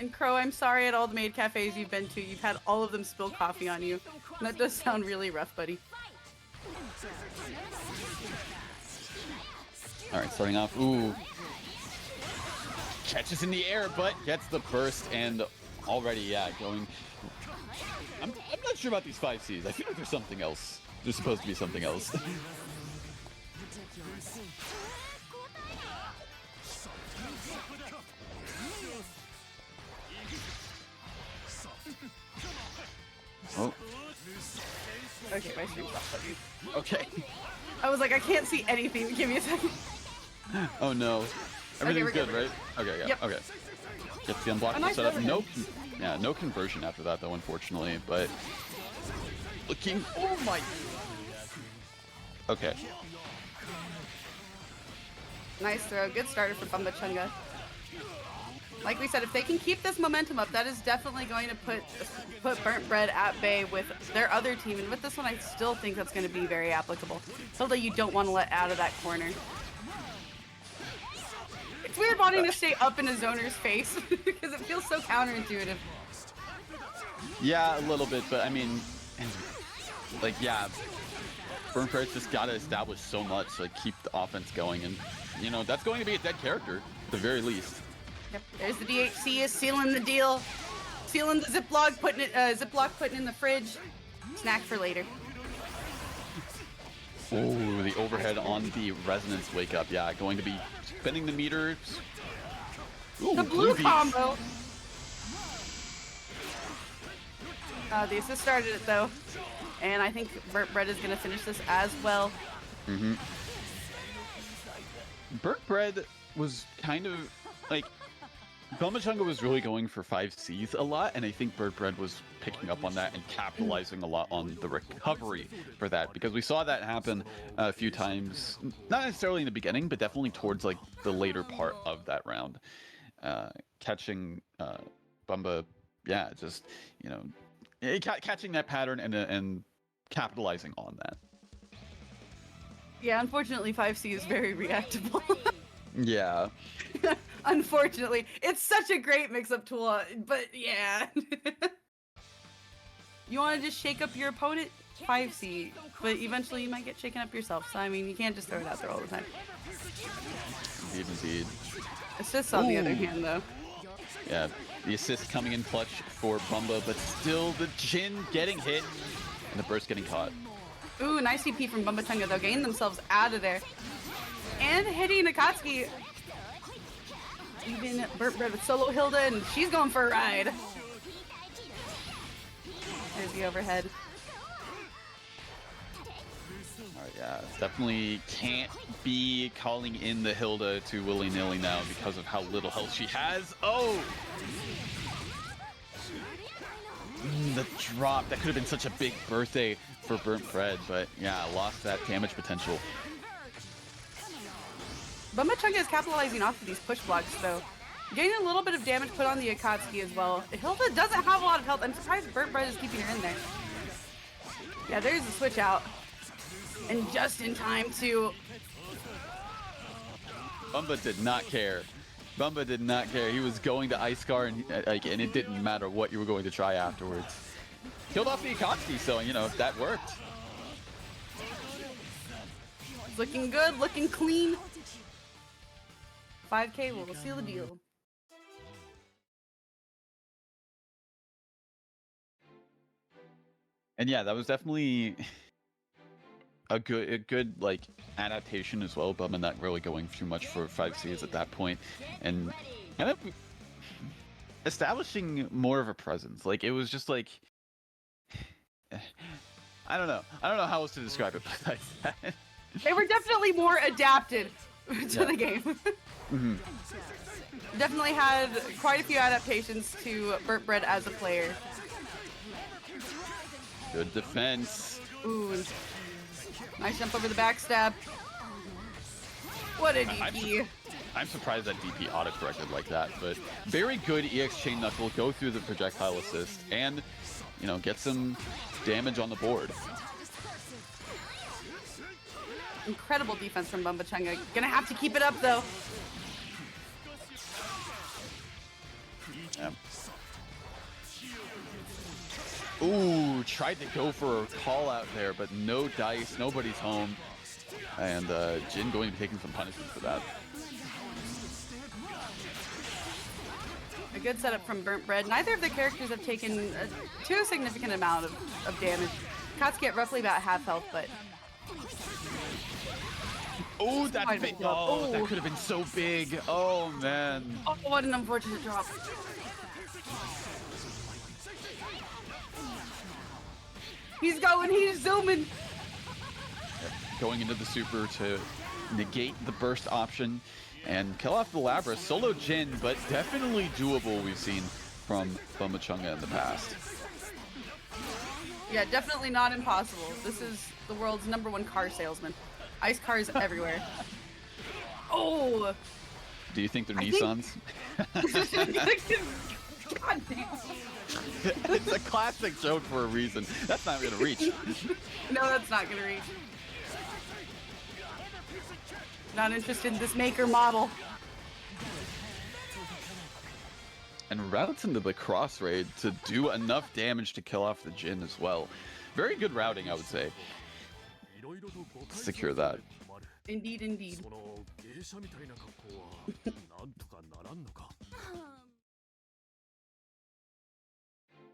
And Crow, I'm sorry at all the maid cafes you've been to. You've had all of them spill coffee on you. And that does sound really rough, buddy. All right, starting off. Ooh. Catches in the air, but gets the burst and already, yeah, going. I'm not sure about these 5Cs. I feel like there's something else. There's supposed to be something else. Oh. Okay, my stream stopped. Okay. I was like, I can't see anything. Give me a second. Oh no. Everything's good, right? Okay, yeah. Yep. Okay. Gets the unblockable nice setup. overhead. Nope. Yeah, no conversion after that though, unfortunately. But looking. Oh my. Okay. Nice throw. Good starter for Bumba Chunga. Like we said, if they can keep this momentum up, that is definitely going to put Burnt Bread at bay with their other team. And with this one, I still think that's going to be very applicable. Hilda, you don't want to let out of that corner. It's weird wanting to stay up in a zoner's face because it feels so counterintuitive. Yeah, a little bit, but I mean, like, yeah, Burnt Bread's just got to establish so much to keep the offense going. And, you know, that's going to be a dead character, at the very least. Yep, there's the DHC is sealing the deal, sealing the Ziploc, putting it in the fridge. Snack for later. Oh, the overhead on the resonance wake up. Yeah, going to be spinning the meters. Ooh, The blue beats. combo. The assist started it though, and I think Burnt Bread is gonna finish this as well. Mm-hmm. Burnt Bread was kind of like. Bumba Chunga was really going for 5Cs a lot, and I think Burnt Bread was picking up on that and capitalizing a lot on the recovery for that, because we saw that happen a few times, not necessarily in the beginning, but definitely towards like the later part of that round. Catching Bumba, yeah, just, you know, catching that pattern and capitalizing on that. Yeah, unfortunately 5C is very reactable. Yeah. Unfortunately, it's such a great mix-up tool, but yeah. You want to just shake up your opponent? 5C, but eventually you might get shaken up yourself, so I mean, you can't just throw it out there all the time. Indeed. Assists on the other hand, though. Yeah, the assist coming in clutch for Bumba, but still the Jin getting hit and the burst getting caught. Ooh, nice CP from Bumba Chunga, though, getting themselves out of there. And hitting Akatsuki. Even Burnt Bread with solo Hilda, and she's going for a ride. There's the overhead. Alright, yeah, definitely can't be calling in the Hilda too willy-nilly now because of how little health she has. Oh! The drop, that could have been such a big birthday for Burnt Bread, but yeah, lost that damage potential. Bumba Chunga is capitalizing off of these push blocks, though. Getting a little bit of damage put on the Akatsuki as well. Hilda doesn't have a lot of health. I'm surprised Burnt Bread is keeping her in there. Yeah, there's the switch out. And just in time to... Bumba did not care. Bumba did not care. He was going to Ice Scar, and it didn't matter what you were going to try afterwards. Killed off the Akatsuki, so, you know, that worked. Looking good, looking clean. 5K will seal the deal. And yeah, that was definitely a good like adaptation as well. Bumba not really going too much for 5Cs at that point, and kind of establishing more of a presence. Like it was just like I don't know how else to describe it besides that. They were definitely more adapted to the game. Mm-hmm. Definitely had quite a few adaptations to Burnt Bread as a player. Good defense. Ooh. Nice jump over the backstab. What a DP. I'm surprised that DP auto-corrected like that, but very good EX Chain Knuckle, go through the projectile assist, and, you know, get some damage on the board. Incredible defense from Bumba Chunga. Gonna have to keep it up, though. Yeah. Ooh, tried to go for a call out there, but no dice, nobody's home. And Jin going to be taking some punishment for that. A good setup from Burnt Bread. Neither of the characters have taken too significant amount of damage. Katsuki at roughly about half health, but... Oh, that big! Oh, that could have been so big. Oh, man. Oh, what an unfortunate drop. He's going, he's zooming. Going into the super to negate the burst option and kill off the Labra. Solo Jin, but definitely doable we've seen from Bomachunga in the past. Yeah, definitely not impossible. This is the world's #1 car salesman. Ice cars everywhere. Oh! Do you think they're Nissans? God damn. It's a classic joke for a reason. That's not gonna reach. No, that's not gonna reach. Not interested in this maker model. And routes into the cross raid to do enough damage to kill off the Jin as well. Very good routing, I would say. Secure that. Indeed, indeed.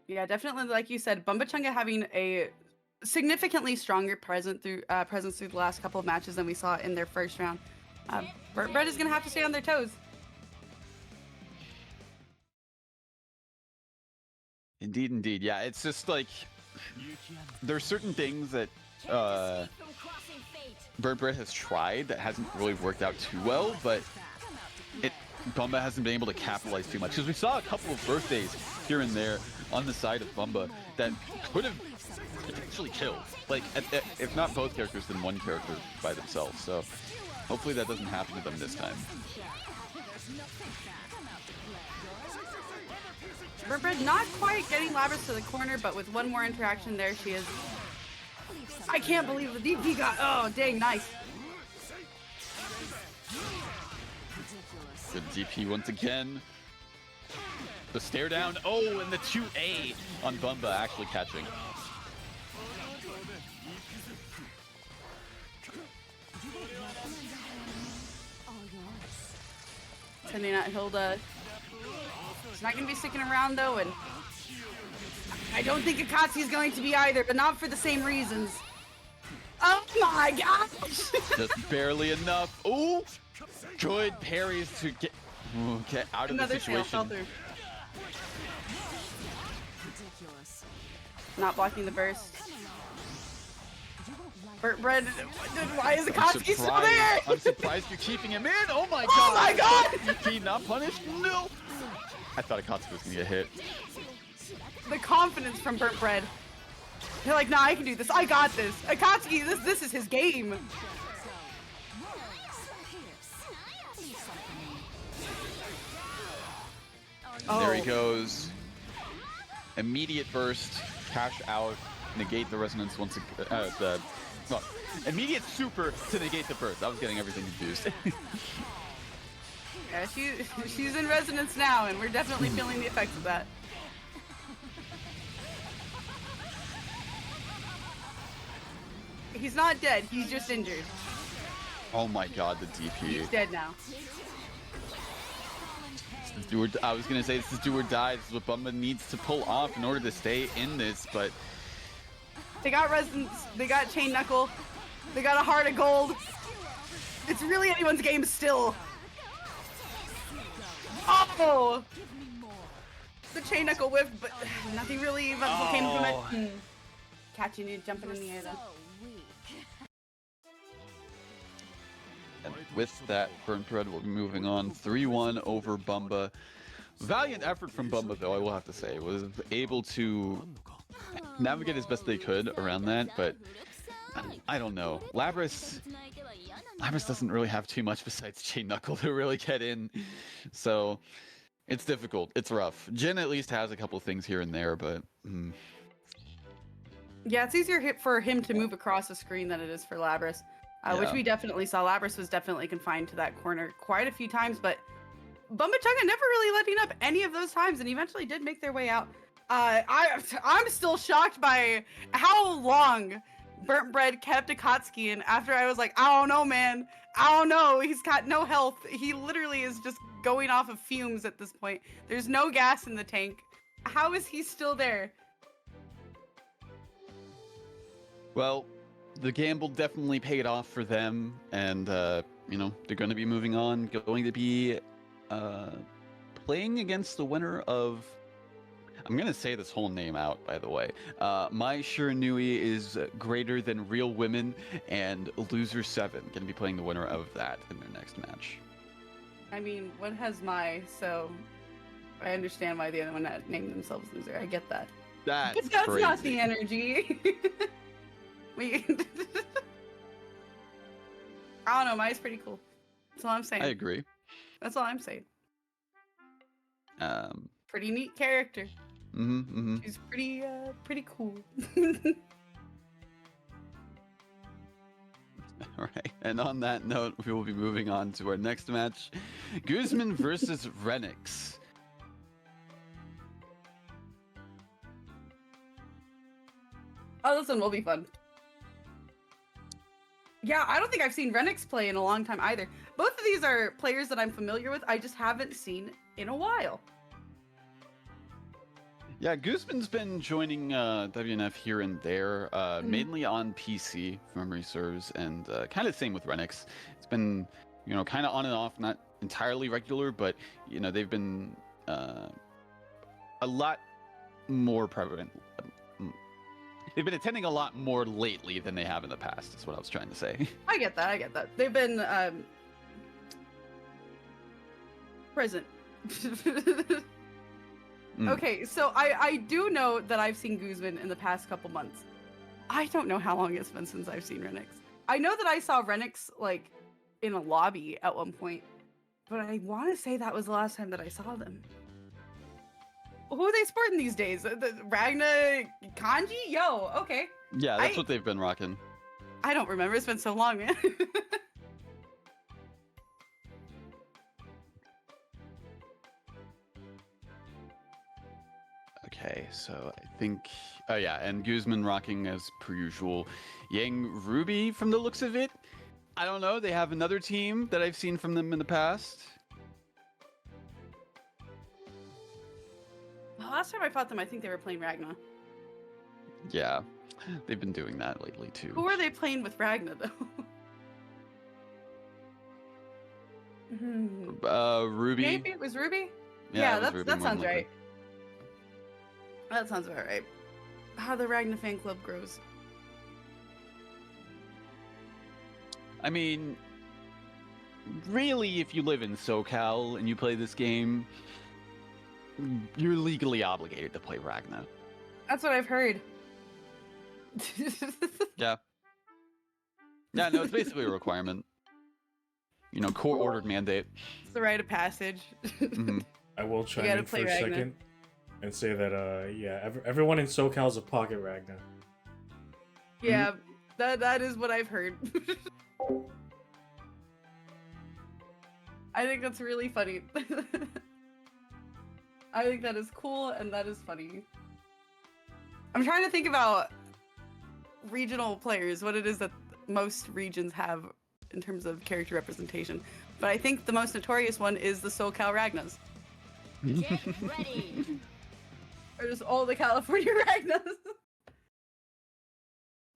Yeah, definitely, like you said, Bomachunga having a significantly stronger presence through the last couple of matches than we saw in their first round. Burnt Bread is going to have to stay on their toes. Indeed, indeed. Yeah, it's just like there's certain things that Burnt Bread has tried that hasn't really worked out too well, but Bumba hasn't been able to capitalize too much. Because we saw a couple of birthdays here and there on the side of Bumba that could have potentially killed. Like, if not both characters, then one character by themselves. So hopefully that doesn't happen to them this time. Burnt Bread not quite getting Labras to the corner, but with one more interaction there, she is. I can't believe the DP got. Oh, dang, nice. Good DP once again. The stare down. Oh, and the 2A on Bumba actually catching. Sending out Hilda. She's not going to be sticking around, though, and I don't think Akatsuki is going to be either, but not for the same reasons. Oh my gosh! Just barely enough. Oh, good parries to get out of the situation. Fell through. Not blocking the burst. Burnt Bread, why is Akatsuki still there? I'm surprised you're keeping him in. Oh my god! Oh my god! DP not punished? No! I thought Akatsuki was gonna get hit. The confidence from Burnt Bread. They're like, nah, I can do this. I got this. Akatsuki, this is his game. There he goes. Immediate burst, cash out, negate the resonance once again. Immediate super to negate the burst. I was getting everything confused. Yeah, she's in resonance now, and we're definitely feeling the effects of that. He's not dead. He's just injured. Oh my god, the DP. He's dead now. I was gonna say this is do or die. This is what Bumba needs to pull off in order to stay in this, but they got resonance. They got chain knuckle. They got a heart of gold. It's really anyone's game still. Oh! The chain knuckle whiffed, but nothing really eventful came from it. Catching you, jumping in the air though. And with that, Burnt Bread will be moving on 3-1 over Bumba. Valiant effort from Bumba, though, I will have to say. Was able to navigate as best they could around that, but I don't know. Labras doesn't really have too much besides Chain Knuckle to really get in, so it's difficult. It's rough. Jin at least has a couple things here and there, but... Yeah, it's easier for him to move across the screen than it is for Labras. Which we definitely saw. Labras was definitely confined to that corner quite a few times, but Bumbachunga never really letting up any of those times, and eventually did make their way out. I'm still shocked by how long Burnt Bread kept Akatsuki, and after I was like, I don't know, man. I don't know. He's got no health. He literally is just going off of fumes at this point. There's no gas in the tank. How is he still there? Well, the gamble definitely paid off for them, and you know, they're going to be moving on, going to be playing against the winner of, I'm going to say this whole name out, by the way. My Shiranui is greater than Real Women, and Loser 7 going to be playing the winner of that in their next match. I mean, one has my, so I understand why the other one named themselves Loser. I get that. That's But that's crazy. not the energy. I don't know, Mai's pretty cool. That's all I'm saying. I agree. That's all I'm saying. Pretty neat character. She's pretty cool. All right, and on that note, we will be moving on to our next match, Guzman versus Renix. Oh, this one will be fun. Yeah, I don't think I've seen Renix play in a long time either. Both of these are players that I'm familiar with. I just haven't seen in a while. Yeah, Guzman's been joining WNF here and there, mainly on PC, if memory serves, and kind of same with Renix. It's been, you know, kind of on and off, not entirely regular, but, you know, they've been a lot more prevalent. They've been attending a lot more lately than they have in the past, is what I was trying to say. I get that, I get that. They've been present. Okay, so I do know that I've seen Guzman in the past couple months. I don't know how long it's been since I've seen Renix. I know that I saw Renix, like, in a lobby at one point, but I want to say that was the last time that I saw them. Who are they sporting these days? The Ragna Kanji? Yo, okay. Yeah, that's what they've been rocking. I don't remember. It's been so long, man. Okay, so I think, oh yeah, and Guzman rocking as per usual. Yang Ruby, from the looks of it. I don't know, they have another team that I've seen from them in the past. The last time I fought them, I think they were playing Ragna. Yeah, they've been doing that lately too. Who are they playing with Ragna, though? Ruby. Maybe it was Ruby? Yeah, that Ruby, sounds more than likely. right. That sounds about right. How the Ragna fan club grows. I mean, really, if you live in SoCal and you play this game, you're legally obligated to play Ragna. That's what I've heard. Yeah. Yeah, no, it's basically a requirement. You know, court-ordered mandate. It's the rite of passage. I will chime gotta in for play a Ragna. second and say that, yeah, everyone in SoCal is a pocket Ragna. Yeah, that is what I've heard. I think that's really funny. I think that is cool and that is funny. I'm trying to think about regional players, what it is that most regions have in terms of character representation. But I think the most notorious one is the SoCal Ragnas. Get ready. Or just all the California Ragnas.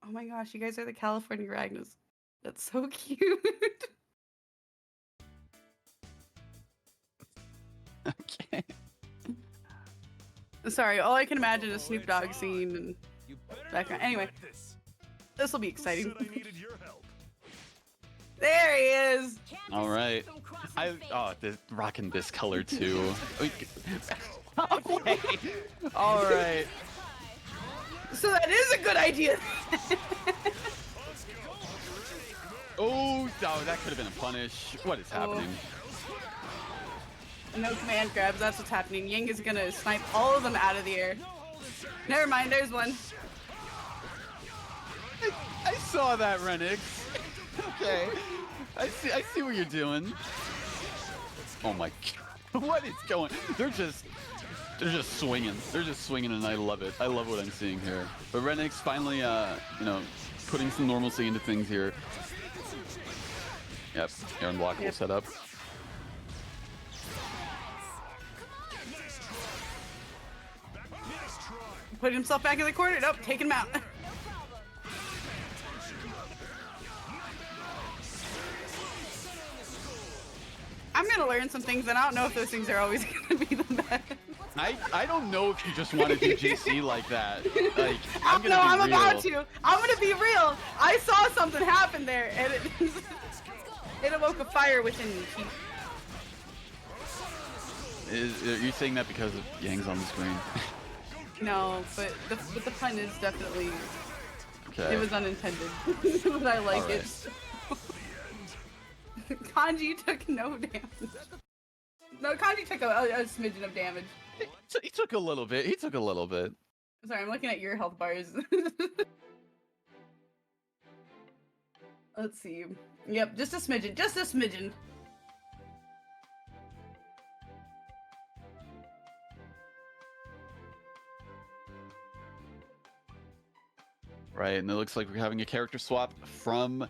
Oh my gosh, you guys are the California Ragnas. That's so cute. Okay. Sorry, all I can imagine is Snoop Dogg scene and background. Anyway, this will be exciting. There he is. All right. Rocking this color too. Okay. All right. So that is a good idea. Oh, that could have been a punish. What is happening? No command grabs, that's what's happening. Ying is gonna snipe all of them out of the air. Never mind, there's one. I saw that, Renix. Okay. I see what you're doing. Oh my god. What is going? They're just swinging. They're just swinging, and I love it. I love what I'm seeing here. But Renix finally, you know, putting some normalcy into things here. Yep, Aaron block will set up. Put himself back in the corner. Nope, taking him out. I'm gonna learn some things, and I don't know if those things are always gonna be the best. I don't know if you just want to do JC like that. Like, I'm gonna no, be I'm real. about to. I'm gonna be real. I saw something happen there, and it awoke a fire within me. Are you saying that because of Yang's on the screen? No, but the pun is definitely. Okay. It was unintended, but I like All right. it. Kanji took no damage. No, Kanji took a smidgen of damage. He took a little bit. He took a little bit. Sorry, I'm looking at your health bars. Let's see. Yep, just a smidgen. Just a smidgen. Right, and it looks like we're having a character swap from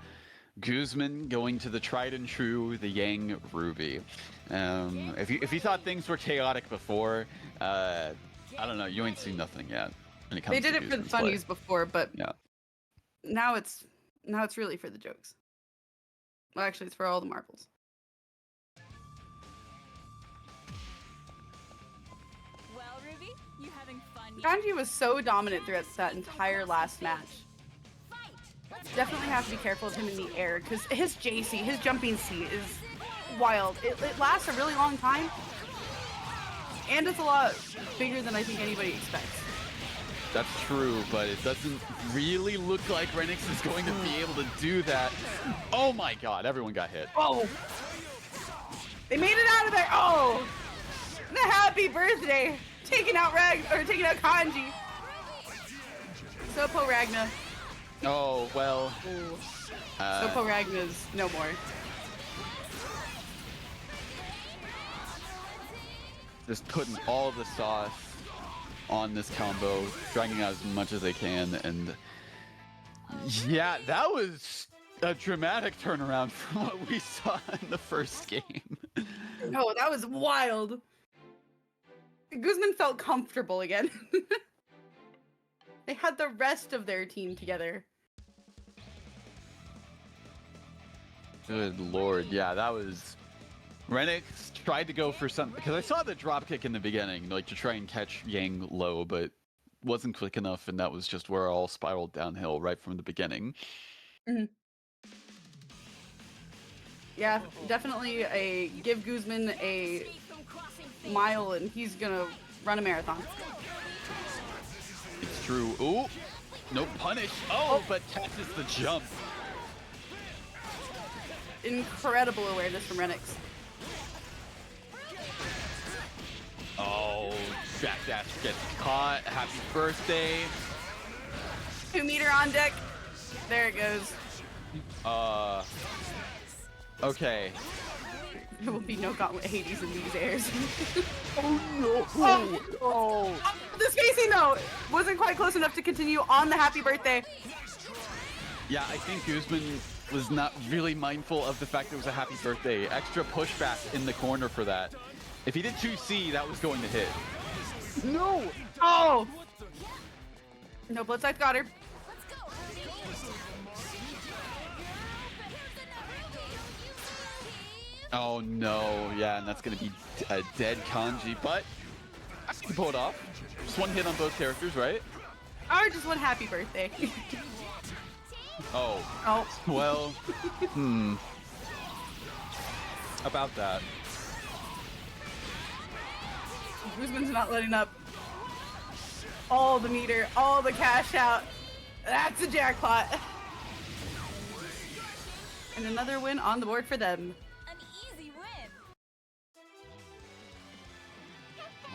Guzman going to the tried and true, the Yang Ruby. If you thought things were chaotic before, I don't know, you ain't seen nothing yet. When it comes They did to it for the Guzman's play. funnies before, but Yeah. now it's really for the jokes. Well, actually, it's for all the marbles. Well, Ruby, you having fun? Kanji was so dominant throughout that entire last match. Definitely have to be careful of him in the air, because his JC, his jumping C, is wild. It lasts a really long time, and it's a lot bigger than I think anybody expects. That's true, but it doesn't really look like Renix is going to be able to do that. Oh my god, everyone got hit. Oh! They made it out of there! Oh! The happy birthday! Taking out Kanji! Sopo Ragna. Oh, well. Sopo Ragna's no more. Just putting all the sauce on this combo, dragging out as much as they can, and yeah, that was a dramatic turnaround from what we saw in the first game. No, that was wild. Guzman felt comfortable again. They had the rest of their team together. Good lord, yeah, that was... Renix tried to go for something, because I saw the dropkick in the beginning, like to try and catch Yang low, but wasn't quick enough, and that was just where it all spiraled downhill right from the beginning. Mm-hmm. Yeah, definitely give Guzman a mile and he's gonna run a marathon. It's true. Ooh, no punish. Oh, but catches the jump. Incredible awareness from Renix. Oh, Jackdash gets caught. Happy birthday. 2 meter on deck. There it goes. Okay. There will be no Gauntlet Hades in these airs. Oh no. Oh. The spacing though wasn't quite close enough to continue on the happy birthday. Yeah, I think Guzman was not really mindful of the fact it was a happy birthday. Extra pushback in the corner for that. If he did 2C, that was going to hit. No! Oh! No, Bloodside got her. Oh no, yeah, and that's gonna be a dead Kanji, but I can pull it off. Just one hit on both characters, right? Or just one happy birthday. Oh. Oh. Well, about that. Guzman's not letting up. All the meter, all the cash out. That's a jackpot. And another win on the board for them. An easy win.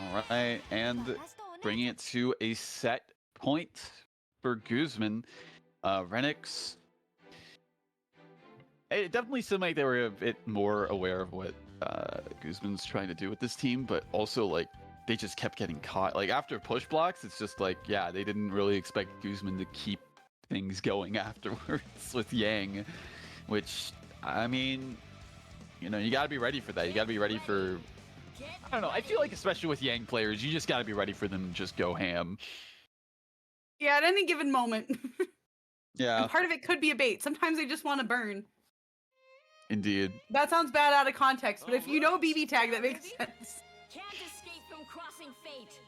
All right, and bringing it to a set point for Guzman. Renix. It definitely seemed like they were a bit more aware of what Guzman's trying to do with this team, but also like they just kept getting caught. Like after push blocks, it's just like, yeah, they didn't really expect Guzman to keep things going afterwards with Yang, which, I mean, you know, you got to be ready for that. You got to be ready for, I don't know, I feel like especially with Yang players, you just got to be ready for them to just go ham. Yeah, at any given moment. Yeah, And part of it could be a bait. Sometimes they just want to burn. indeed. That sounds bad out of context, but if you know BB tag, that makes sense. Can't escape from crossing fate.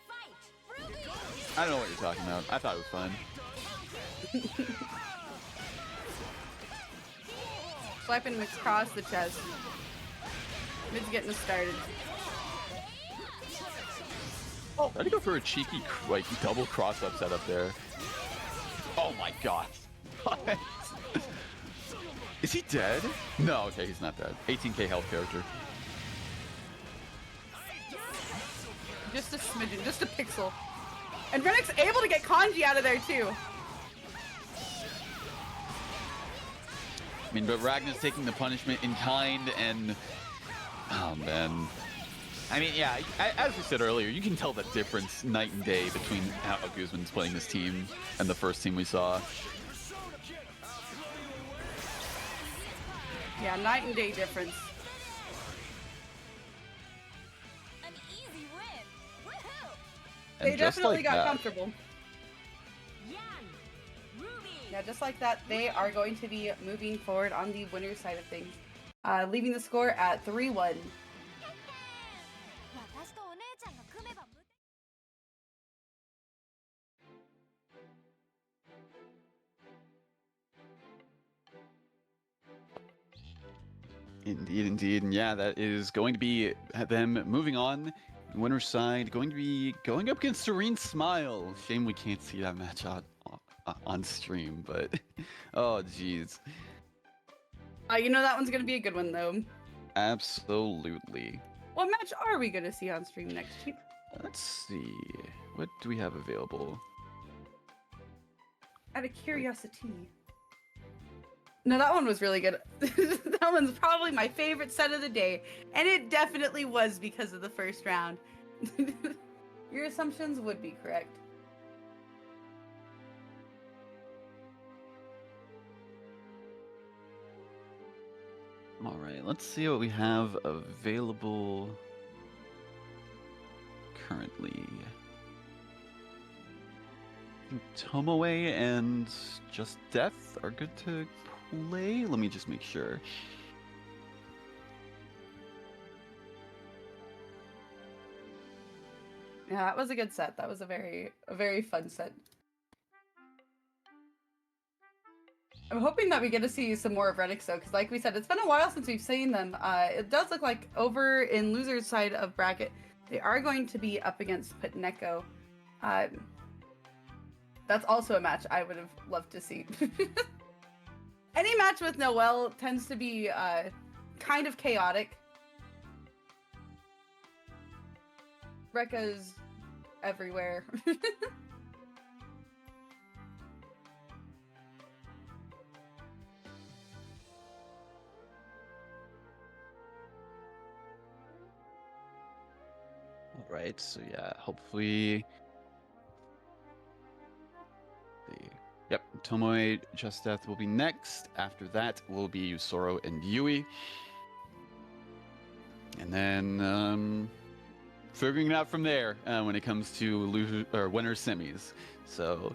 Fight, Ruby! I don't know what you're talking about. I thought it was fun. Swiping mix across the chest. Mid's getting us started. Oh, I had to go for a cheeky, like, double cross-up setup there. Oh my god. What? Is he dead? No, okay, he's not dead. 18k health character. Just a smidgen, just a pixel. And Renek's able to get Kanji out of there too. I mean, but Ragnar's taking the punishment in kind, and oh man. I mean, yeah, as we said earlier, you can tell the difference night and day between how Guzman's playing this team and the first team we saw. Yeah, night and day difference. An easy win. Woohoo! And They just definitely like got that, comfortable. Yan, Ruby. Yeah, just like that, they are going to be moving forward on the winner's side of things. Leaving the score at 3-1. 私とお姉ちゃんが組めば無敵。 Indeed, indeed, and yeah, that is going to be them moving on. Winner's side going to be going up against Serene Smile. Shame we can't see that match on stream, but oh jeez. You know that one's gonna be a good one though. Absolutely. What match are we gonna see on stream next week? Let's see. What do we have available? Out of curiosity. No, that one was really good. That one's probably my favorite set of the day, and it definitely was because of the first round. Your assumptions would be correct. All right, let's see what we have available currently. I think Tomoe and Just Death are good to play. Let me just make sure. Yeah, that was a good set. That was a very fun set. I'm hoping that we get to see some more of Renix though, because like we said, it's been a while since we've seen them. It does look like over in loser's side of bracket, they are going to be up against Pitneko. That's also a match I would have loved to see. Any match with Noelle tends to be kind of chaotic. Rekka's everywhere. All right, so yeah, hopefully. Yep, Tomoe Just Death will be next. After that will be Yusoro and Yui. And then figuring it out from there when it comes to winner semis. So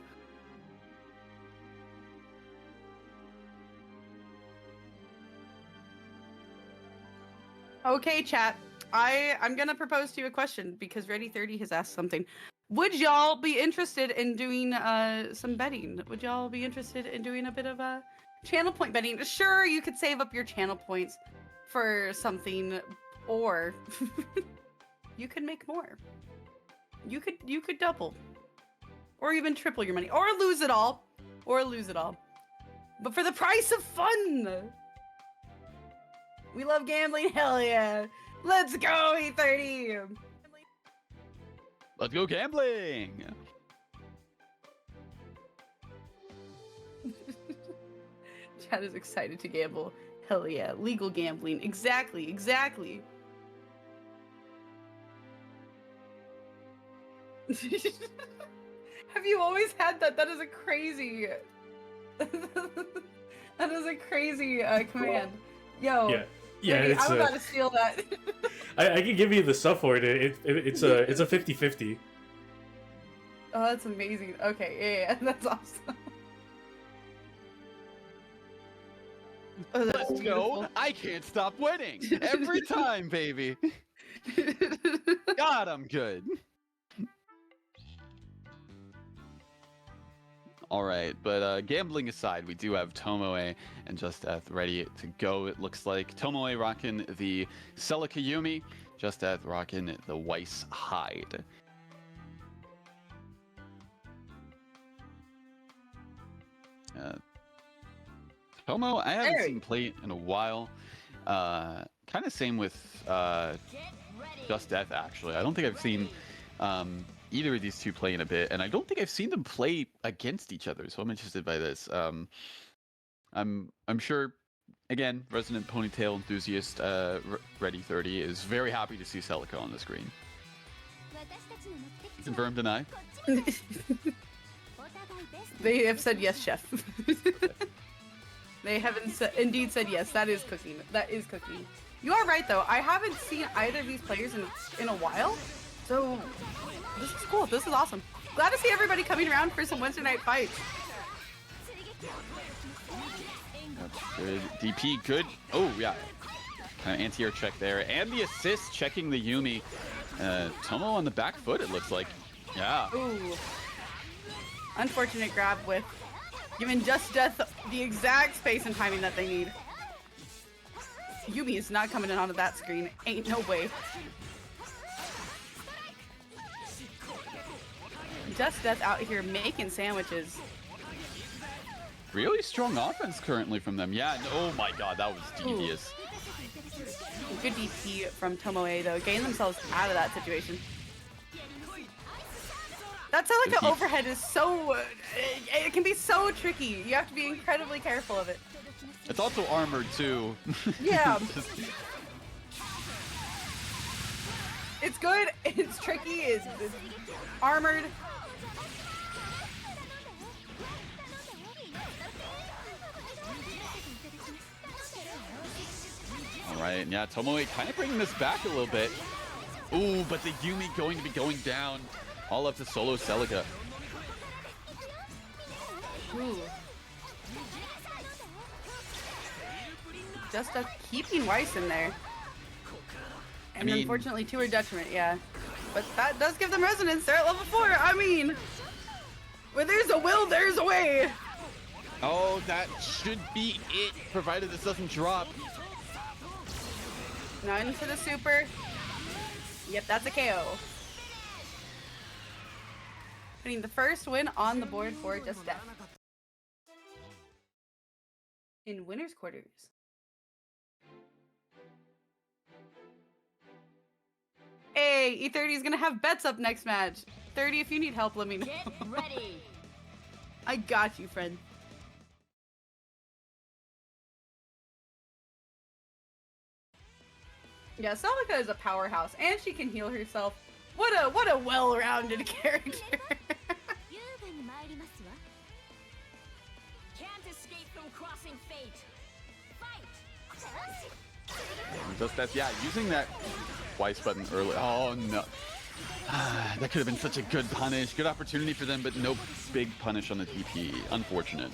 Okay, chat. I'm gonna propose to you a question because Ready 30 has asked something. Would y'all be interested in doing some betting? Would y'all be interested in doing a bit of channel point betting? Sure, you could save up your channel points for something, or you could make more. You could double, or even triple your money, or lose it all, But for the price of fun, we love gambling. Hell yeah! Let's go, E30. let's go gambling. Chad is excited to gamble. Hell yeah, legal gambling. Exactly, exactly. Have you always had that? That is a crazy. That is a crazy command. Yo. Yeah. Yeah, baby, it's I'm about to steal that. I can give you the stuff for it. It's a 50-50. Oh, that's amazing. Okay, yeah, that's awesome. Oh, that's Let's go! I can't stop winning every time, baby. God, I'm good. All right, but gambling aside, we do have Tomoe and Just Death ready to go. It looks like Tomoe rocking the Celica Yumi, Just Death rocking the Weiss Hide. Tomo, I haven't seen play in a while. Kind of same with Just Death, actually. I don't think I've seen either of these two play in a bit, and I don't think I've seen them play against each other, so I'm interested by this. I'm sure, again, resident ponytail enthusiast Ready 30 is very happy to see Celica on the screen. Confirm, deny? They have said yes, chef. They haven't indeed said yes. That is cooking. That is cooking. You are right, though. I haven't seen either of these players in a while, so this is cool. This is awesome. Glad to see everybody coming around for some Wednesday night fights. That's good. DP, good. Oh, yeah. Kind of anti-air check there. And the assist checking the Yumi. Tomo on the back foot, it looks like. Yeah. Ooh. Unfortunate grab with giving Just Death the exact space and timing that they need. Yumi is not coming in onto that screen. Ain't no way. Just Death out here making sandwiches. Really strong offense currently from them. Yeah, oh my god, that was devious. Ooh. Good DP from Tomoe, though, getting themselves out of that situation. That Celica overhead is so... it can be so tricky. You have to be incredibly careful of it. It's also armored, too. Yeah. It's good, it's tricky, it's armored. Alright, yeah, Tomoe kind of bringing this back a little bit. Ooh, but the Yumi going to be going down. All up to solo Celica. Ooh. Just keeping Weiss in there. And I mean, unfortunately to her detriment, yeah. But that does give them resonance. They're at level 4. I mean, where there's a will, there's a way. Oh, that should be it, provided this doesn't drop. Now into the super. Yep, that's a KO. Putting the first win on the board for Just Death. In winner's quarters. Hey, E30 is gonna have bets up next match. 30, if you need help, let me know. Get ready. I got you, friend. Yeah, Celica is a powerhouse, and she can heal herself. What a well-rounded character. Can't escape from crossing fate. Fight. Just that, yeah, using that Weiss button early. Oh no. That could have been such a good punish. Good opportunity for them, but no big punish on the TP. Unfortunate.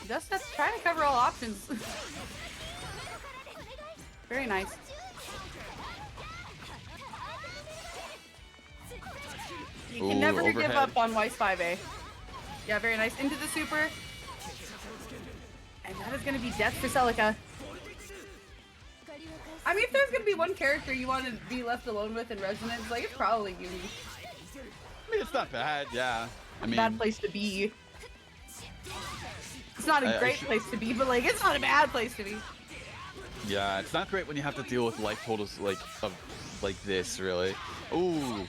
Just trying to cover all options. Very nice. You can never overhead. give up on Weiss 5A. Yeah, very nice. Into the super. And that is going to be death for Celica. I mean, if there's going to be one character you want to be left alone with in Resonance, like, it's probably Yumi. I mean, it's not bad, yeah. I mean, bad place to be. It's not a great place to be, but, like, it's not a bad place to be. Yeah, it's not great when you have to deal with life totals like this, really. Ooh.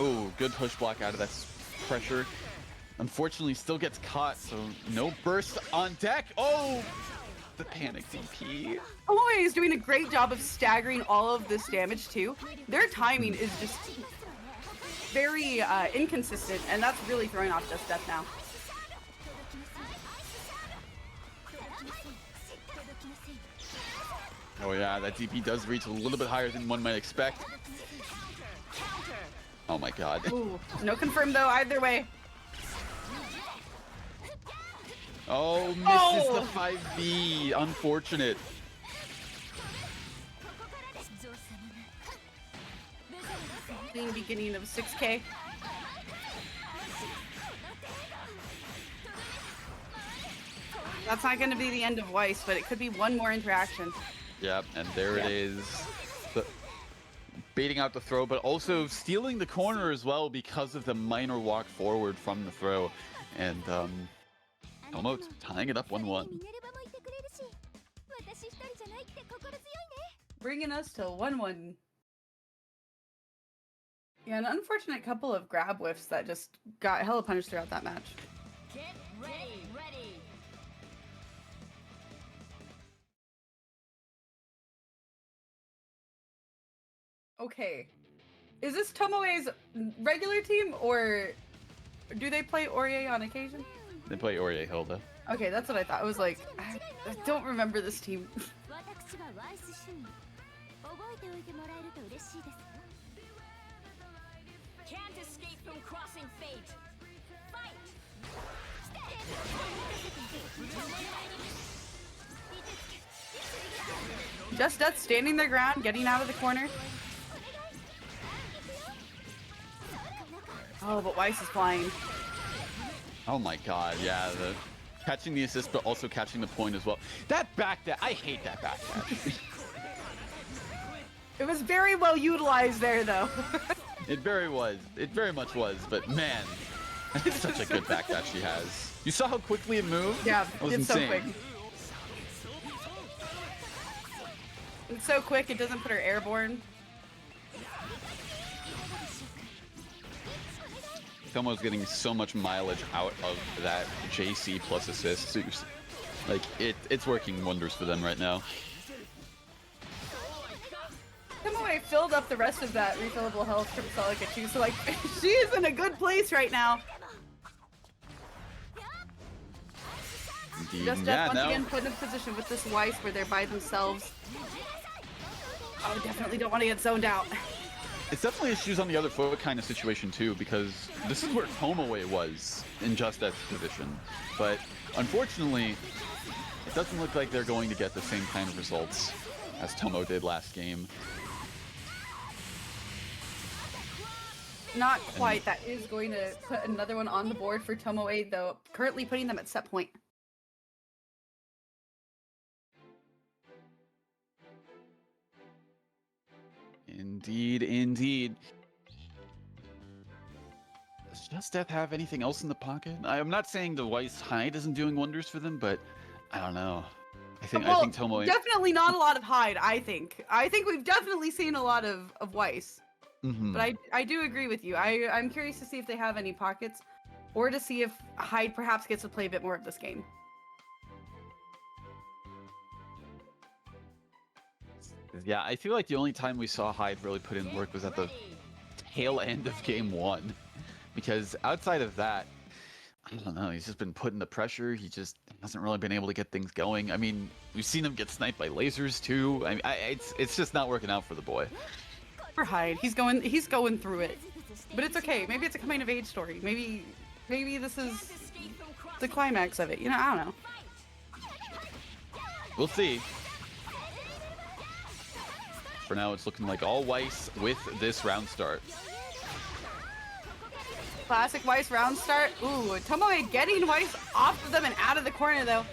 Oh, good push block out of that pressure. Unfortunately, still gets caught, so no burst on deck. Oh, the panic DP. Tomoe is doing a great job of staggering all of this damage too. Their timing is just very inconsistent, and that's really throwing off Just Death now. Oh yeah, that DP does reach a little bit higher than one might expect. Oh my god. Ooh, no confirm though either way. Oh, misses the 5B. Unfortunate. Clean beginning of 6K. That's not going to be the end of Weiss, but it could be one more interaction. Yep, and there it is. Baiting out the throw, but also stealing the corner as well because of the minor walk forward from the throw. And almost tying it up 1-1. Bringing us to 1-1. Yeah, an unfortunate couple of grab whiffs that just got hella punished throughout that match. Get ready. Okay. Is this Tomoe's regular team, or do they play Aurier on occasion? They play Aurier Hilda. Okay, that's what I thought. I was like, I don't remember this team. Can't escape from crossing fate. Fight! Just Death standing their ground, getting out of the corner. Oh, but Weiss is flying. Oh my god, yeah, catching the assist, but also catching the point as well. That backdash, I hate that backdash. It was very well utilized there, though. It very much was, but man, it's such a good backdash she has. You saw how quickly it moved? Yeah, It was it's so insane. quick. It's so quick, it doesn't put her airborne. Tomo's getting so much mileage out of that JC plus assist. Like, it's working wonders for them right now. Tomoe filled up the rest of that refillable health from Celica too, so like, she is in a good place right now. Indeed. Just Yeah, once now, again put in a position with this Weiss where they're by themselves. Oh, definitely don't want to get zoned out. it's definitely a shoes on the other foot kind of situation too, because this is where Tomoe was in Just Death's position. But unfortunately, it doesn't look like they're going to get the same kind of results as Tomo did last game. Not quite. That is going to put another one on the board for Tomoe, though, currently putting them at set point. Indeed, indeed. Does Just Death have anything else in the pocket? I'm not saying the Weiss hide isn't doing wonders for them, but I don't know. I think Tomoe Definitely not a lot of hide, I think. I think we've definitely seen a lot of Weiss. Mhm. But I do agree with you. I'm curious to see if they have any pockets, or to see if Hyde perhaps gets to play a bit more of this game. Yeah, I feel like the only time we saw Hyde really put in work was at the tail end of game 1. Because outside of that, I don't know, he's just been putting the pressure. He just hasn't really been able to get things going. I mean, we've seen him get sniped by lasers too. I mean, it's just not working out for the boy. For Hyde, he's going through it. But it's okay. Maybe it's a coming of age story. Maybe this is the climax of it. You know, I don't know. We'll see. For now, it's looking like all Weiss with this round start. Classic Weiss round start. Ooh, Tomoe getting Weiss off of them and out of the corner though.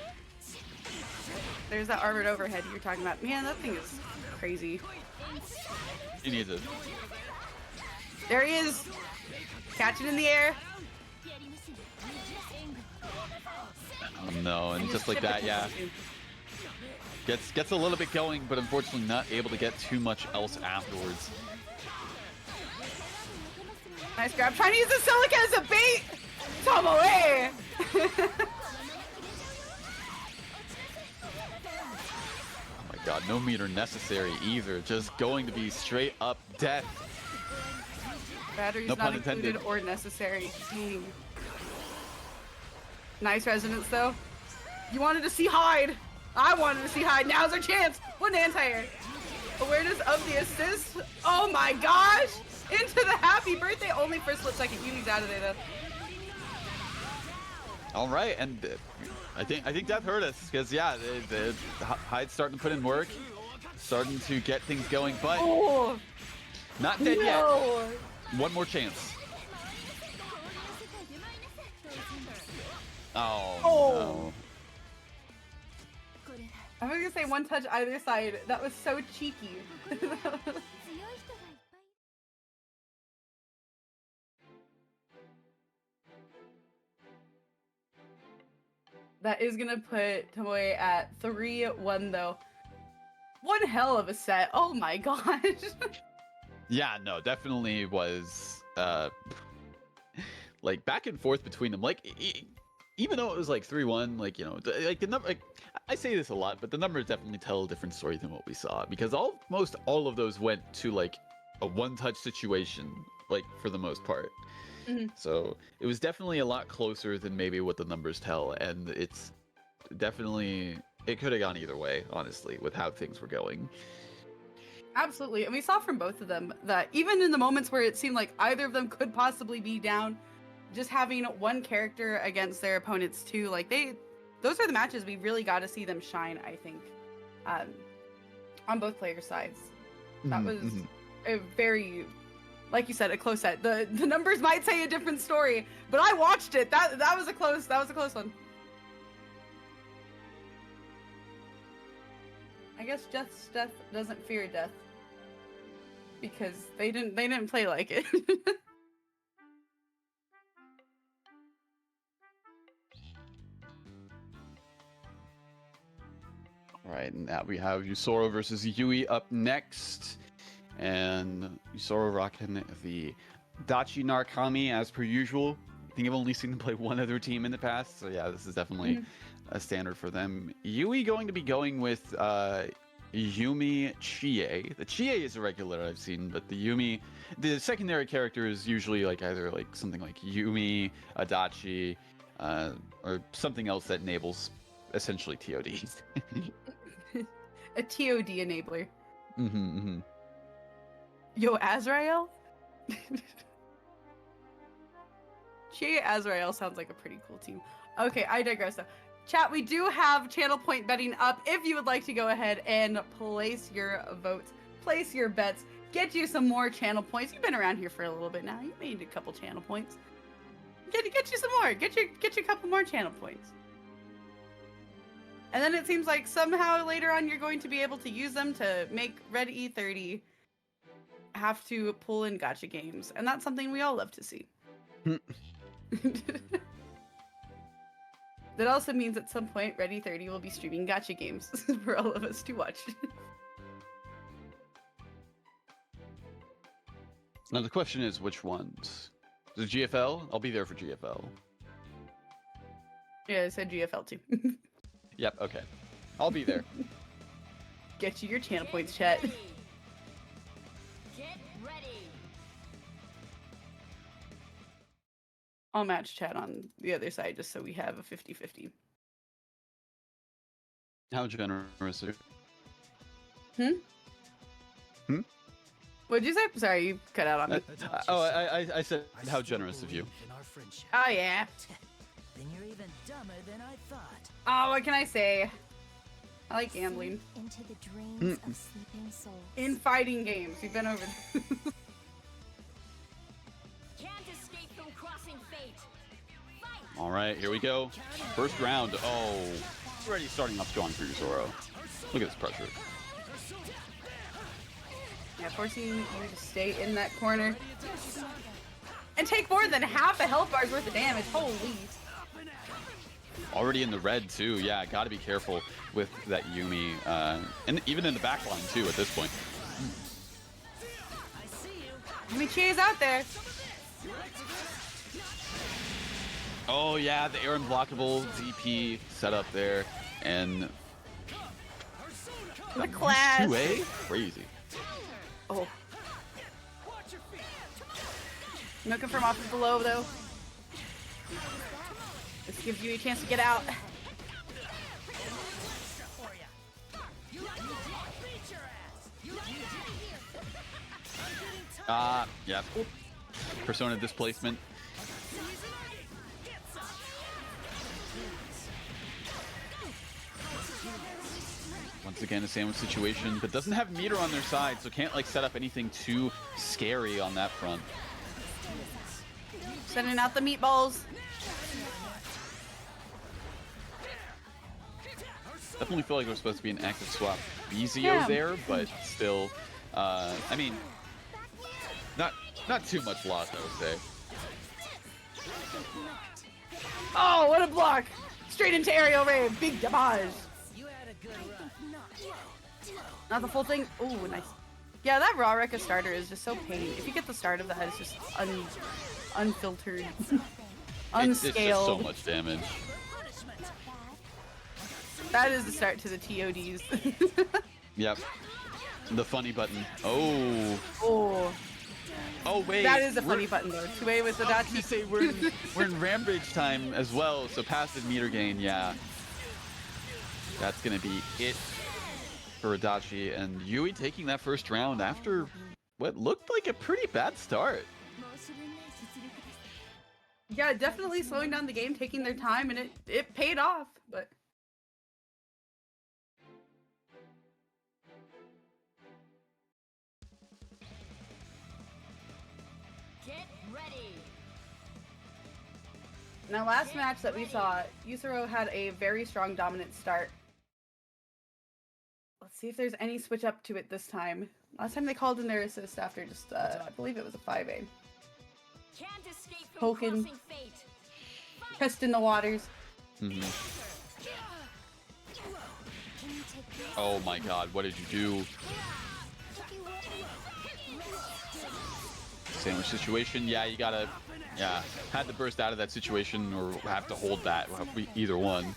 There's that armored overhead you're talking about. Man, that thing is crazy. He needs it. There he is. Catch it in the air. Oh no, and just like that, yeah. Gets a little bit going, but unfortunately not able to get too much else afterwards. Nice grab. Trying to use the Silica as a bait. Tomoe. Oh my god, no meter necessary either. Just going to be straight up death. Batteries No not pun intended. included or necessary. Dang. Nice resonance though. You wanted to see Hyde. I wanted to see Hyde. Now's our chance. One anti-air. Awareness of the assist. Oh my gosh. Into the happy birthday. Only for a split second. Yumi's out of there though. All right, and I think Death hurt us because yeah, the Hyde's starting to put in work, starting to get things going, but Oh not dead no. yet. One more chance. Oh, no. I was gonna say one touch either side. That was so cheeky. That is gonna put Tomoe at 3-1 though. One hell of a set. Oh my gosh. Yeah, no, definitely was like back and forth between them. Like even though it was like 3-1, like, you know, like the number, like I say this a lot, but the numbers definitely tell a different story than what we saw because almost all of those went to like a one-touch situation, like for the most part. Mhm. So it was definitely a lot closer than maybe what the numbers tell, and it's definitely, it could have gone either way, honestly, with how things were going. Absolutely. And we saw from both of them that even in the moments where it seemed like either of them could possibly be down, just having one character against their opponents too, like those are the matches we really got to see them shine, I think, on both player sides. That was a very, like you said, a close set. The numbers might say a different story, but I watched it. That was a close one. I guess Death doesn't fear death because they didn't play like it. All right, and now we have Yusoro versus Yui up next. And Yusoro rocking the Dachi Narukami as per usual. I think I've only seen them play one other team in the past, so yeah, this is definitely a standard for them. Yui going to be going with Yumi Chie. The Chie is a regular I've seen, but the Yumi, the secondary character is usually like either like something like Yumi, Adachi, or something else that enables essentially TODs. A TOD enabler. Mm-hmm. Yo, Azrael? Chia Azrael sounds like a pretty cool team. Okay, I digress though. Chat, we do have channel point betting up if you would like to go ahead and place your votes, place your bets, get you some more channel points. You've been around here for a little bit now. You made a couple channel points. Get you some more. Get you a couple more channel points. And then it seems like somehow later on you're going to be able to use them to make Red E30 have to pull in gacha games, and that's something we all love to see. That also means at some point Red E30 will be streaming gacha games for all of us to watch. Now the question is, which ones? The GFL? I'll be there for GFL. Yeah, I said GFL too. Yep, okay. I'll be there. Get you your channel points, chat. Get ready. I'll match chat on the other side just so we have a 50-50. How generous are Hmm? What'd you say? Sorry, you cut out on me. I said, how generous of you. Oh, yeah. Then you're even dumber than I thought. Oh, what can I say? I like gambling. Into the dreams of sleeping souls. In fighting games. We've been over this. Can't escape from crossing fate. Fight. All right, here we go. First round. Oh, already starting off strong for Yusoro. Look at this pressure. Yeah, forcing you to stay in that corner. And take more than half a health bar's worth of damage. Holy. Already in the red too. Yeah, gotta be careful with that Yumi. And even in the back line too at this point. Yumi Chie's out there. Oh yeah, the air unblockable DP setup there, and The class. 2A? Crazy. Oh. Looking from off below though. This gives you a chance to get out. Yeah. Persona displacement. Once again, a sandwich situation, but doesn't have meter on their side, so can't like set up anything too scary on that front. Sending out the meatballs. Definitely feel like there was supposed to be an active swap Bezio Yeah. there, but still, I mean, not too much loss, I would say. Oh, what a block! Straight into aerial ray. Big damage. Not the full thing. Ooh, nice. Yeah, that raw Rekka starter is just so pain. If you get the start of that, it's just unfiltered, It's just so unscaled. much damage. That is the start to the TODs. Yep. The funny button. Oh. Oh, Oh wait. that is a we're- funny button though. 2A with the I was gonna Dachi. say we're in Rampage time as well, so passive meter gain, yeah. That's gonna be it for Adachi, and Yui taking that first round after what looked like a pretty bad start. Yeah, definitely slowing down the game, taking their time, and it paid off. But Get ready. now, last match that we saw, Yusuro had a very strong dominant start. Let's see if there's any switch up to it this time. Last time they called in their assist after just, I believe it was a 5A. Can't escape from Poking. crossing fate. Testing the waters. Mhm. Oh my god, what did you do? Sandwich situation, yeah, you gotta, yeah, had to burst out of that situation or have to hold that, either one.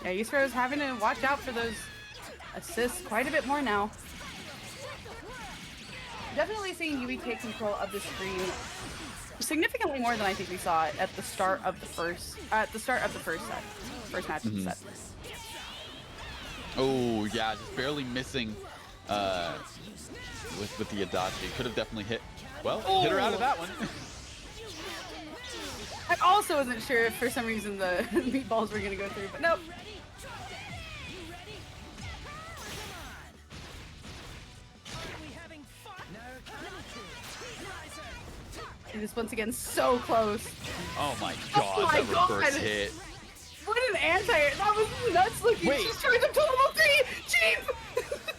Yeah, Yusuro's having to watch out for those assists quite a bit more now. Definitely seeing Yui take control of the screen significantly more than I think we saw it at the start of the first set. First match of the set. Oh yeah, just barely missing with the Adachi. Could have definitely hit, well, hit her out of that one. I also wasn't sure if for some reason the meatballs were gonna go through, but nope. It is once again so close. Oh my god, my that God. reverse hit. What an anti! That was nuts looking. Wait. She's trying to pull level 3. Cheap.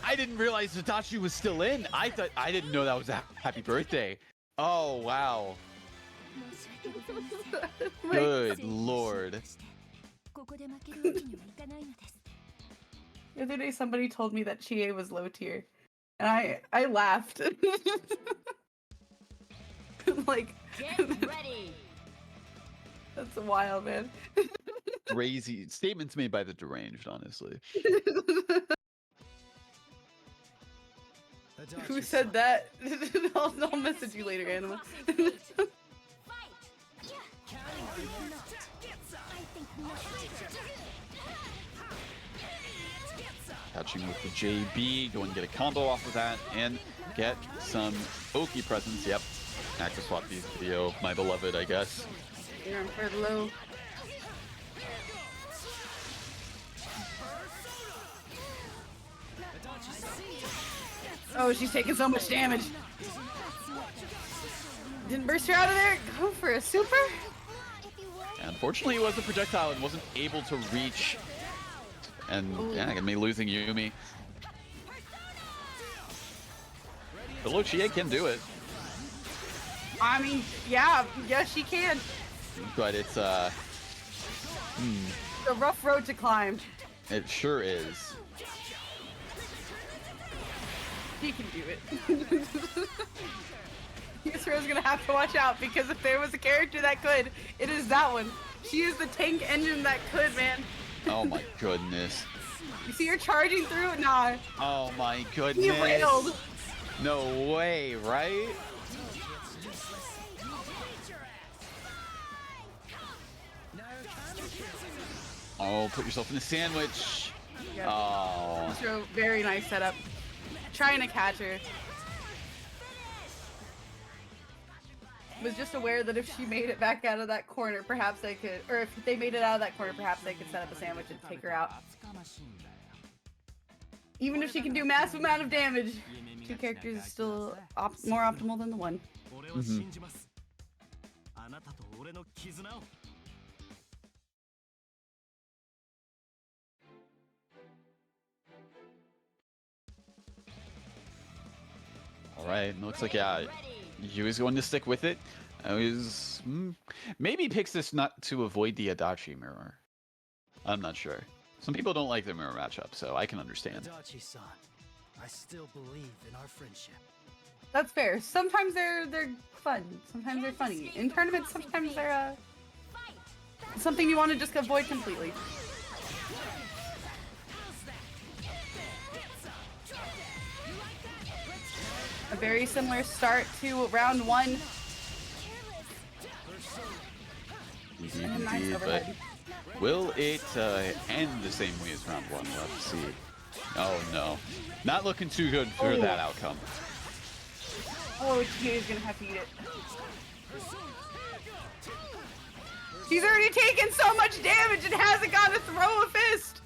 I didn't realize Adachi was still in. I didn't know that was a happy birthday. Oh wow. Good lord. The other day, somebody told me that Chie was low tier, and I laughed. Like, Get ready. that's wild, man. Crazy statements made by the deranged, honestly. Who said that? I'll message you later, Anima. Catching with the JB, go and get a combo off of that, and get some Oki presence. Yep. Active swap these video, my beloved, I guess. You're on for low. Oh, she's taking so much damage. Didn't burst her out of there. Go for a super. Unfortunately, it was a projectile and wasn't able to reach. And yeah, gonna be losing Yumi. But look, Chie can do it. I mean, yeah, she can. But it's It's a rough road to climb. It sure is. He can do it. Yusura's gonna have to watch out because if there was a character that could, it is that one. She is the tank engine that could, man. Oh my goodness. You see her charging through? Nah. Oh my He goodness. railed. No way, right? Oh, put yourself in the sandwich. Yeah. Oh. Yusura, very nice setup. Trying to catch her. Was just aware that if she made it back out of that corner, perhaps they could, or if they made it out of that corner, perhaps they could set up a sandwich and take her out. Even if she can do massive amount of damage, two characters is still more optimal than the one. All right, looks like yeah, Yui's going to stick with it. I was maybe picks this not to avoid the Adachi mirror. I'm not sure. Some people don't like the mirror matchup, so I can understand. Adachi-san, I still believe in our friendship. That's fair. Sometimes they're fun. Sometimes they're funny. In tournaments, sometimes they're something you want to just avoid completely. A very similar start to round one. Indeed, but will it end the same way as round one? We'll have to see. Oh no, not looking too good for that outcome. Oh, Chia's gonna have to eat it. She's already taken so much damage and hasn't got to throw a fist.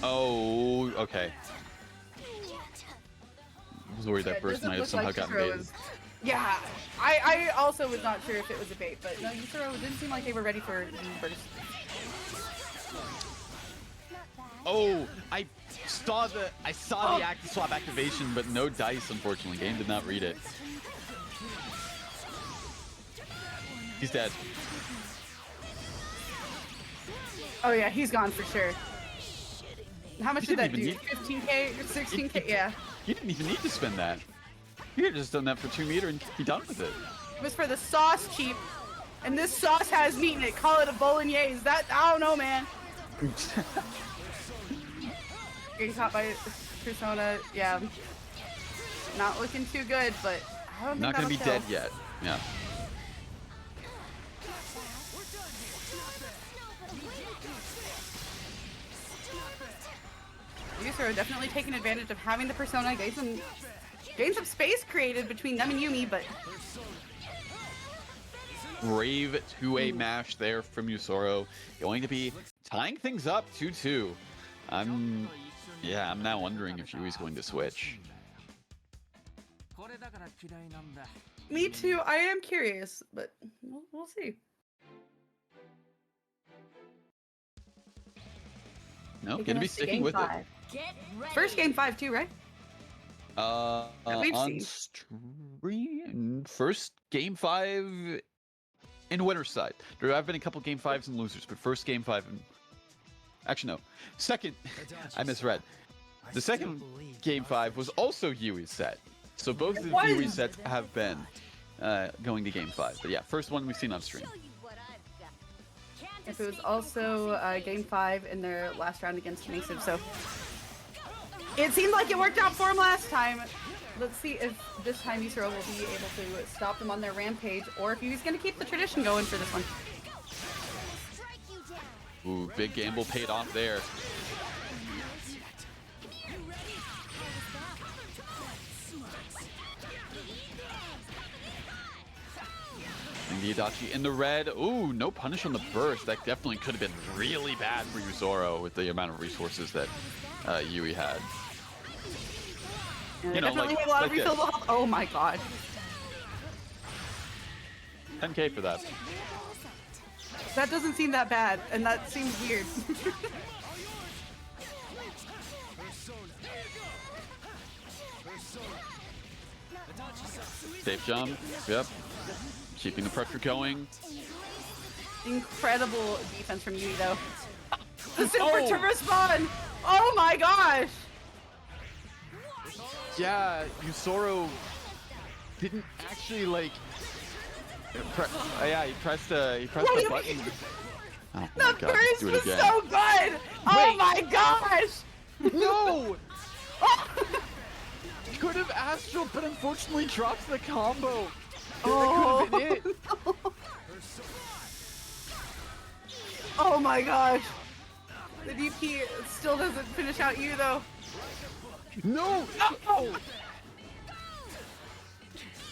Oh, okay. I was worried that Yeah, burst doesn't might have look somehow like gotten Yusura baited. was- Yeah, I also was not sure if it was a bait, but no, Yusura didn't seem like they were ready for the burst. Oh, I saw the active swap activation, but no dice. Unfortunately, game did not read it. He's dead. Oh yeah, he's gone for sure. How much He did that didn't do? even 15k or 16k? Yeah. You didn't even need to spend that. You could have just done that for 2 meter and be done with it. It was for the sauce cheap, and this sauce has meat in it. Call it a bolognese. That I don't know, man. Getting caught by Persona, yeah. Not looking too good, but I don't think Not gonna be that'll dead kill. yet. Yeah. Yusura definitely taking advantage of having the Persona, gain some space created between them and Yumi, but Brave 2-way mash there from Yusoro. Going to be tying things up 2-2. I'm now wondering if Yui's going to switch. me too. I am curious, but we'll see. No, Taking gonna be us to sticking game with five. Get ready. First game 5 too, right? it. we've On seen. stream, first game 5 in winner's side. There have been a couple game 5s and losers, but first game 5 and actually no, second. I misread. The second game 5 was also Yui's set, so both of was. Yui's sets have been going to game 5. But yeah, first one we've seen on stream. Show you what I've got. Can't If it was escape also game 5 in their last round against Mason, so it seemed like it worked out for him last time. Let's see if this time Yusura will be able to stop them on their rampage, or if he's going to keep the tradition going for this one. strike you down. Ooh, big gamble paid off there. And the Adachi in the red. Ooh, no punish on the burst. That definitely could have been really bad for Yusoro with the amount of resources that Yui had. And You they know, definitely like- have a lot of like this. refillable health. Oh my god. 10k for that. That doesn't seem that bad, and that seems weird. Safe jump. Yep. Keeping the pressure going. Incredible defense from Yui, though. The super to respond. Oh my gosh. Yeah, Yusoro didn't actually like. Yeah, he pressed the button. Oh my The god, burst do it was again. so good. Oh Wait. my gosh. No! Could have Astral, but unfortunately drops the combo. Oh. That could have been it. Oh my gosh. The DP still doesn't finish out you though. No! Oh.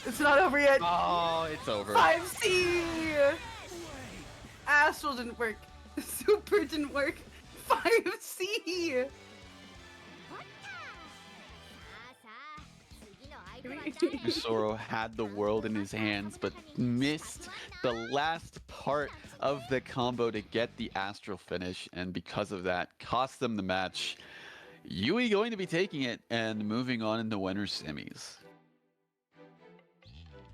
It's not over yet. Oh, it's over. 5C. Astral didn't work. Super didn't work. 5C. Yusoro had the world in his hands, but missed the last part of the combo to get the Astral finish, and because of that, cost them the match. Yui going to be taking it and moving on in the winners semis.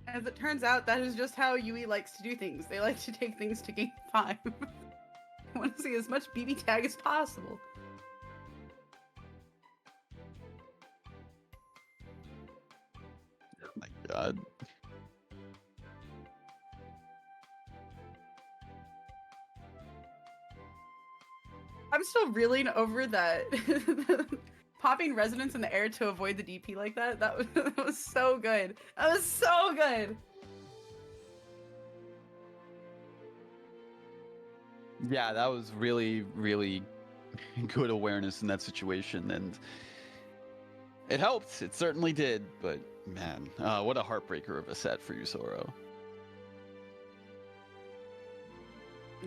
As it turns out, that is just how Yui likes to do things. They like to take things to game 5. I want to see as much BB tag as possible. Oh my god. I'm still reeling over that popping resonance in the air to avoid the DP like that. That was so good. That was so good. Yeah, that was really, really good awareness in that situation, and it helped. It certainly did, but man, what a heartbreaker of a set for Yusoro.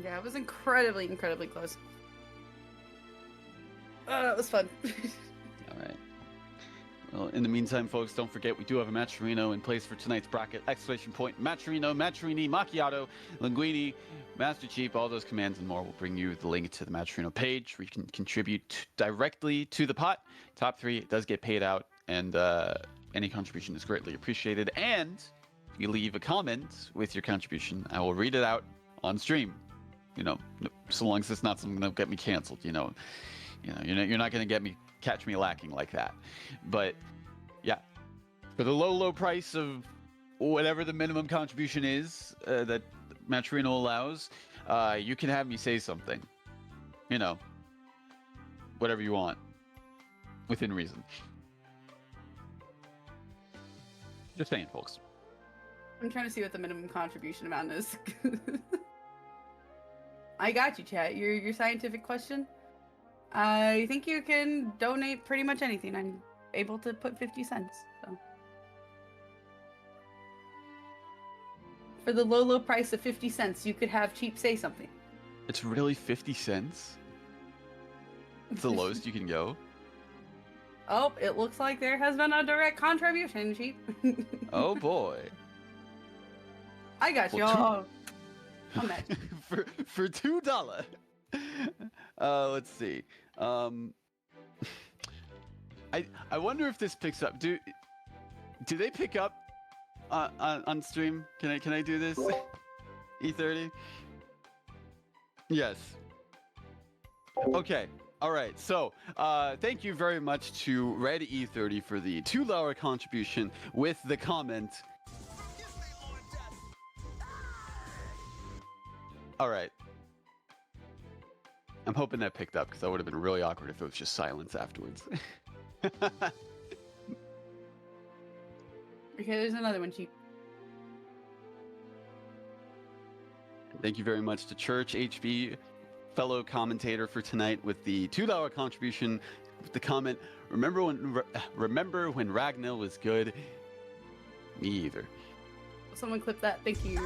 Yeah, it was incredibly, incredibly close. It was fun. All right. Well, in the meantime, folks, don't forget we do have a Matcherino in place for tonight's bracket. Exclamation point, Matcherino, Matcherini, Macchiato, Linguini, Master Chief, all those commands and more will bring you the link to the Matcherino page where you can contribute directly to the pot. Top 3 does get paid out, and any contribution is greatly appreciated. And if you leave a comment with your contribution, I will read it out on stream. You know, so long as it's not something that'll get me canceled, you know, you're not going to catch me lacking like that. But yeah, for the low price of whatever the minimum contribution is that Matcherino allows, you can have me say something, you know, whatever you want, within reason. Just saying, folks. I'm trying to see what the minimum contribution amount is. I got you, chat. Your scientific question. I think you can donate pretty much anything. I'm able to put 50 cents. So. For the low price of 50 cents, you could have Cheap say something. It's really 50 cents? It's the lowest you can go? Oh, it looks like there has been a direct contribution, Cheap. Oh boy. I got you. Well, I'm next. for $2. Let's see. I wonder if this picks up. Do they pick up on stream? Can I do this? E30. Yes. Okay. All right. So thank you very much to Red E30 for the $2 contribution with the comment. All right. I'm hoping that picked up because that would have been really awkward if it was just silence afterwards. Okay, there's another one, Cheap. Thank you very much to Church HB, fellow commentator for tonight, with the $2 contribution with the comment, remember when Ragnar was good? Me either. Someone clip that. Thank you.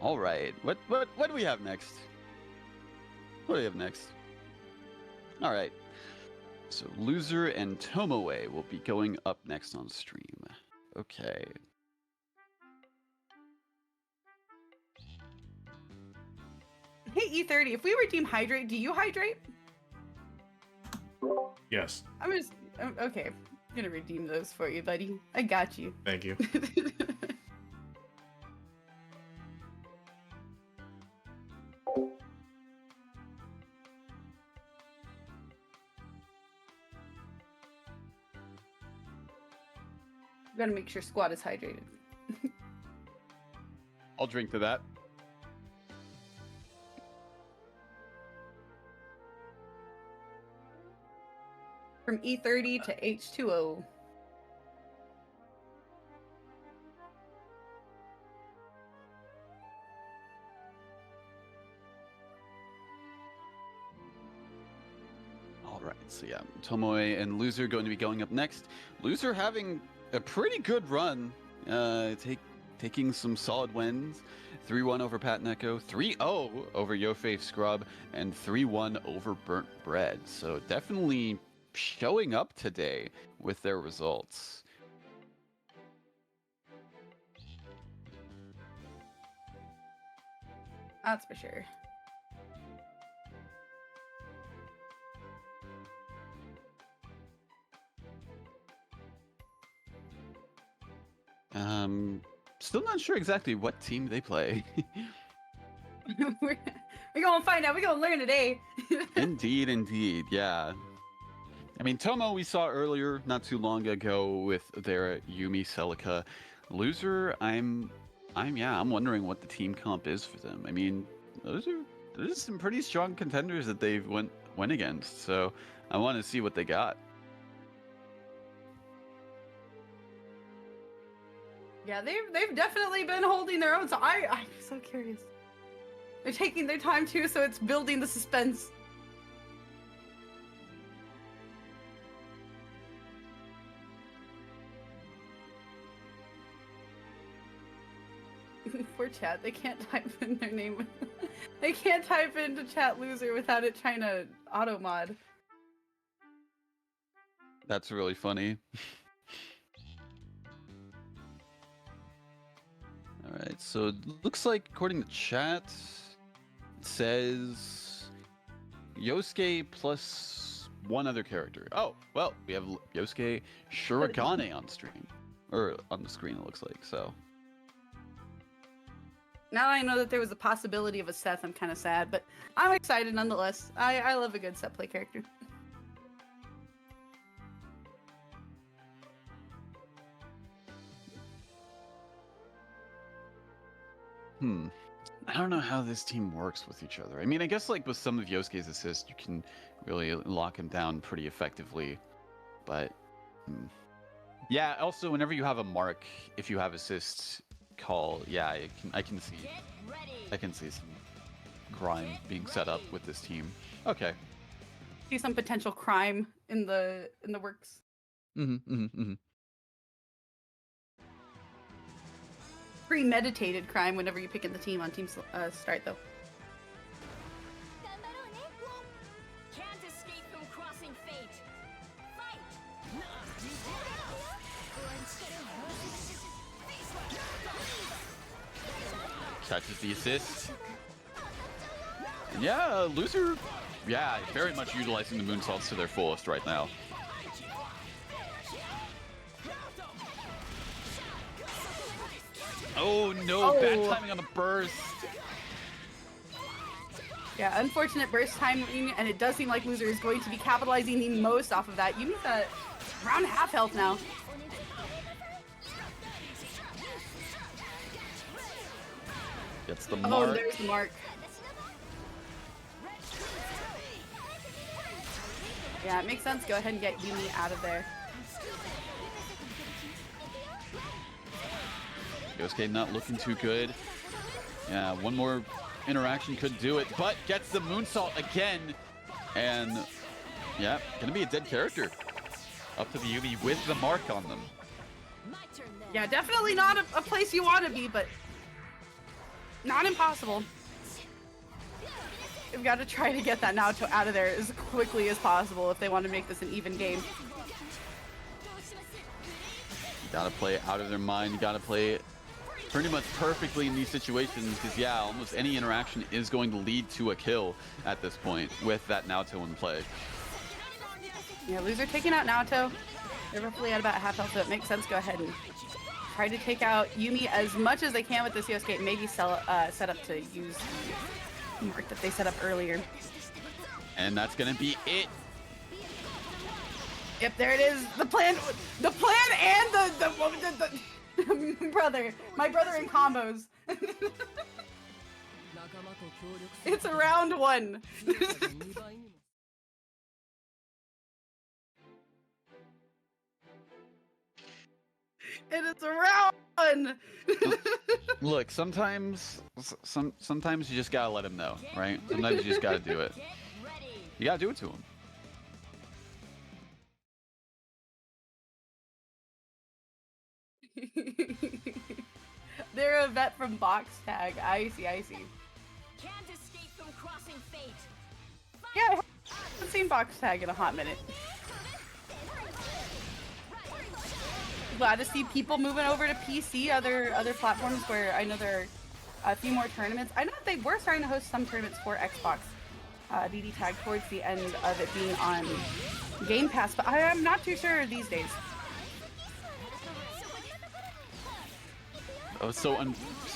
All right. What do we have next? What do we have next? All right. So Loser and Tomoe will be going up next on stream. Okay. Hey, E30, if we redeem Hydrate, do you hydrate? Yes. Okay. I'm gonna redeem those for you, buddy. I got you. Thank you. Gotta make sure squad is hydrated. I'll drink to that. From E30 to H2O. All right, so yeah, Tomoe and Loser going to be going up next. Loser having a pretty good run, taking some solid wins. 3-1 over Pat Neko, 3-0 over Yofaith Scrub, and 3-1 over Burnt Bread. So definitely showing up today with their results. That's for sure. Still not sure exactly what team they play. we're gonna find out. We're gonna learn today. Indeed, yeah. I mean, Tomo we saw earlier, not too long ago, with their Yumi Celica. Loser, I'm wondering what the team comp is for them. I mean, those are some pretty strong contenders that they've went against. So I want to see what they got. Yeah, they've definitely been holding their own. So I'm so curious. They're taking their time too, so it's building the suspense. Poor chat, they can't type in their name. They can't type into chat loser without it trying to auto mod. That's really funny. All right, so it looks like according to chat, it says Yosuke plus one other character. Oh, well, we have Yosuke Shirogane on stream, or on the screen it looks like, so. Now I know that there was a possibility of a Seth, I'm kind of sad, but I'm excited nonetheless. I love a good set play character. I don't know how this team works with each other. I mean, I guess like with some of Yosuke's assists, you can really lock him down pretty effectively. But yeah, also whenever you have a mark, if you have assists call, yeah, I can see some crime being set up with this team. Okay. See some potential crime in the works. Premeditated crime whenever you pick in the team on team start though. Can't escape from crossing fate. Fight! Catches the assist. Yeah, Loser, yeah, very much utilizing the moonsaults to their fullest right now. Oh no, bad timing on the burst. Yeah, unfortunate burst timing, and it does seem like Loser is going to be capitalizing the most off of that. You need that around half health now. Gets the mark. Oh, there's the mark. Yeah, it makes sense. Go ahead and get Yumi out of there. Yosuke not looking too good. Yeah, one more interaction could do it, but gets the moonsault again. And yeah, gonna be a dead character. Up to the Yumi with the mark on them. Yeah, definitely not a place you want to be, but not impossible. We've got to try to get that Naoto out of there as quickly as possible if they want to make this an even game. You gotta play it out of their mind. You gotta play it pretty much perfectly in these situations because, yeah, almost any interaction is going to lead to a kill at this point with that Naoto in play. Yeah, Loser taking out Naoto. They're roughly at about half health, so it makes sense. Go ahead and try to take out Yumi as much as they can with this Yosuke. Maybe set up to use the mark that they set up earlier. And that's going to be it. Yep, there it is. The plan and the brother. My brother in combos. It's a round one. And it's a round one. Look, sometimes you just gotta let him know, right? Sometimes you just gotta do it. You gotta do it to him. They're a vet from box tag. I see. Can't escape from crossing fate. Yeah, I haven't seen box tag in a hot minute. Glad to see people moving over to PC, other platforms where I know there are a few more tournaments. I know that they were starting to host some tournaments for Xbox BBTAG towards the end of it being on Game Pass, but I am not too sure these days. Oh, so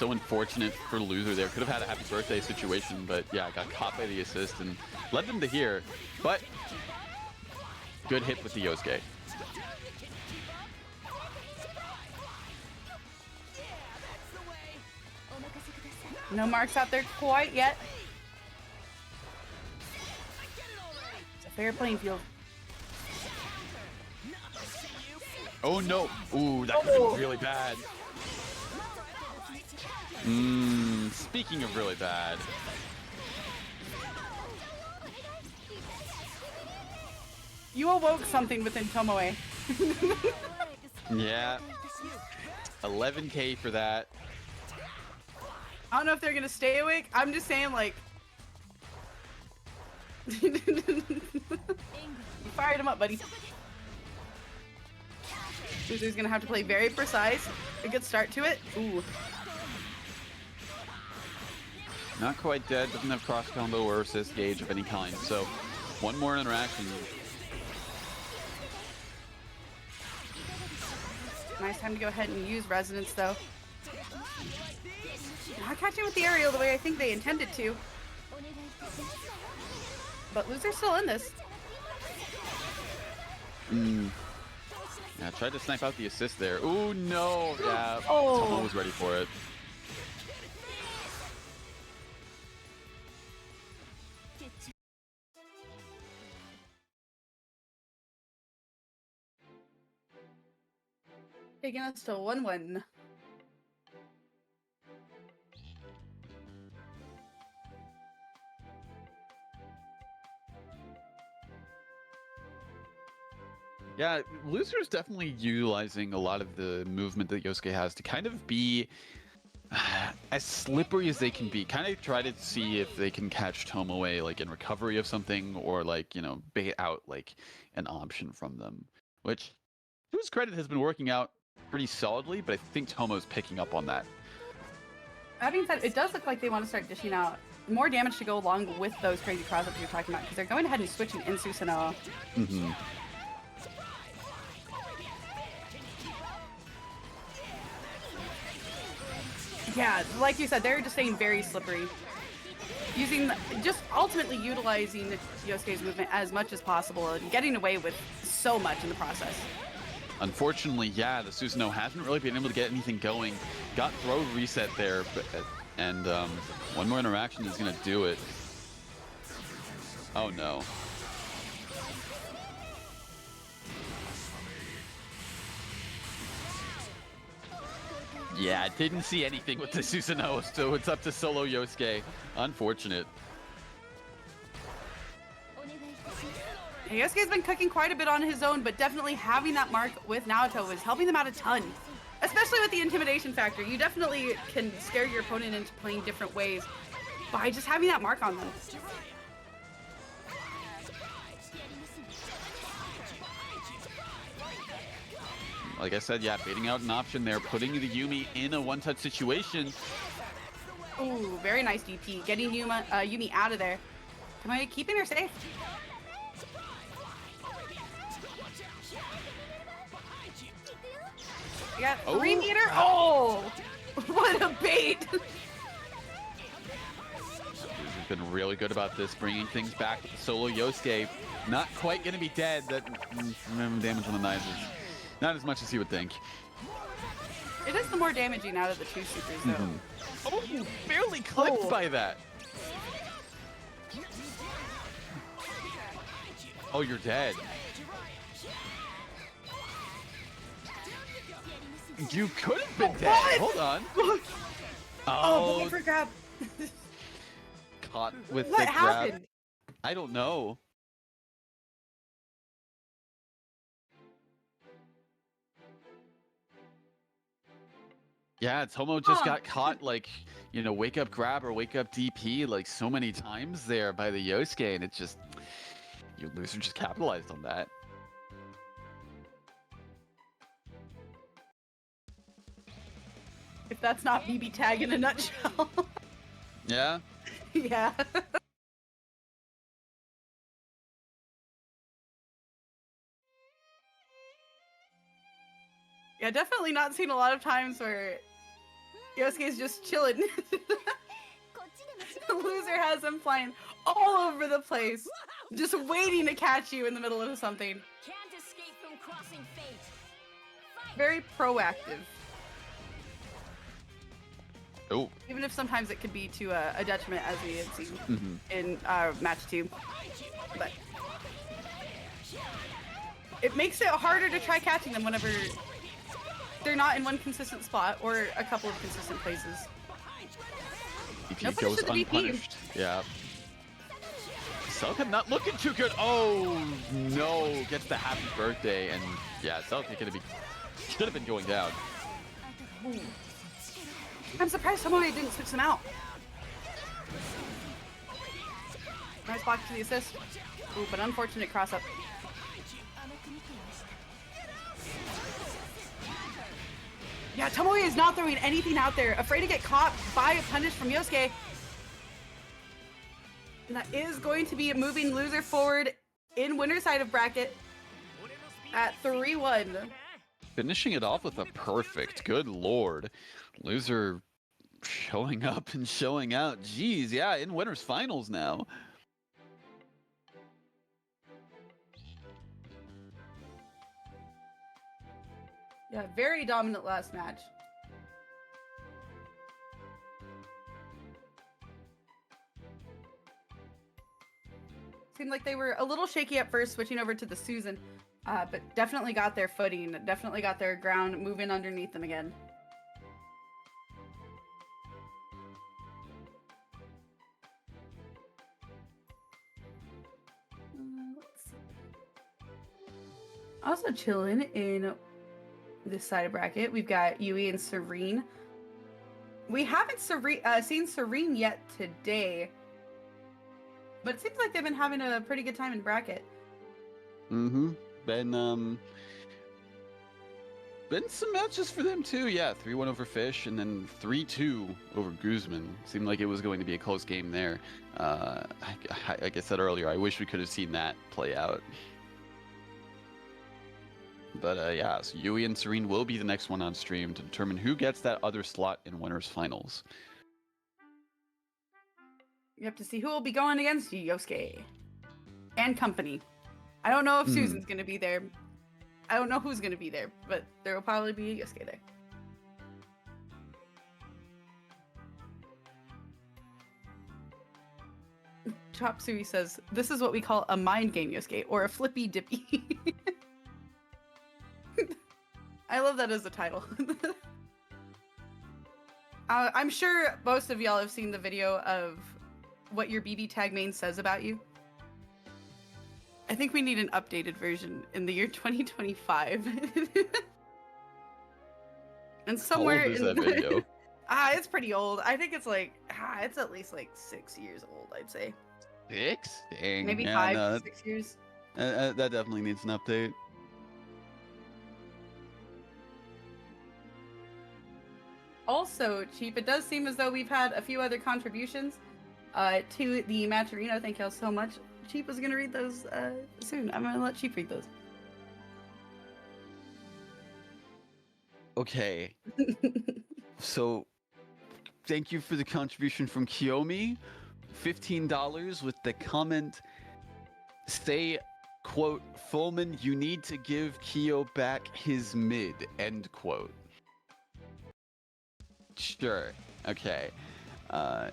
unfortunate for Loser there. Could have had a happy birthday situation, but yeah, got caught by the assist and led them to here. But good hit with the Yosuke. No marks out there quite yet. It's a fair playing field. Oh no! Ooh, that could have been really bad. Speaking of really bad. You awoke something within Tomoe. Yeah. 11K for that. I don't know if they're gonna stay awake. I'm just saying, like, you fired him up, buddy. Loser's gonna have to play very precise. A good start to it. Ooh. Not quite dead. Doesn't have cross combo or assist gauge of any kind. So, one more interaction. Nice time to go ahead and use Resonance, though. Not catching with the aerial the way I think they intended to. But Loser's still in this. Yeah, tried to snipe out the assist there. Ooh, no. Yeah, Oh. Tomo was ready for it. Taking us to 1-1. Yeah, Loser's definitely utilizing a lot of the movement that Yosuke has to kind of be as slippery as they can be. Kind of try to see if they can catch Tomoe like in recovery of something, or like, you know, bait out like an option from them. Which, to his credit, has been working out pretty solidly, but I think Tomo's picking up on that. That being said, it does look like they want to start dishing out more damage to go along with those crazy crossups you're talking about, because they're going ahead and switching in Susanoo. Yeah, like you said, they're just staying very slippery. Just ultimately utilizing Yosuke's movement as much as possible and getting away with so much in the process. Unfortunately, yeah, the Susanoo hasn't really been able to get anything going. Got throw reset there, and one more interaction is going to do it. Oh no. Yeah, didn't see anything with the Susanoo, so it's up to solo Yosuke. Unfortunate. Yosuke's been cooking quite a bit on his own, but definitely having that mark with Naoto is helping them out a ton. Especially with the intimidation factor. You definitely can scare your opponent into playing different ways by just having that mark on them. Like I said, yeah, baiting out an option there, putting the Yumi in a one-touch situation. Ooh, very nice DP. Getting Yumi out of there. Am I keeping her safe? I got 3 meter. Oh, what a bait! been really good about this, bringing things back with the solo Yosuke. Not quite going to be dead. That damage on the knives is not as much as you would think. It is the more damaging out of the two supers, though. Oh, barely clipped by that. Oh, you're dead. You could have been dead. Hold on. Oh, but for grab. Caught with What the grab. happened? I don't know. Yeah, Tomo just got caught, like, you know, wake up grab or wake up DP like so many times there by the Yosuke, and it's just, your loser just capitalized on that. If that's not BB tag in a nutshell. Yeah. Yeah. Yeah, definitely not seen a lot of times where Yosuke's just chilling. The loser has him flying all over the place, just waiting to catch you in the middle of something. Can't escape from crossing fate. Fight. Very proactive. Oh. Even if sometimes it could be to a detriment, as we had seen in match 2. But it makes it harder to try catching them whenever they're not in one consistent spot or a couple of consistent places. If No he punish goes to the DP. unpunished. Yeah. Celica not looking too good. Oh no, gets the happy birthday, and yeah, Celica should have been going down. I'm surprised Tomoe didn't switch them out. Nice block to the assist. Ooh, but unfortunate cross up. Yeah, Tomoe is not throwing anything out there. Afraid to get caught by a punish from Yosuke. And that is going to be moving loser forward in winner's side of bracket at 3-1. Finishing it off with a perfect. Good lord. Loser showing up and showing out. Jeez, yeah, in winners finals now. Yeah, very dominant last match. Seemed like they were a little shaky at first, switching over to the Susan, but definitely got their footing, definitely got their ground moving underneath them again. Let's see. Also chilling in this side of bracket, we've got Yui and Serene. We haven't seen Serene yet today, but it seems like they've been having a pretty good time in bracket. Been some matches for them too. Yeah, 3-1 over Fish, and then 3-2 over Guzman. Seemed like it was going to be a close game there. Like I said earlier, I wish we could have seen that play out. But yeah, so Yui and Serene will be the next one on stream to determine who gets that other slot in winners finals. You have to see who will be going against you, Yosuke and company. I don't know if Susan's going to be there. I don't know who's going to be there, but there will probably be a Yosuke there. Chop Suey says, this is what we call a mind game, Yosuke, or a flippy dippy. I love that as a title. I'm sure most of y'all have seen the video of what your BB tag main says about you. I think we need an updated version in the year 2025. And somewhere How old is that video? It's pretty old. I think it's like it's at least like 6 years old, I'd say. 6? Dang. Maybe yeah, 5 no, to 6 years. that definitely needs an update. Also, Chief, it does seem as though we've had a few other contributions to the Matcherino. Thank y'all so much. Chief is going to read those soon. I'm going to let Chief read those. Okay. So, thank you for the contribution from Kiyomi $15 with the comment, say, quote, Fulman, you need to give Kyo back his mid, end quote. Sure. Okay.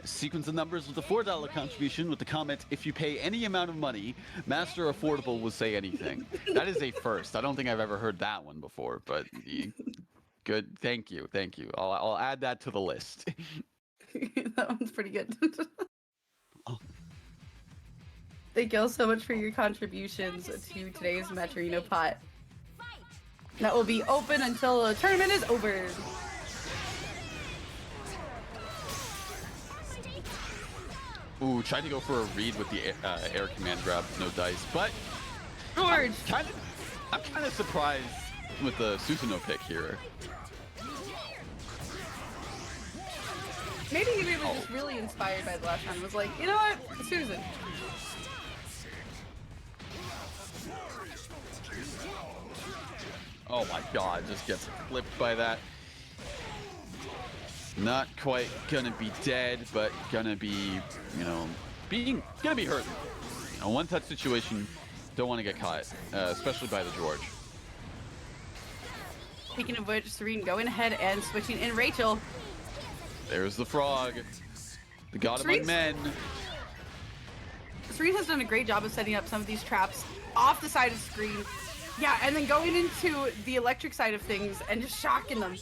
Sequence of numbers with a $4 contribution with the comment, if you pay any amount of money, Master Affordable will say anything. That is a first. I don't think I've ever heard that one before, but good. Thank you. Thank you. I'll add that to the list. That one's pretty good. Oh. Thank you all so much for your contributions to today's Maturino pot. That will be open until the tournament is over. Ooh, tried to go for a read with the air command grab, no dice, but George! I'm kind of surprised with the Susanoo pick here. Maybe he was just really inspired by the last round and was like, you know what, Susan. Oh my god, just gets clipped by that. Not quite gonna be dead, but gonna be, you know, gonna be hurting. You know, one touch situation, don't want to get caught, especially by the George. Speaking of which, Serene going ahead and switching in Rachel. There's the frog, the god among men. Serene has done a great job of setting up some of these traps off the side of screen. Yeah, and then going into the electric side of things and just shocking them.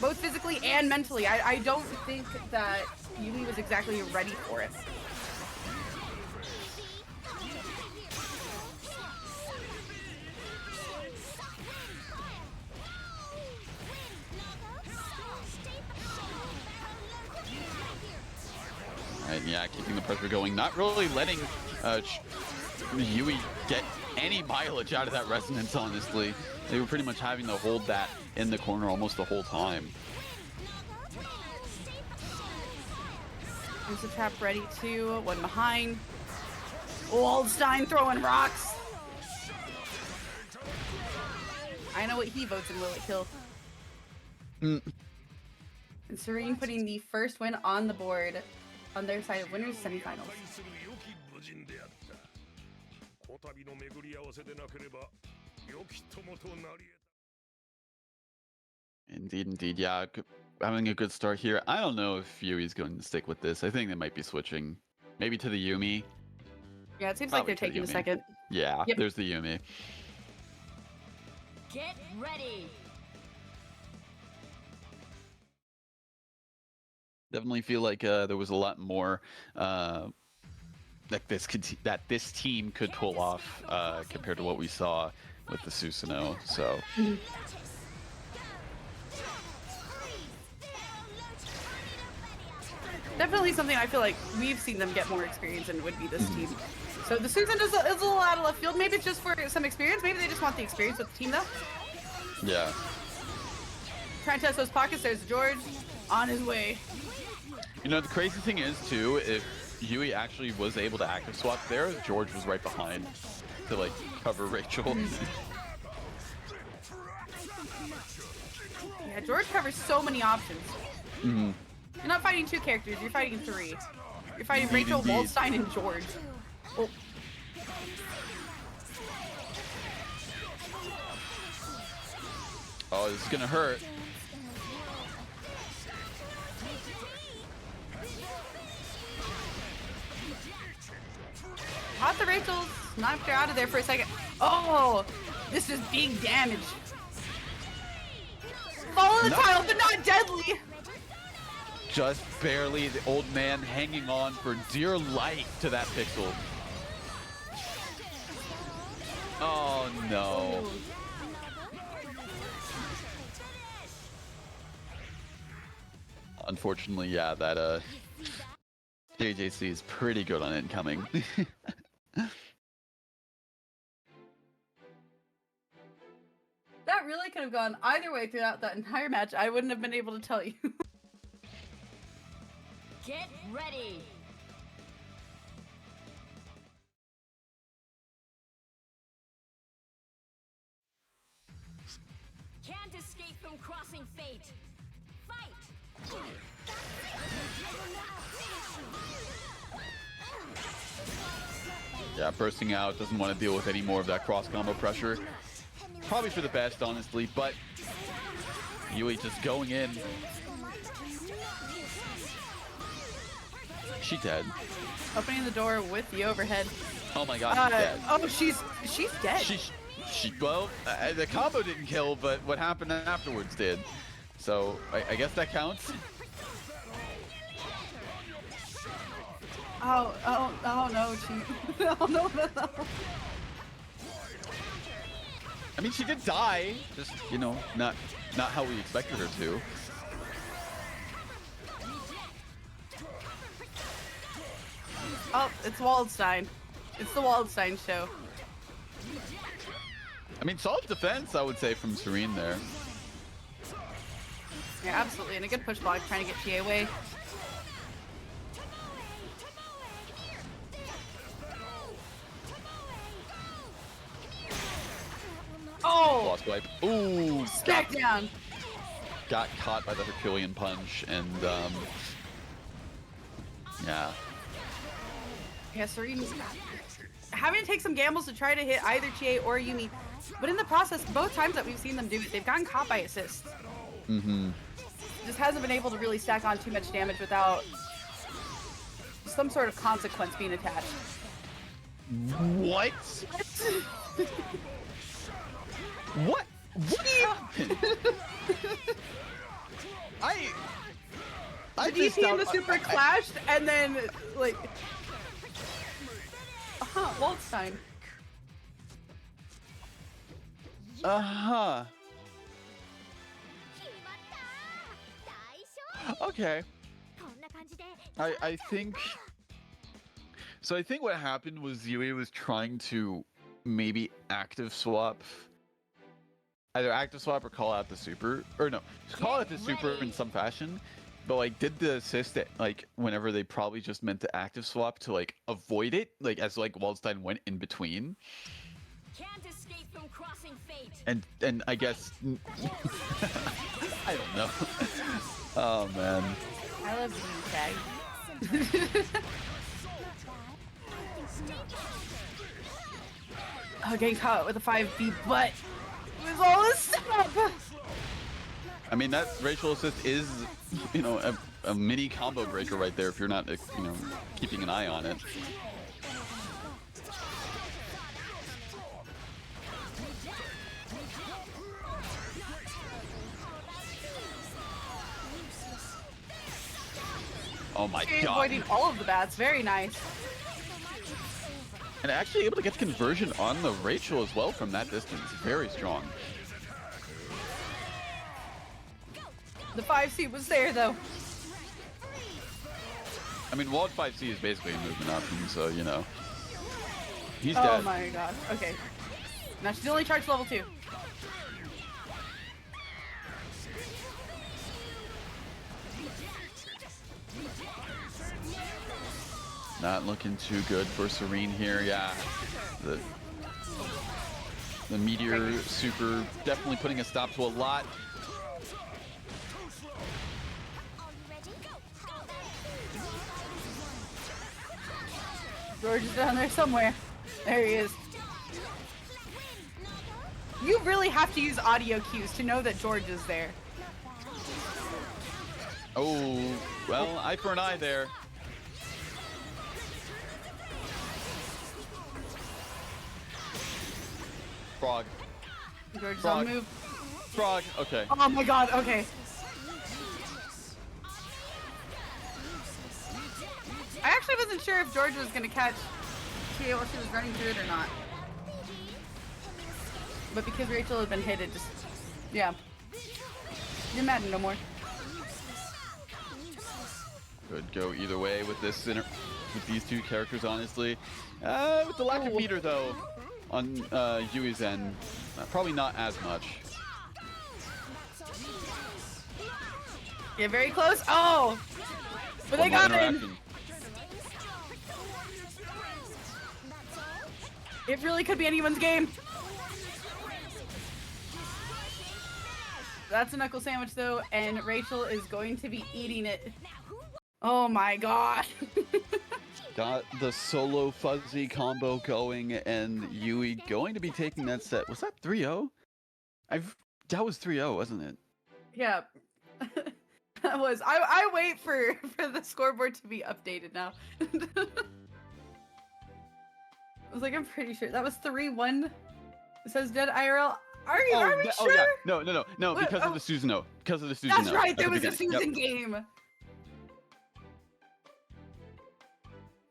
Both physically and mentally. I don't think that Yumi was exactly ready for it. Yeah, keeping the pressure going, not really letting Yui get any mileage out of that resonance, honestly. They were pretty much having to hold that in the corner almost the whole time. There's the trap ready too, one behind. Waldstein throwing rocks. I know what he votes and will it kill. And Serene putting the first win on the board on their side of winners semifinals. Indeed, indeed, yeah. Having a good start here. I don't know if Yui's going to stick with this. I think they might be switching. Maybe to the Yumi. Yeah, it seems Probably like they're taking a second. Yeah, Yep. There's the Yumi. Get ready. Definitely feel like there was a lot more that this team could pull off compared to what we saw with the Susanoo. So. Definitely something I feel like we've seen them get more experience in would be this team. So the Susan is a little out of left field. Maybe it's just for some experience. Maybe they just want the experience with the team though. Yeah. Trying to test those pockets. There's George on his way. You know, the crazy thing is too, if Yui actually was able to active swap there, George was right behind to like cover Rachel. Yeah, George covers so many options. Mm-hmm. You're not fighting two characters, you're fighting three. You're fighting Indeed, Rachel, indeed. Waldstein, and George. Oh. Oh, this is gonna hurt. Caught the Rachel, knocked her out of there for a second. Oh, this is big damage. Follow the tile, but not deadly. Just barely, the old man hanging on for dear life to that pixel. Oh no. Unfortunately, yeah, that JJC is pretty good on incoming. That really could have gone either way throughout that entire match. I wouldn't have been able to tell you. Get ready. Can't escape from crossing fate. Fight. Yeah, bursting out, doesn't want to deal with any more of that cross combo pressure. Probably for the best, honestly, but Yui just going in. She dead. Opening the door with the overhead. Oh my god, she's dead. Oh, she's dead. Well, the combo didn't kill, but what happened afterwards did. So I guess that counts. Oh no, she. Oh no. I mean, she did die, just not how we expected her to. Oh, it's Waldstein. It's the Waldstein show. I mean, solid defense, I would say, from Serene there. Yeah, absolutely, and a good push block trying to get TA away. Oh! Lost wipe. Ooh! Stack down! Got caught by the Herculean punch, and yeah. Yeah, Serene's having to take some gambles to try to hit either TA or Yumi, but in the process, both times that we've seen them do it, they've gotten caught by assists. Mm-hmm. Just hasn't been able to really stack on too much damage without some sort of consequence being attached. What? What? What happened? I The DP and the super clashed, and then like, Waldstein. Okay. I think. So I think what happened was Yui was trying to maybe active swap. Either active swap or call out the super, or no, call out the super in some fashion, but like did the assist that like whenever they probably just meant to active swap to like avoid it, like as like Waldstein went in between. Can't escape from crossing fate. And I guess I don't know. Oh man. I love BBTAG. Oh, getting caught with a 5B, but it was all a setup. I mean, that Rachel assist is, a mini combo breaker right there if you're not, keeping an eye on it. Oh my god. Avoiding all of the bats, very nice. And actually able to get the conversion on the Rachel as well from that distance. Very strong. The 5C was there though. I mean, Wald 5C is basically a movement option, so, He's Oh dead. my god. Okay. Now she's only charged level 2. Not looking too good for Serene here, yeah. The Meteor Super definitely putting a stop to a lot. George is down there somewhere. There he is. You really have to use audio cues to know that George is there. Oh, well, eye for an eye there. Frog. George is Frog. on move. Frog, okay. Oh my god, okay. I actually wasn't sure if George was gonna catch Kia while she was running through it or not. But because Rachel had been hit, it just, yeah. Didn't matter no more. Could go either way with this with these two characters, honestly. With the lack of meter though, on Yui's end, probably not as much. Yeah, very close. Oh! But they got in. It really could be anyone's game. That's a knuckle sandwich though, and Rachel is going to be eating it. Oh my god. got the solo fuzzy combo going, and Yui going to be taking that set. Was that 3-0? That was 3-0, wasn't it? Yeah. That was. I wait for the scoreboard to be updated now. I was like, I'm pretty sure that was 3-1. It says dead IRL. Are we sure? Oh yeah. No, What? because of the Susanoo. Because of the Susanoo. That's right. at There the was a beginning. Susan game.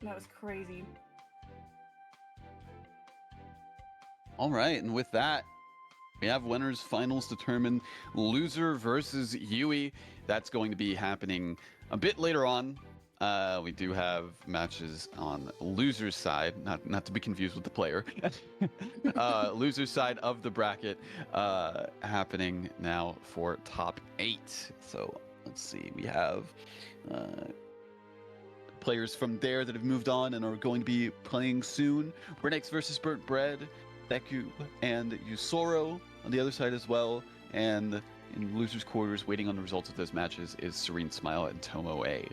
That was crazy. All right, and with that, we have winners finals determined. Loser versus Yui. That's going to be happening a bit later on. We do have matches on loser's side, not to be confused with the player. Loser's side of the bracket happening now for top 8. So let's see, we have players from there that have moved on and are going to be playing soon. Renix versus Burnt Bread, Deku and Yusoro on the other side as well. And in losers quarters, waiting on the results of those matches is Serene Smile and Tomo A.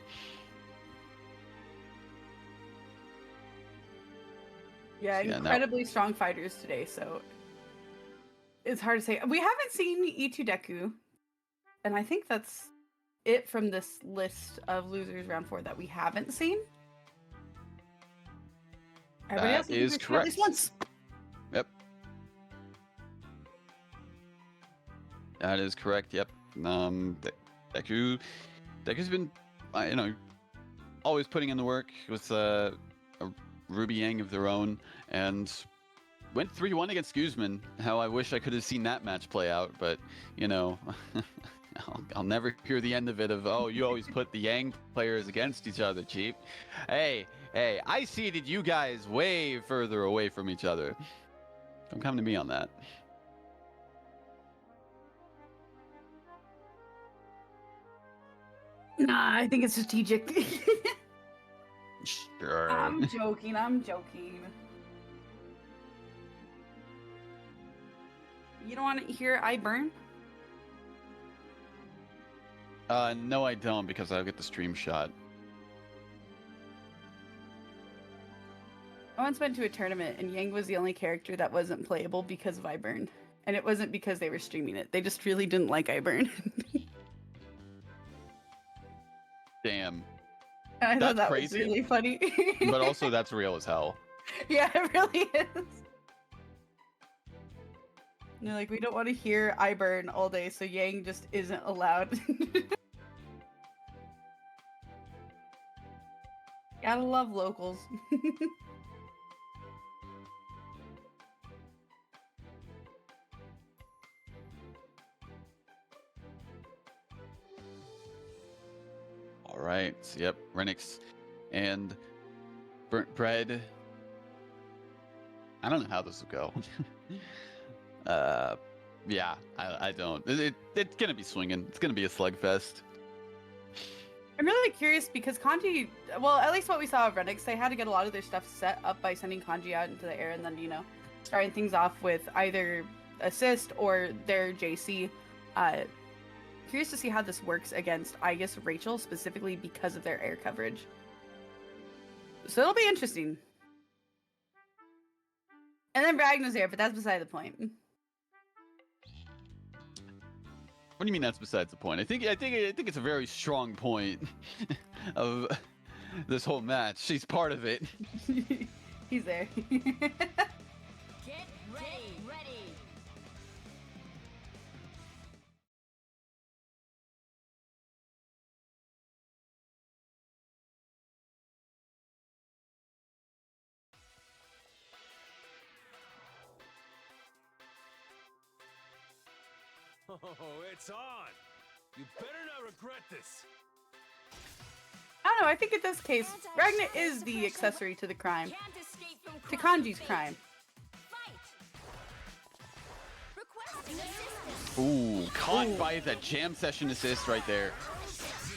Yeah, incredibly strong fighters today, so it's hard to say. We haven't seen E2 Deku, and I think that's it from this list of losers round 4 that we haven't seen. Everybody else That is at correct. least once. Yep. That is correct. Yep. Deku's been, always putting in the work with a Ruby Yang of their own, and went 3-1 against Guzman. How I wish I could have seen that match play out, but I'll never hear the end of it. You always put the Yang players against each other, cheap. Hey, I seeded you guys way further away from each other. Don't come to me on that. Nah, I think it's strategic. Sure. I'm joking. You don't want to hear I burn? No, I don't, because I'll get the stream shot. I once went to a tournament and Yang was the only character that wasn't playable because of iBurn. And it wasn't because they were streaming it. They just really didn't like iBurn. Damn. I thought That's that crazy. was really funny. But also, that's real as hell. Yeah, it really is. And they're like, we don't want to hear iBurn all day, so Yang just isn't allowed. Gotta love locals. All right. Yep. Renix and Burnt Bread. I don't know how this will go. Yeah, I don't. It's gonna be swinging. It's gonna be a slugfest. I'm really curious because Kanji, well, at least what we saw of Renix, they had to get a lot of their stuff set up by sending Kanji out into the air and then, starting things off with either assist or their JC. Curious to see how this works against, I guess, Rachel, specifically because of their air coverage. So it'll be interesting. And then Ragnar's there, but that's beside the point. What do you mean that's besides the point? I think it's a very strong point of this whole match. She's part of it. He's there. Get ready. Oh, it's on! You better not regret this! I don't know, I think in this case, Ragnar is the accessory to the crime. Can't escape from To crossing Kanji's fate. crime. Fight. Requesting assistance. Ooh, caught by the jam session assist right there.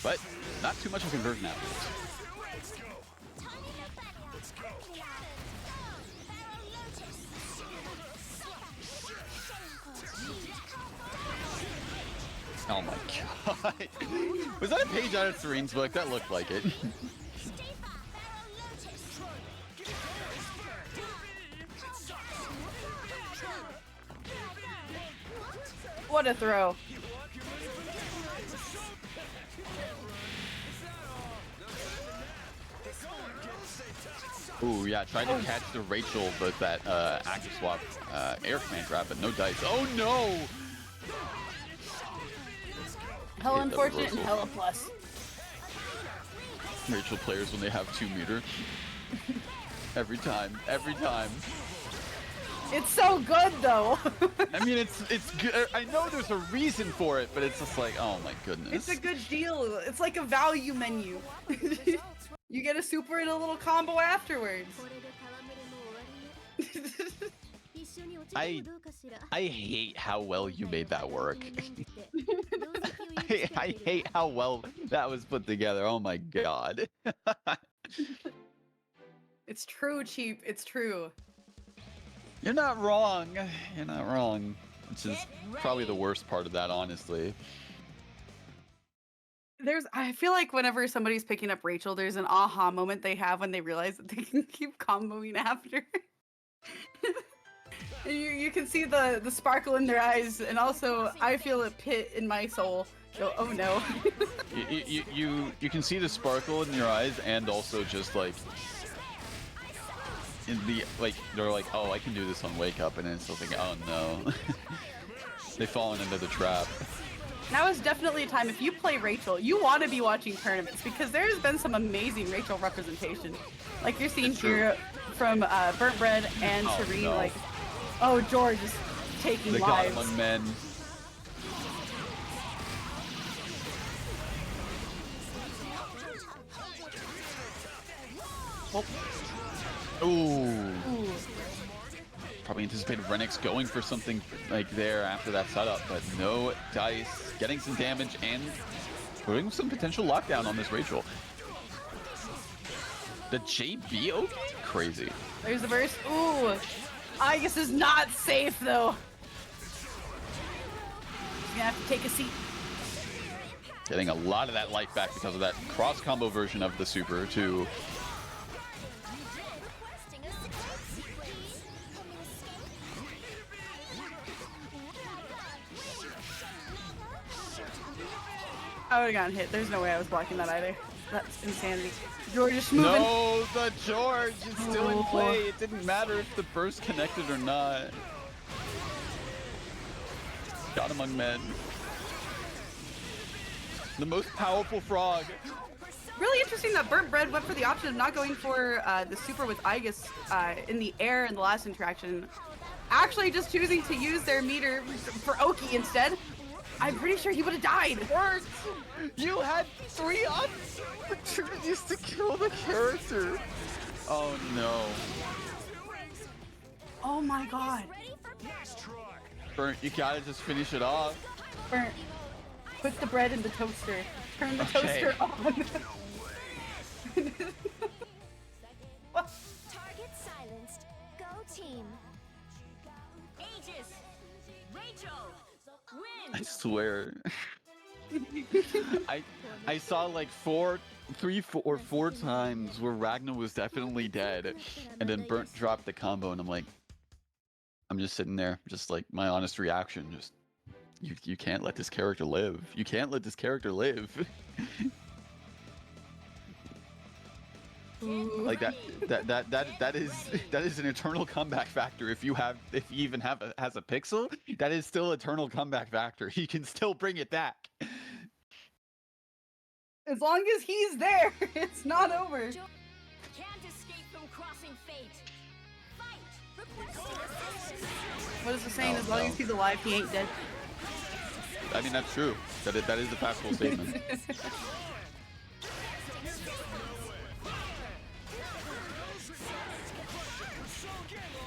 But not too much of a conversion afterwards. Oh my god. Was that a page out of Serene's book? That looked like it. What a throw. Ooh, yeah, tried to catch the Rachel with that active swap air command grab, but no dice. Oh no! Hell Hit the unfortunate and reversal. hella plus. Rachel players when they have 2 meter. Every time, every time. It's so good though. I mean, it's good. I know there's a reason for it, but it's just like, oh my goodness. It's a good deal. It's like a value menu. You get a super and a little combo afterwards. I hate how well you made that work. I hate how well that was put together. Oh my god. It's true, Cheap. It's true. You're not wrong. You're not wrong. Which is probably the worst part of that, honestly. I feel like whenever somebody's picking up Rachel, there's an aha moment they have when they realize that they can keep comboing after. And you can see the sparkle in their eyes, and also I feel a pit in my soul. So, oh no. You can see the sparkle in your eyes, and also just like in the they're like, oh, I can do this on Wake Up, and then it's still thinking, oh no. They've fallen into the trap. Now is definitely a time, if you play Rachel, you want to be watching tournaments, because there's been some amazing Rachel representation. Like you're seeing here from Burnt Bread and Oh, Serene, no. like, oh, George is taking The God lives. among men. Ooh. Ooh. Probably anticipated Renix going for something like there after that setup, but no dice. Getting some damage and putting some potential lockdown on this Rachel. The JB okay? Crazy. There's the burst. Ooh. I guess is not safe though. He's gonna have to take a seat. Getting a lot of that life back because of that cross combo version of the super too. I would have gotten hit. There's no way I was blocking that either. That's insanity. George is moving. No, the George is still in Oh. play. It didn't matter if the burst connected or not. God among men. The most powerful frog. Really interesting that Burnt Bread went for the option of not going for the super with Aegis in the air in the last interaction. Actually just choosing to use their meter for Oki instead. I'm pretty sure he would have died. Worked! You had 3 opportunities to kill the character. Oh no. Oh my god. Burnt, you gotta just finish it off. Burnt. Put the bread in the toaster. Turn the Okay. toaster on. Target silenced. Go team. Aegis! Rachel! Win! I swear. I saw like 3 or 4 times where Ragnar was definitely dead, and then Burnt dropped the combo, and I'm just sitting there, just like my honest reaction, just you can't let this character live. You can't let this character live. Like that is an eternal comeback factor. If you even has a pixel, that is still eternal comeback factor. He can still bring it back. As long as he's there, it's not over. Can't escape from crossing fate. Fight! What is the saying? Oh, As long no. as he's alive, he ain't dead. I mean, that's true. That is a factual statement.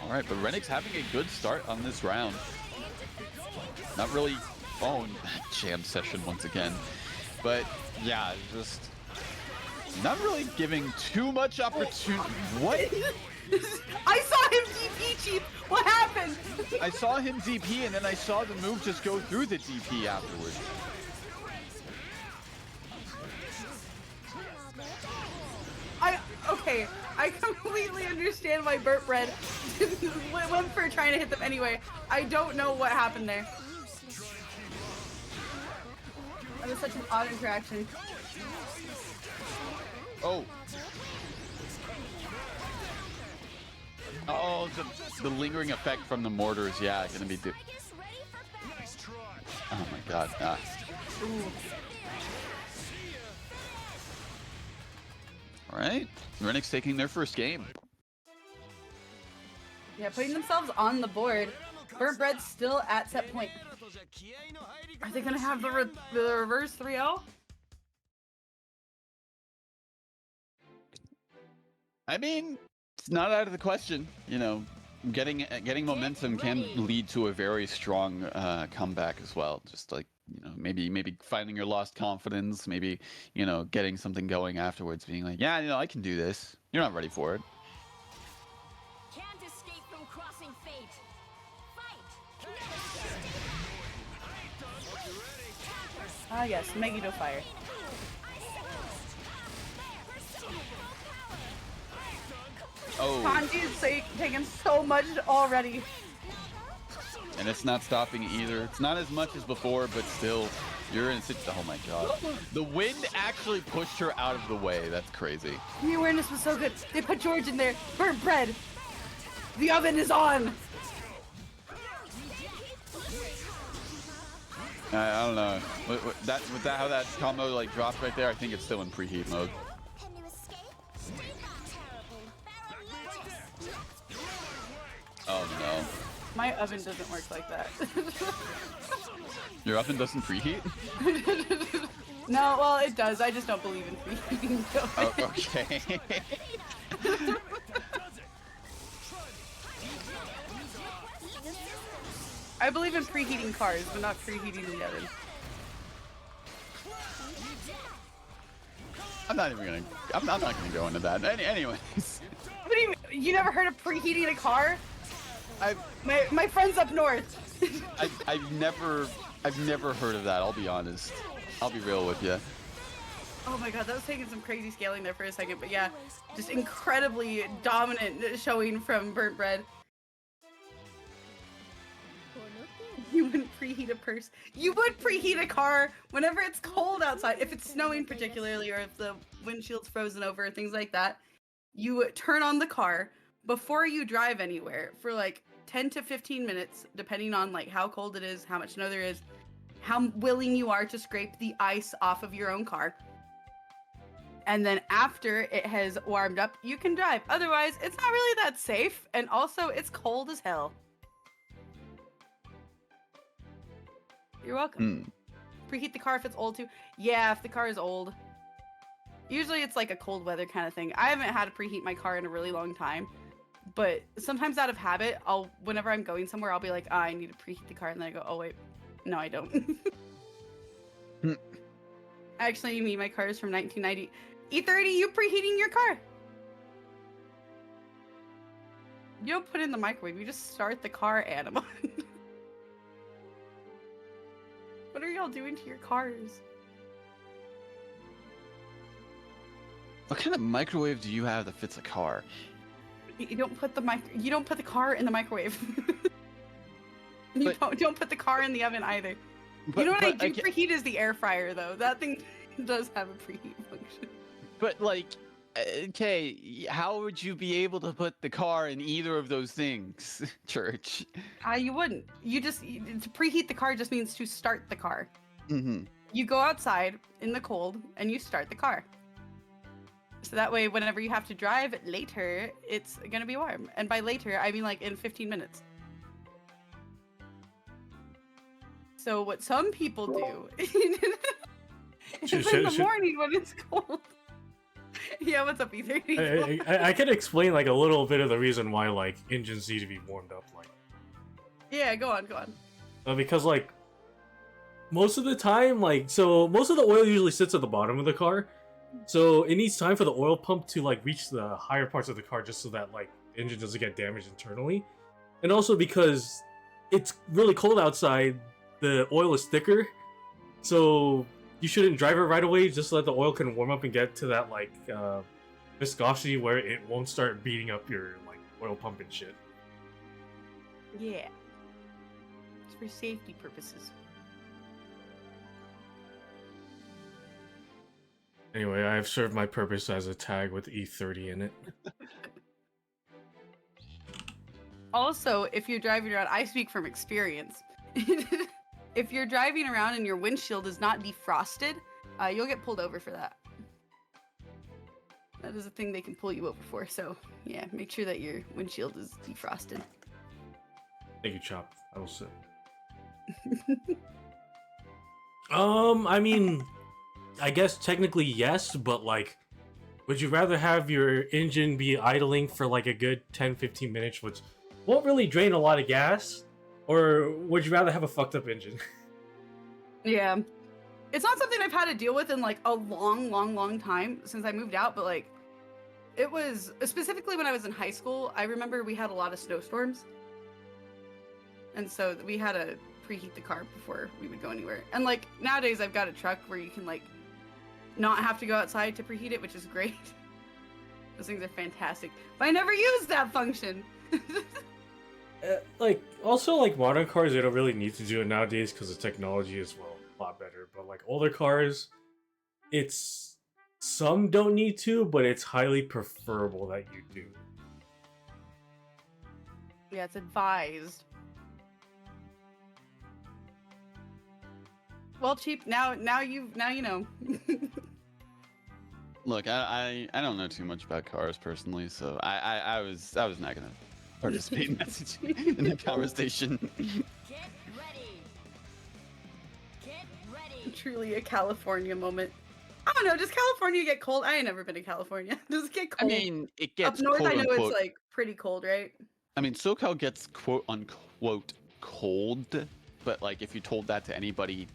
All right, but Renix having a good start on this round. Not really jam session once again, but yeah, just not really giving too much opportunity. What? I saw him DP, Cheap. What happened? I saw him DP, and then I saw the move just go through the DP afterwards. Okay, I completely understand why Burnt Bread went for trying to hit them anyway. I don't know what happened there. That was such an odd interaction. Oh. Oh, the lingering effect from the mortars, yeah, gonna be. Oh my god. All right, Rennick's taking their first game. Yeah, putting themselves on the board. Burnt Bread's still at set point. Are they gonna have the reverse 3-0? I mean, it's not out of the question. You know, getting momentum can lead to a very strong comeback as well. Just like, you know, maybe finding your lost confidence, maybe, you know, getting something going afterwards, being like, yeah, you know, I can do this. You're not ready for it. Can't escape from crossing fate. Fight! Ah yes, Megiddo Fire. Oh, Kanji's taking so much already. and it's not stopping either. It's not as much as before, but still, you're in such. Oh my god, the wind actually pushed her out of the way. That's crazy. The awareness was so good. They put George in there. Burnt Bread. The oven is on. I don't know. With that how that combo like dropped right there, I think it's still in preheat mode. Can you escape? Terrible. Oh no. My oven doesn't work like that. Your oven doesn't preheat? No, well, it does. I just don't believe in preheating. Oh, okay. I believe in preheating cars, but not preheating the oven. I'm not gonna go into that. Anyways. What do you mean? You never heard of preheating a car? My friends up north. I've never heard of that, I'll be honest. I'll be real with you. Oh my god, that was taking some crazy scaling there for a second, but yeah, just incredibly dominant showing from Burnt Bread. You wouldn't preheat a purse. You would preheat a car whenever it's cold outside. If it's snowing particularly, or if the windshield's frozen over, things like that. You turn on the car before you drive anywhere for like 10 to 15 minutes, depending on like how cold it is, how much snow there is, how willing you are to scrape the ice off of your own car. And then after it has warmed up, you can drive. Otherwise, it's not really that safe. And also, it's cold as hell. You're welcome. Preheat the car if it's old too. Yeah, if the car is old. Usually it's like a cold weather kind of thing. I haven't had to preheat my car in a really long time. But sometimes out of habit, whenever I'm going somewhere, I'll be like, I need to preheat the car. And then I go, oh wait, no, I don't. Actually, my car is from 1990. E30, you preheating your car? You don't put it in the microwave, you just start the car, Anima. What are y'all doing to your cars? What kind of microwave do you have that fits a car? You don't put the car in the microwave. Don't put the car in the oven either. You know what I do preheat is the air fryer though. That thing does have a preheat function. But like, okay, how would you be able to put the car in either of those things, Church? You wouldn't. To preheat the car just means to start the car. Mm-hmm. You go outside in the cold and you start the car. So that way, whenever you have to drive later, it's gonna be warm. And by later, I mean like in 15 minutes. So what some people do is in the morning when it's cold. Yeah, what's up, E30? I can explain like a little bit of the reason why like engines need to be warmed up. Like, yeah, go on. Because like most of the time, most of the oil usually sits at the bottom of the car. So it needs time for the oil pump to like reach the higher parts of the car just so that like the engine doesn't get damaged internally. And also because it's really cold outside, the oil is thicker. So you shouldn't drive it right away, just so that the oil can warm up and get to that like viscosity where it won't start beating up your like oil pump and shit. Yeah. It's for safety purposes. Anyway, I have served my purpose as a tag with E30 in it. Also, if you're driving around, I speak from experience. If you're driving around and your windshield is not defrosted, you'll get pulled over for that. That is a thing they can pull you over for. So yeah, make sure that your windshield is defrosted. Thank you, Chop. I will sit. I mean, I guess technically yes, but like, would you rather have your engine be idling for like a good 10-15 minutes, which won't really drain a lot of gas? Or would you rather have a fucked up engine? Yeah. It's not something I've had to deal with in like a long time since I moved out, but like it was specifically when I was in high school. I remember we had a lot of snowstorms. And so we had to preheat the car before we would go anywhere. And like nowadays I've got a truck where you can like not have to go outside to preheat it, which is great. Those things are fantastic. But I never used that function. Like, also, like, modern cars, they don't really need to do it nowadays because the technology is, well, a lot better. But, like, older cars, it's... Some don't need to, but it's highly preferable that you do. Yeah, it's advised. Well, Cheap, now you know. Look, I don't know too much about cars personally, so I was not gonna participate in the conversation. Get ready. Get ready. Truly a California moment. I don't know, does California get cold? I ain't never been to California. Does it get I cold? mean, it Up gets north, quote I know unquote. it's like pretty cold, right? I mean, SoCal gets quote unquote cold, but like if you told that to anybody,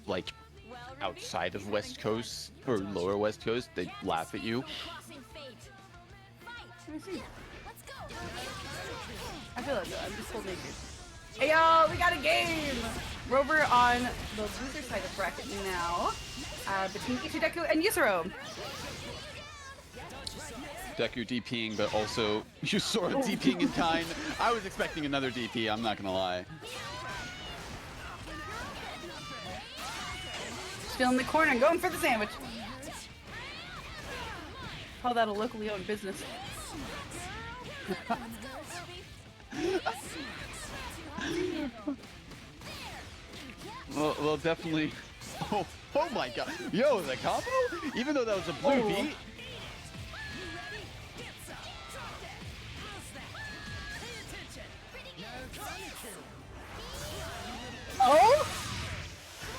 like Well, outside of West Coast or lower West Coast, they'd laugh at you. crossing fate. Fight. Let me see. Let's go. I feel like I'm just cold naked. Hey y'all, we got a game! We're over on the loser side of bracket now. Between Ichideku and Yusuro. Deku DPing, but also Yusora DPing in kind. I was expecting another DP, I'm not gonna lie. Still in the corner and going for the sandwich. Call that a locally owned business. Well, definitely. Oh my god. Yo, the combo? Even though that was a blue Oh. beat. Oh?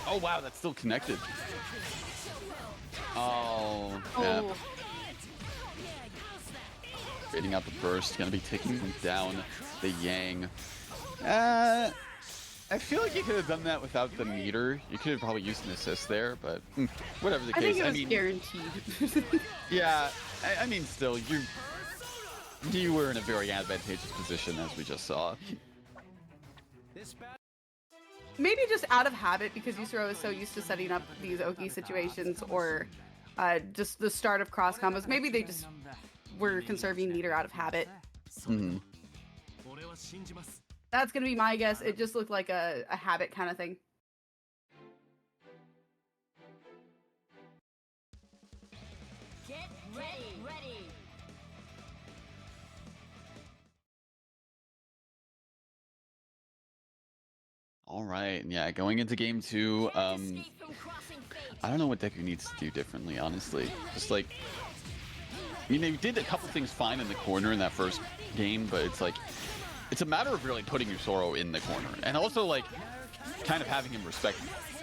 Oh wow, that's still connected. Oh, yeah. Oh. Creating out the burst, gonna be taking him down the Yang. I feel like you could have done that without the meter. You could have probably used an assist there, but whatever the I think case. it was mean, guaranteed. yeah. I mean, still, you were in a very advantageous position, as we just saw. Maybe just out of habit because Yusuro is so used to setting up these Oki situations or just the start of cross combos. Maybe they just were conserving meter out of habit. Mhm. That's gonna be my guess. It just looked like a habit kind of thing. Get ready. All right, yeah. Going into game two, Escape from crossing fate. I don't know what Deku needs to do differently, honestly. Just like, I mean, they did a couple things fine in the corner in that first game, but it's like, it's a matter of really putting Yusoro in the corner, and also like, kind of having him respect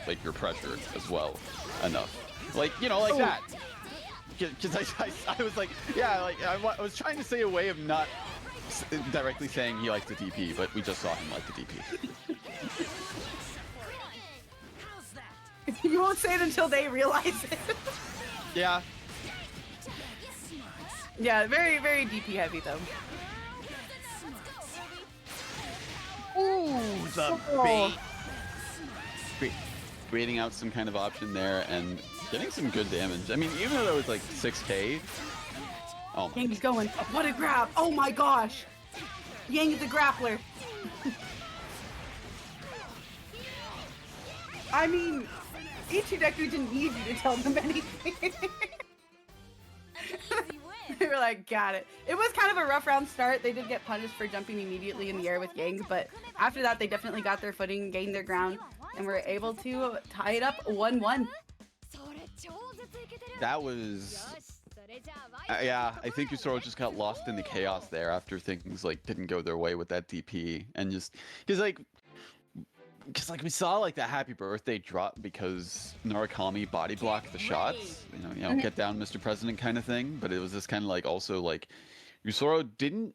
like your pressure as well enough, like like that. Because I was like, yeah, like I was trying to say a way of not directly saying he likes the DP, but we just saw him like the DP. You won't say it until they realize it. Yeah. Yeah, very, very DP heavy though. Ooh, the bait. Creating out some kind of option there and getting some good damage. I mean, even though that was like 6k. Oh my. Yang's going. What a grab! Oh my gosh! Yang is a grappler. I mean, Ichideku didn't need you to tell them anything. They were like, got it. It was kind of a rough round start. They did get punished for jumping immediately in the air with Yang, but after that, they definitely got their footing, gained their ground, and were able to tie it up 1-1. That was... yeah, I think Yusoro just got lost in the chaos there after things like didn't go their way with that DP, and just because like we saw like that happy birthday drop because Narukami body blocked the shots, you know, get down, Mr. President kind of thing. But it was this kind of like also like Yusoro didn't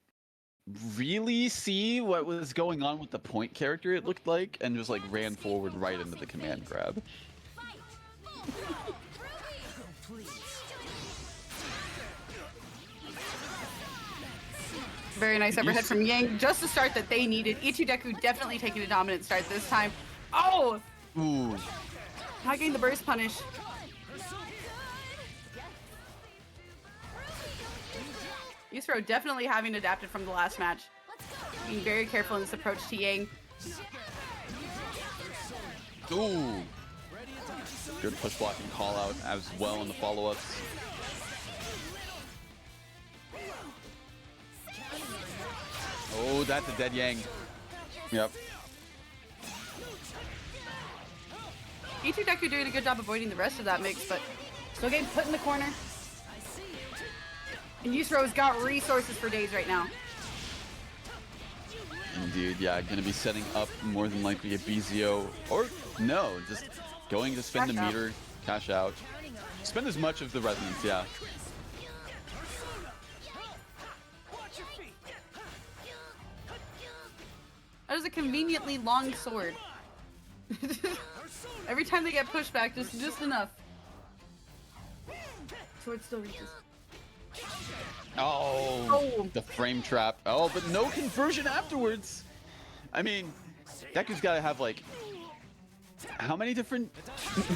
really see what was going on with the point character, it looked like, and just like ran forward right into the command grab. Very nice overhead from Yang. Just the start that they needed. Ichideku definitely taking a dominant start this time. Oh! Ooh. Not getting the burst punish. Yusoro definitely having adapted from the last match. Being very careful in this approach to Yang. Ooh. Good push blocking call out as well in the follow-ups. Oh, that's a dead Yang. Yep. Ichideku doing a good job avoiding the rest of that mix, but still getting put in the corner. And Yusoro's got resources for days right now. Indeed, yeah, gonna be setting up more than likely a BZO, or no, just going to spend the meter, cash out. Spend as much of the resonance, yeah. That is a conveniently long sword. Every time they get pushed back, just enough. Sword still reaches. Oh, the frame trap. Oh, but no conversion afterwards. I mean, Deku's got to have like how many different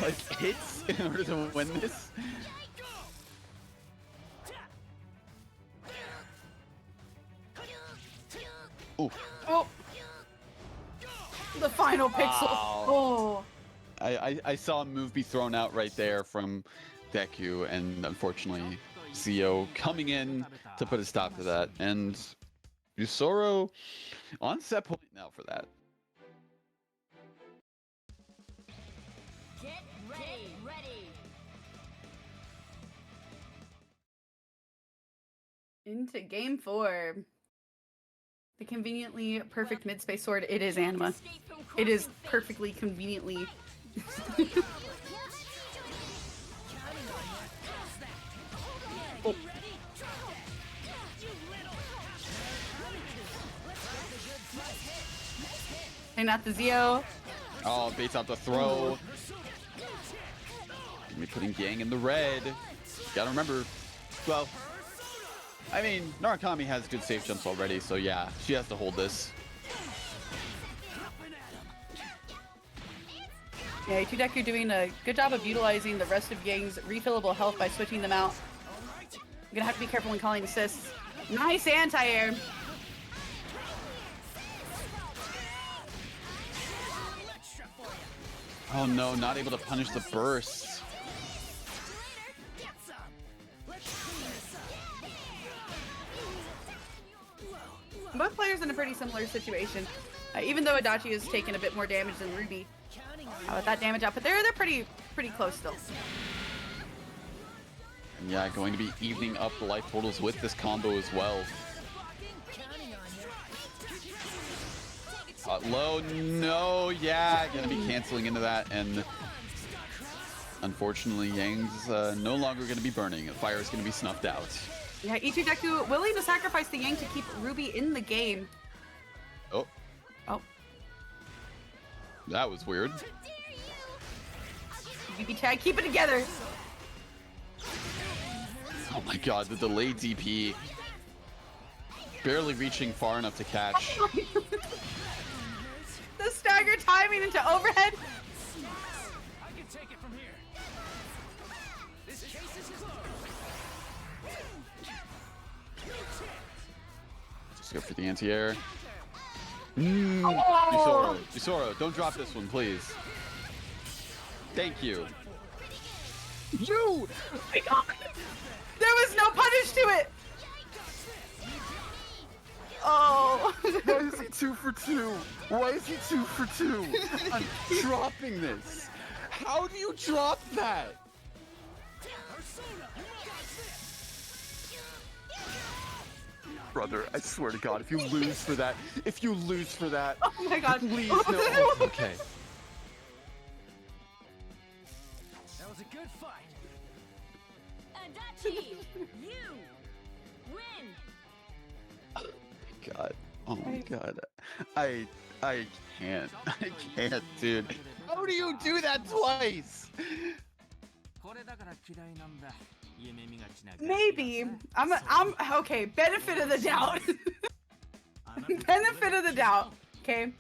like hits in order to win this? Ooh. Oh. The final pixel. Wow. Oh. I saw a move be thrown out right there from Deku, and unfortunately, Zio coming in to put a stop to that. And Yusoro on set point now for that. Get ready. Into game 4. The conveniently perfect mid-space sword. It is Anima. It is perfectly conveniently. Oh. And not the Zio. Oh, baits out the throw. Gonna be putting Yang in the red. Gotta remember, well, I mean, Narukami has good safe jumps already, so yeah, she has to hold this. Yeah, Ichideku doing a good job of utilizing the rest of Yang's refillable health by switching them out. I'm gonna have to be careful when calling assists. Nice anti-air. Oh no, not able to punish the burst. Both players in a pretty similar situation. Even though Adachi has taken a bit more damage than Ruby. With that damage output, they're pretty close still. And yeah, going to be evening up the life totals with this combo as well. Low, no, yeah, gonna be canceling into that, and unfortunately, Yang's no longer gonna be burning. The fire is gonna be snuffed out. Yeah, Ichideku willing to sacrifice the Yang to keep Ruby in the game. Oh. Oh. That was weird. BBTAG, keep it together. Oh my god, the delayed DP. Barely reaching far enough to catch. The stagger timing into overhead. I can take it from here. This case is closed. Just go for the anti-air. Yusoro, Yusoro, don't drop this one, please. Thank you. You! Oh my God. There was There's no punish to it! Oh! Why is he 2 for 2? Why is he 2 for 2? I'm dropping this. How do you drop that? Brother, I swear to God, if you lose for that, Oh my god. please no. Oh, okay. That was a good fight. Adachi, you win. God. Oh my God. I can't. I can't, dude. How do you do that twice? Maybe. I'm okay. Benefit of the doubt. Benefit of the doubt. Okay.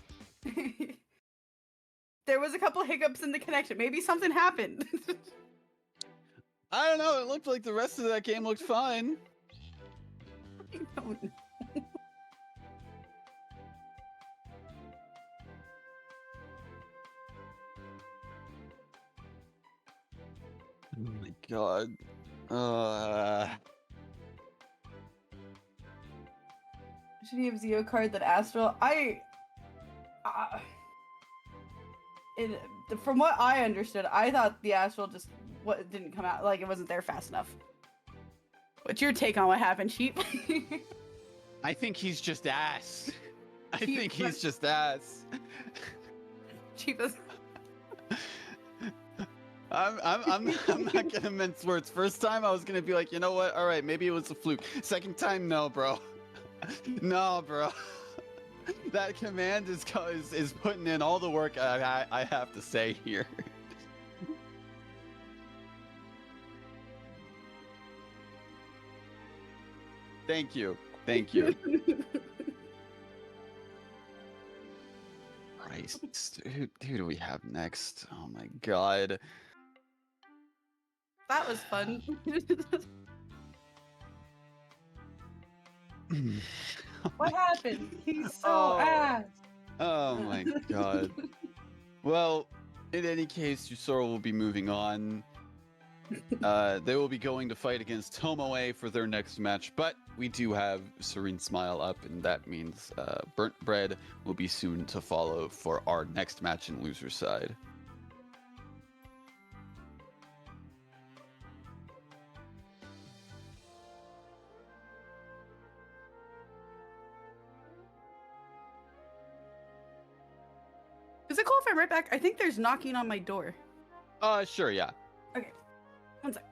There was a couple hiccups in the connection. Maybe something happened. I don't know. It looked like the rest of that game looked fine. I don't know. Oh my God. Should he have Zeo card that Astral? From what I understood, I thought the Astral just didn't come out, like it wasn't there fast enough. What's your take on what happened, Sheep? I think he's just ass. I Cheap, think he's just ass. Sheep is. I'm not gonna mince words. First time I was gonna be like, you know what? All right, maybe it was a fluke. Second time, no, bro. No, bro. That command is putting in all the work I have to say here. Thank you. Thank you. Christ, who do we have next? Oh my God. That was fun. What happened? He's so ass. Oh my God. Well, in any case, Yusoro will be moving on. They will be going to fight against Tomoe for their next match, but we do have Serene Smile up, and that means Burnt Bread will be soon to follow for our next match in loser's side. Is it cool if I'm right back? I think there's knocking on my door. Sure, yeah. Okay. One sec.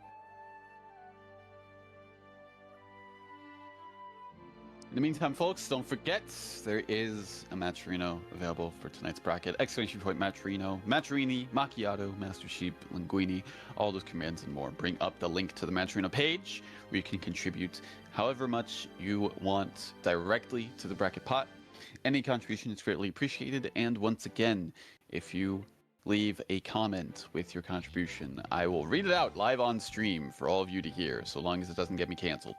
In the meantime, folks, don't forget there is a Matcherino available for tonight's bracket. Exclamation point Matcherino, Matcherini, Macchiato, Master Sheep, Linguini, all those commands and more. Bring up the link to the Matcherino page where you can contribute however much you want directly to the bracket pot. Any contribution is greatly appreciated. And once again, if you leave a comment with your contribution, I will read it out live on stream for all of you to hear, so long as it doesn't get me canceled.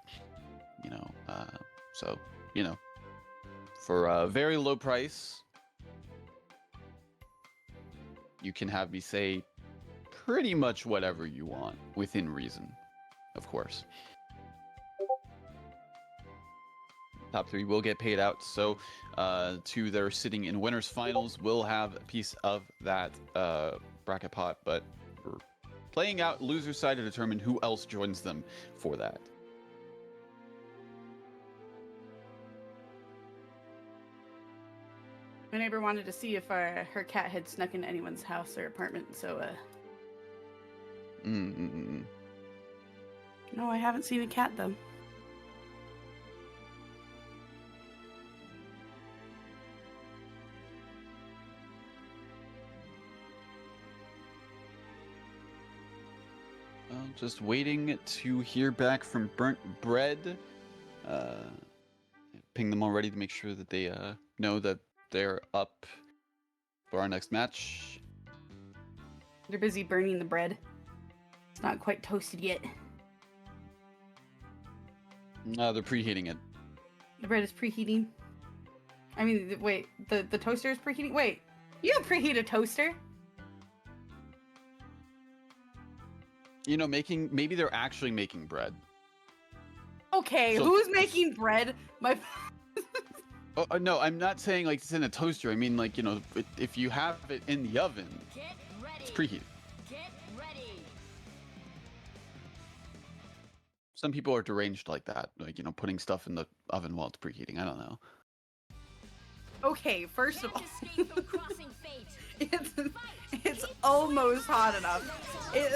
So, for a very low price, you can have me say pretty much whatever you want, within reason, of course. Top 3 will get paid out, so 2 that are sitting in winners finals will have a piece of that bracket pot, but we're playing out loser side to determine who else joins them for that. My neighbor wanted to see if her cat had snuck into anyone's house or apartment, so No, I haven't seen a cat though. Just waiting to hear back from Burnt Bread. Ping them already to make sure that they know that they're up for our next match. They're busy burning the bread. It's not quite toasted yet. No, they're preheating it. The bread is preheating. I mean, wait, the toaster is preheating? Wait, you don't preheat a toaster? Maybe they're actually making bread. Okay, So- who's making bread? My Oh, no, I'm not saying like it's in a toaster. I mean, like, you know, if you have it in the oven, Get ready. it's preheated. Get ready. Some people are deranged like that, like, you know, putting stuff in the oven while it's preheating. I don't know. okay, first of all, Escape from crossing fate. it's almost hot enough.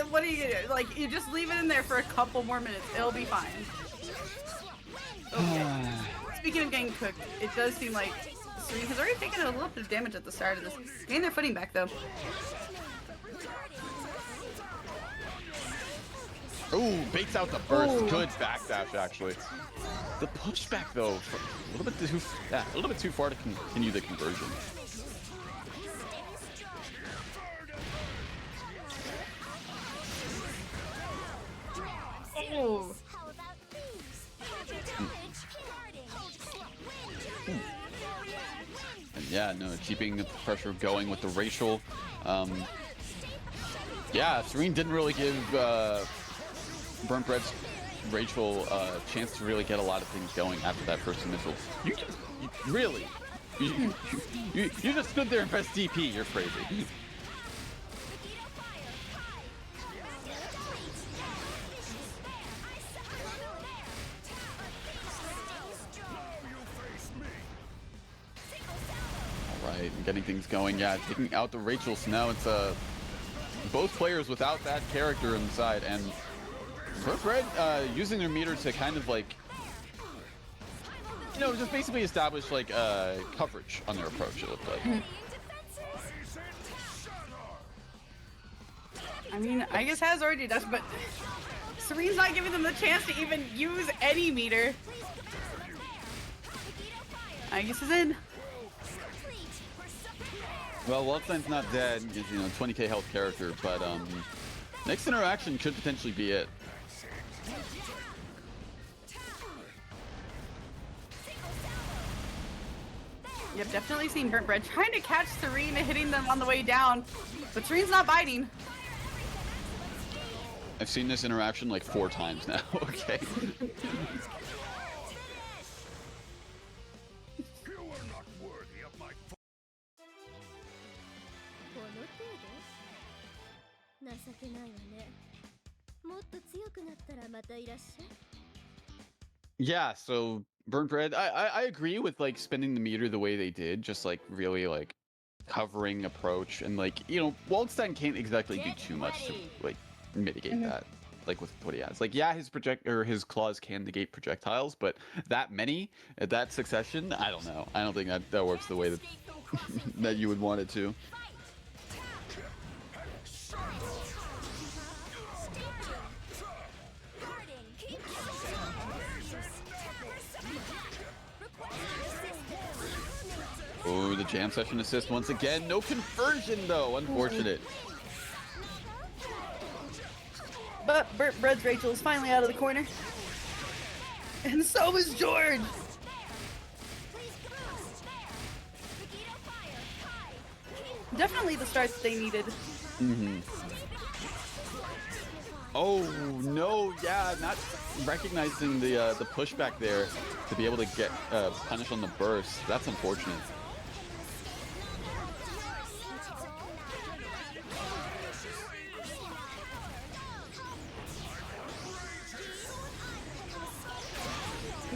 What are you gonna do? Like, you just leave it in there for a couple more minutes. It'll be fine. Okay. Speaking of getting cooked, it does seem like Serene has already taken a little bit of damage at the start of this. Getting their footing back though. Ooh, baits out the burst. Ooh. Good backdash, actually. The pushback, though, a little bit too far to continue the conversion. Oh. How about these? Hold your damage. Parting. And yeah, no, keeping the pressure going with the racial. Yeah, Serene didn't really give Burnt Bread's Rachel a chance to really get a lot of things going after that first initial. You just stood there and pressed DP. You're crazy. All right, getting things going. Yeah, taking out the Rachels. Now it's both players without that character inside, and Burnt Bread using their meter to kind of like, you know, just basically establish like coverage on their approach. It looked like. I mean, I guess Has already does, but Serene's not giving them the chance to even use any meter. I guess is in. Well, Waldstein's not dead. He's, you know, 20k health character, but next interaction could potentially be it. Yep, definitely seen Burnt Bread trying to catch Serene and hitting them on the way down, but Serene's not biting. I've seen this interaction like 4 times now. Okay. You are not worthy of my この程度？情けないわね。もっと強くなったらまたいらっしゃい。 Yeah, so Burnt Bread, I agree with like spending the meter the way they did, just like really like covering approach, and like, you know, Waldstein can't exactly do too much to like mitigate that, like with what he has. Like, yeah, his claws can negate projectiles, but that many at that succession, I don't know. I don't think that works the way that that you would want it to. Oh, the jam session assist once again. No conversion though. Unfortunate. But Burnt Bread's Rachel is finally out of the corner. And so is George. Definitely the start that they needed. Oh no, yeah, not recognizing the pushback there to be able to get punished on the burst. That's unfortunate.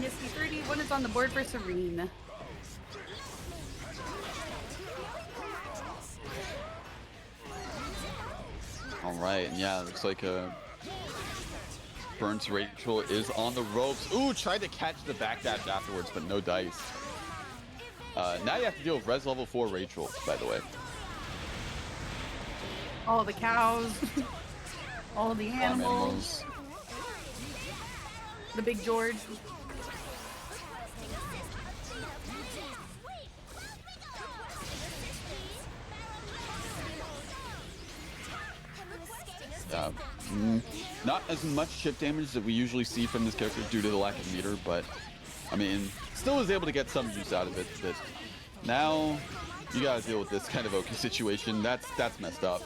Yes, 31 is on the board for Serene. All right, and yeah, looks like Burnt's Rachel is on the ropes. Ooh, tried to catch the backdash afterwards, but no dice. Now you have to deal with res level 4 Rachel, by the way. All the cows. All the Farm animals. The big George. Not as much chip damage that we usually see from this character due to the lack of meter, but I mean, still was able to get some juice out of it. But now you gotta deal with this kind of Oki situation. That's messed up.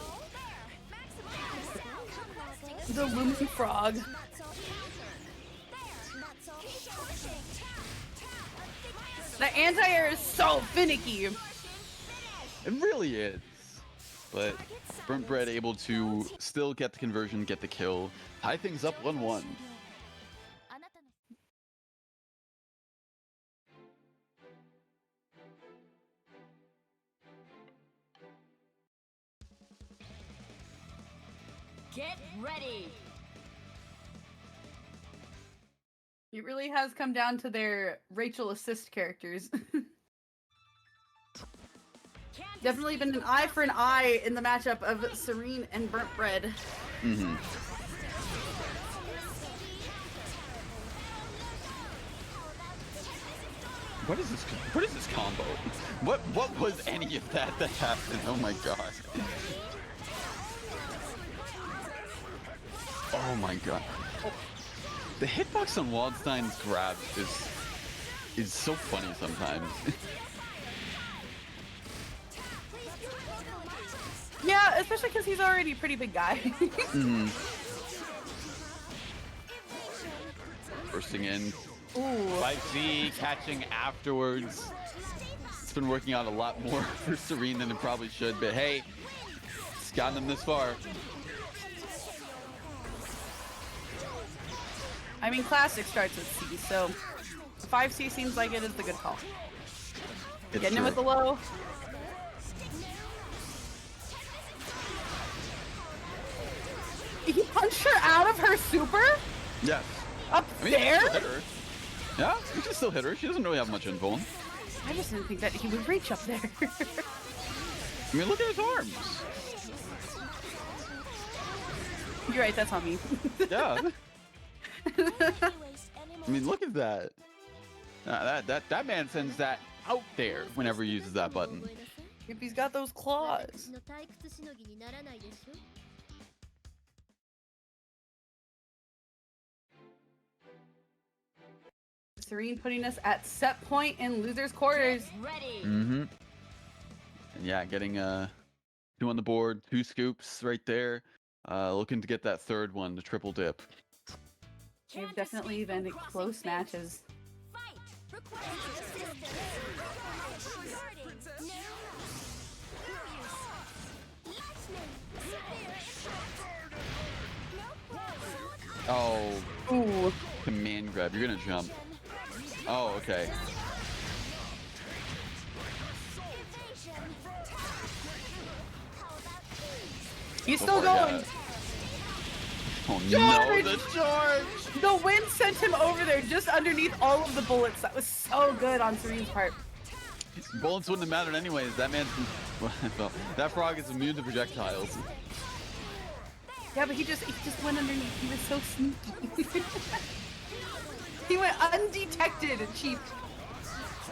The looming frog. The anti-air is so finicky. It really is. But Burnt Bread able to still get the conversion, get the kill, tie things up 1-1. Get ready. It really has come down to their Rachel assist characters. Definitely been an eye for an eye in the matchup of Serene and Burnt Bread. Mm-hmm. What is this? What is this combo? What was any of that happened? Oh my god. Oh my god. The hitbox on Waldstein's grab is so funny sometimes. Yeah, especially because he's already a pretty big guy. Mm-hmm. Bursting in. Ooh. 5Z catching afterwards. It's been working out a lot more for Serene than it probably should, but hey, it's gotten them this far. I mean, Classic starts with C, so 5C seems like it is the good call. It's Getting in true. with the low. He punched her out of her super? Yes. Up I mean, you can there? still hit her. Yeah, you can still hit her. She doesn't really have much info. I just didn't think that he would reach up there. I mean, look at his arms. You're right, that's on me. Yeah. I mean, look at that. That man sends that out there whenever he uses that button. If he's got those claws. Serene putting us at set point in losers quarters. Get ready. Mm-hmm. And yeah, getting 2 on the board, 2 scoops right there. Looking to get that third one, the triple dip. They've definitely been close matches. Fight. Request assistance. Starting now. Oh, Ooh. command grab. You're gonna jump. Oh, okay. He's still Before I going. got- Oh George! no, the charge! The wind sent him over there just underneath all of the bullets. That was so good on Serene's part. Bullets wouldn't have mattered anyways. That man, that frog is immune to projectiles. Yeah, but he just went underneath. He was so sneaky. He went undetected and cheap.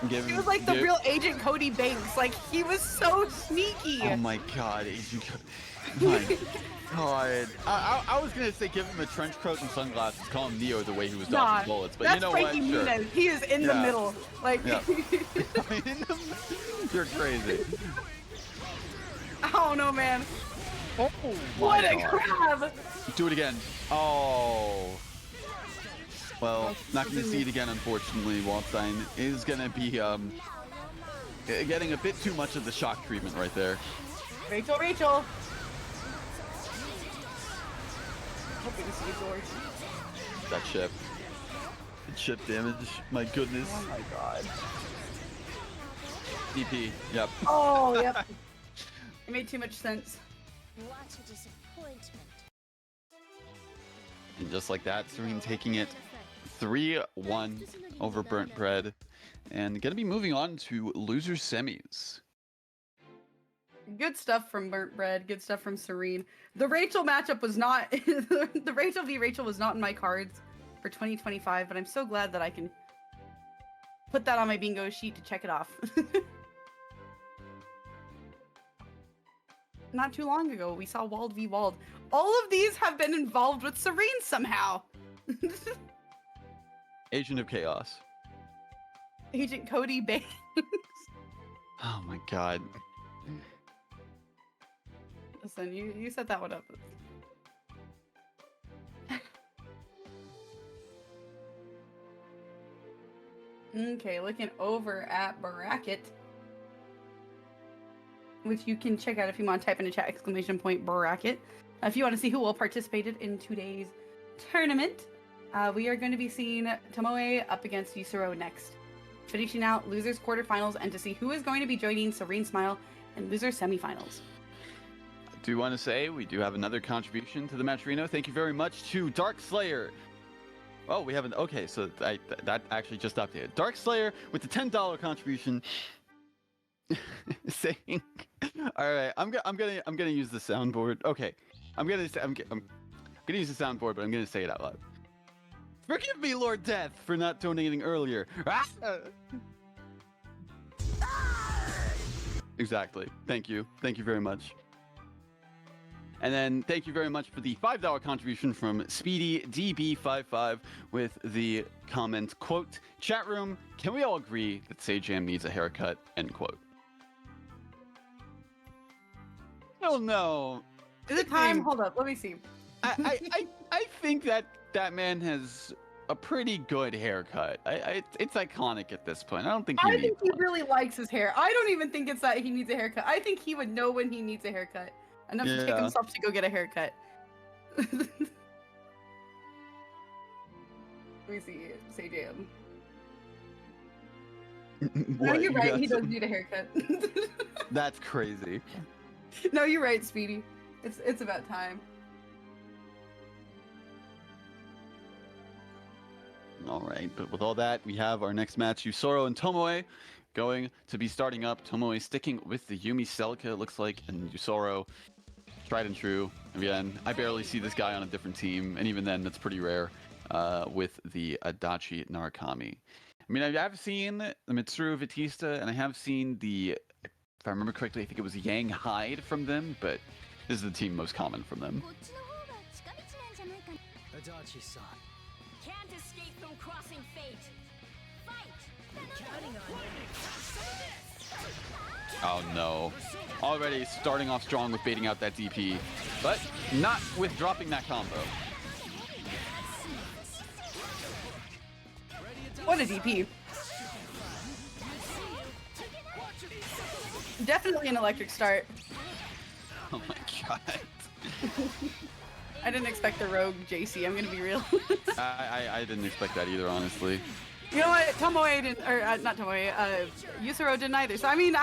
He was like the real Agent Cody Banks. Like, he was so sneaky. Oh my god, Agent Cody. My god. I was gonna say give him a trench coat and sunglasses, call him Neo the way he was dodging bullets, but that's you know Frankie what? Sure. Muniz. He is in the Yeah. middle. Like, Yeah. You're crazy. I don't know, man. Oh What my a god. grab! Do it again. Oh. Well, not going to see it again, unfortunately. Waldstein is going to be getting a bit too much of the shock treatment right there. Rachel. Hoping to see you, George. That chip. The chip damage. My goodness. Oh my god. DP. Yep. Oh, yep. It made too much sense. What a disappointment. And just like that, Serene taking it 3-1 over Burnt Bread. And going to be moving on to loser semis. Good stuff from Burnt Bread. Good stuff from Serene. The Rachel matchup was not... the Rachel v. Rachel was not in my cards for 2025, but I'm so glad that I can put that on my bingo sheet to check it off. Not too long ago, we saw Wald v. Wald. All of these have been involved with Serene somehow. Agent of Chaos. Agent Cody Banks. Oh my god. Listen, you set that one up. Okay, looking over at bracket, which you can check out if you want to type in the chat !bracket. If you want to see who all participated in today's tournament, we are going to be seeing Tomoe up against Yusuro next. Finishing out losers quarterfinals and to see who is going to be joining Serene Smile in losers semifinals. I do want to say we do have another contribution to the match, Reno. Thank you very much to Dark Slayer. Oh, we haven't. Okay, so that actually just updated. Dark Slayer with the $10 contribution, saying, "All right, I'm gonna use the soundboard. Okay, I'm gonna use the soundboard, but I'm gonna say it out loud. Forgive me, Lord Death, for not donating earlier." Exactly. Thank you very much. And then thank you very much for the $5 contribution from Speedy DB55 with the comment, quote, "Chat room, can we all agree that Sajam needs a haircut?" End quote. Oh no. Is it time? Hold up, let me see. I think that man has a pretty good haircut. It's iconic at this point. I don't think he needs he one. really likes his hair. I don't even think it's that he needs a haircut. I think he would know when he needs a haircut. Enough to take himself to go get a haircut. Let me see. Say jam. No, you're right. He does need a haircut. That's crazy. No, you're right, Speedy. It's about time. All right, but with all that, we have our next match, Yusoro and Tomoe, going to be starting up. Tomoe sticking with the Yumi Celica, it looks like, and Yusoro, tried and true. Again, I barely see this guy on a different team, and even then, that's pretty rare with the Adachi Narukami. I mean, I have seen the Mitsuru Batista, and I have seen the, if I remember correctly, I think it was Yang Hyde from them, but this is the team most common from them. Adachi-san. Can't escape from crossing fate. Fight! Counting on you. Oh no. Already starting off strong with baiting out that DP, but not with dropping that combo. What a DP. Definitely an electric start. Oh my god. I didn't expect the rogue JC, I'm gonna be real. I didn't expect that either, honestly. You know what? Tomoe didn't, or not Tomoe, Yusuro didn't either. So I mean,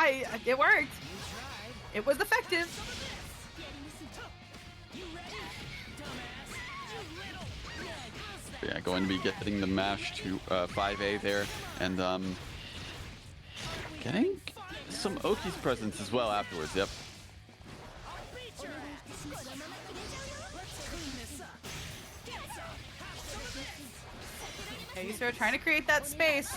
it worked. It was effective. Yeah, going to be getting the mash to 5A there, and getting some Oki's presence as well afterwards. Yep. Okay, Yusuro trying to create that space.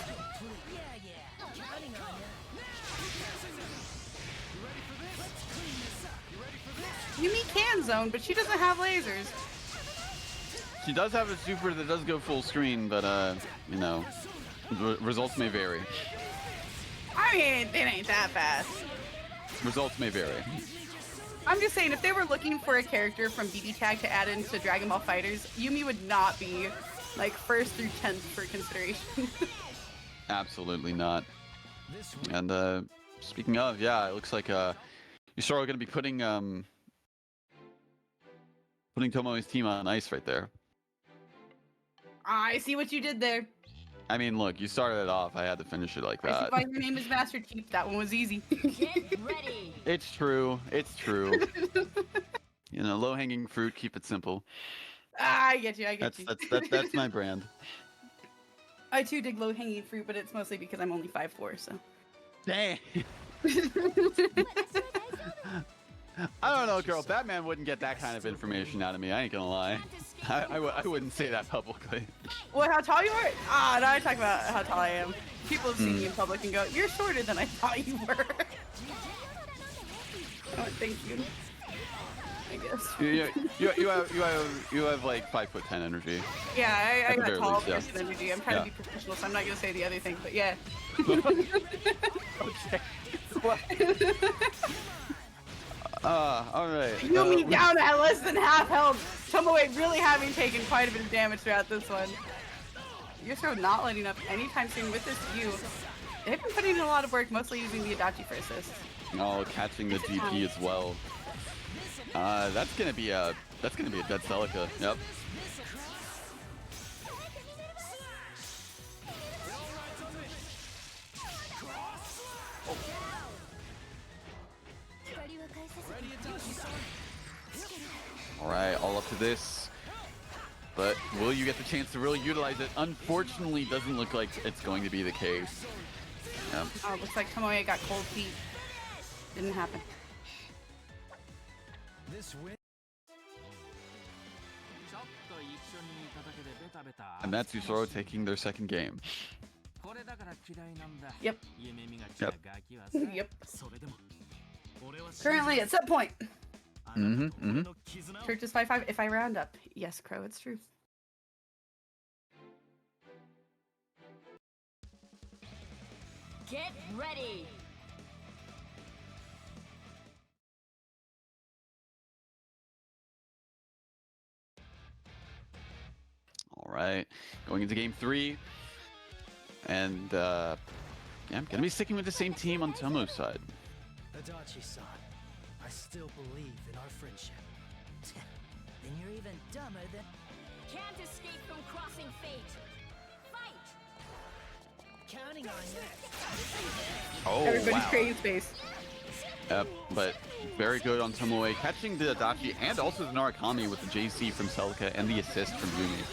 Yumi can zone, but she doesn't have lasers. She does have a super that does go full screen, but you know, results may vary. I mean, it ain't that fast. Results may vary. I'm just saying, if they were looking for a character from BBTAG to add into Dragon Ball FighterZ, Yumi would not be like 1st through 10th for consideration. Absolutely not. And speaking of, yeah, it looks like Yusoro going to be putting Tomoe's team on ice right there. I see what you did there. I mean, look, you started it off. I had to finish it like I see that. why your name is Master Chief. That one was easy. Get ready! It's true. It's true. You know, low-hanging fruit. Keep it simple. I get you. I get you. That's my brand. I too dig low-hanging fruit, but it's mostly because I'm only 5'4", so. Dang. I don't know, girl. Batman wouldn't get that kind of information out of me. I ain't gonna lie. I wouldn't say that publicly. What, how tall you are? Ah, no, I talk about how tall I am. People have seen me in public and go, "You're shorter than I thought you were." Oh, thank you. I guess. You have like 5'10" energy. Yeah, I At the got very tall least, yeah. person energy. I'm trying to be professional, so I'm not gonna say the other thing, but yeah. Okay. What? All right. Yumi down at less than half health. Tomoe really having taken quite a bit of damage throughout this one. Yusro not letting up anytime soon with this view. They've been putting in a lot of work, mostly using the Adachi for assist. Oh, catching the DP as well. That's gonna be a dead Celica. Yep. All right, all up to this. But will you get the chance to really utilize it? Unfortunately, doesn't look like it's going to be the case. Yep. Oh, looks like Tomoe got cold feet. Didn't happen. This win. And that's Yusoro taking their second game. Yep. Yep. Yep. Currently at set point. Mm-hmm. Church is 5-5 if I round up. Yes, Crow, it's true. Get ready. All right, going into game 3. And yeah, I'm gonna be sticking with the same team on Tomo's side. Adachi-san, I still believe in our friendship. Then you're even dumber than... Can't escape from crossing fate. Fight. Counting on you. Oh, Everybody's wow. creating space. Yep, but very good on Tomoe, catching the Adachi and also the Narukami with the JC from Celica and the assist from Yumi.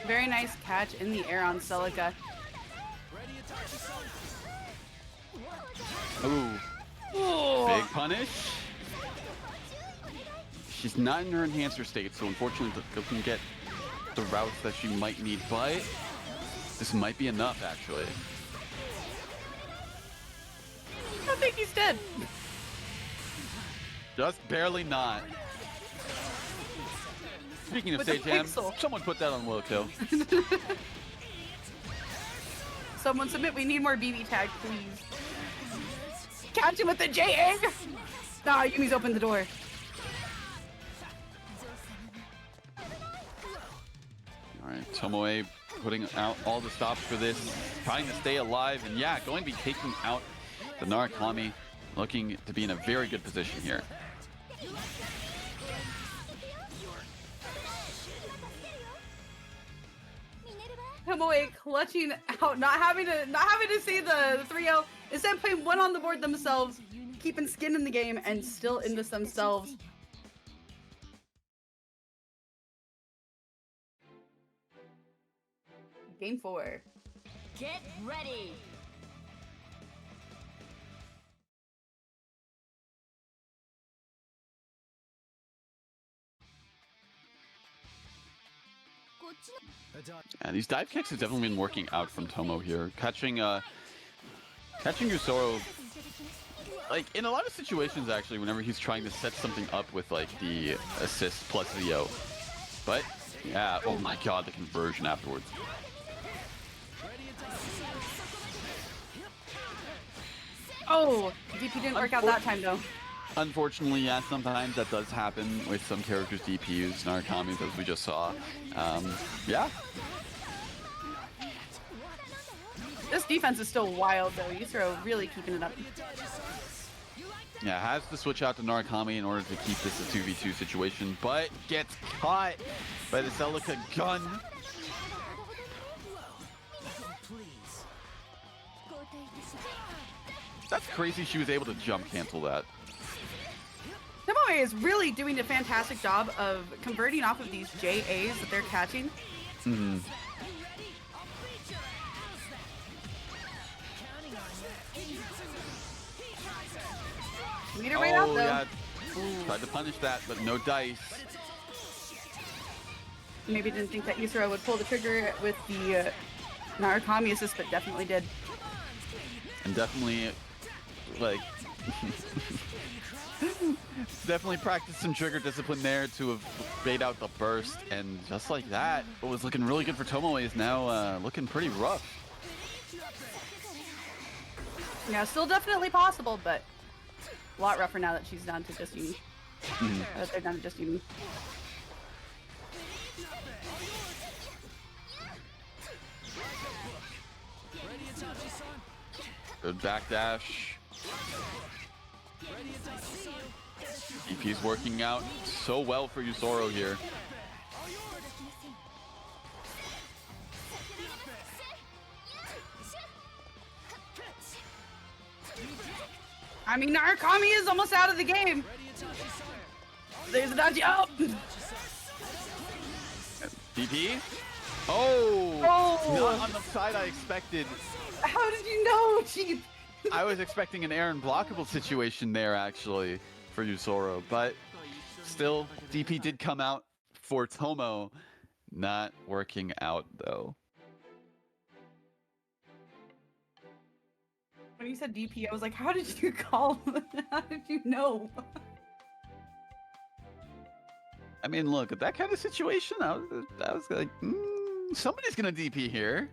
Very nice catch in the air on Celica. Ooh, big punish. She's not in her enhancer state, so unfortunately doesn't get the routes that she might need, but this might be enough, actually. I think he's dead. Just barely not. Speaking of With the Sage Jam, pixel. someone put that on Wilco. Someone submit, we need more BB tag, please. Catch him with the J-Egg! Nah, Yumi's opened the door. Alright, Tomoe putting out all the stops for this, trying to stay alive, and yeah, going to be taking out the Narukami, looking to be in a very good position here. Tomoe clutching out, not having to see the 3-0, instead putting one on the board themselves, keeping skin in the game, and still in this themselves. Game 4. Get ready. And these dive kicks have definitely been working out from Tomo here. Catching Yusoro, like, in a lot of situations, actually, whenever he's trying to set something up with, like, the assist plus the O. But, yeah, oh my god, the conversion afterwards. Oh, DP didn't work out that time, though. Unfortunately, yeah, sometimes that does happen with some characters' DPUs, Narukami's, as we just saw. Yeah. This defense is still wild, though. Yusuro really keeping it up. Yeah, has to switch out to Narukami in order to keep this a 2v2 situation, but gets caught by the Celica gun. That's crazy she was able to jump cancel that. Tomoe is really doing a fantastic job of converting off of these JAs that they're catching. Mm-hmm. Lead her way out, though. Yeah. Tried to punish that, but no dice. Maybe didn't think that Yusuro would pull the trigger with the Narukami assist, but definitely did. And definitely, like, definitely practiced some trigger discipline there to have bait out the burst. And just like that, what was looking really good for Tomoe is now looking pretty rough. Yeah, still definitely possible, but A lot rougher now that she's down to just Yumi. That they're down to just Yumi. Good backdash. DP's working out so well for Yuzoro here. I mean, Narukami is almost out of the game. There's a dodgy. Oh! DP? Oh! Not on the side I expected. How did you know, Chief? I was expecting an Aaron blockable situation there, actually, for Yuzoro, but still, DP did come out for Tomo. Not working out, though. When you said DP, I was like, how did you call? How did you know? I mean, look, at that kind of situation, I was like, somebody's gonna DP here.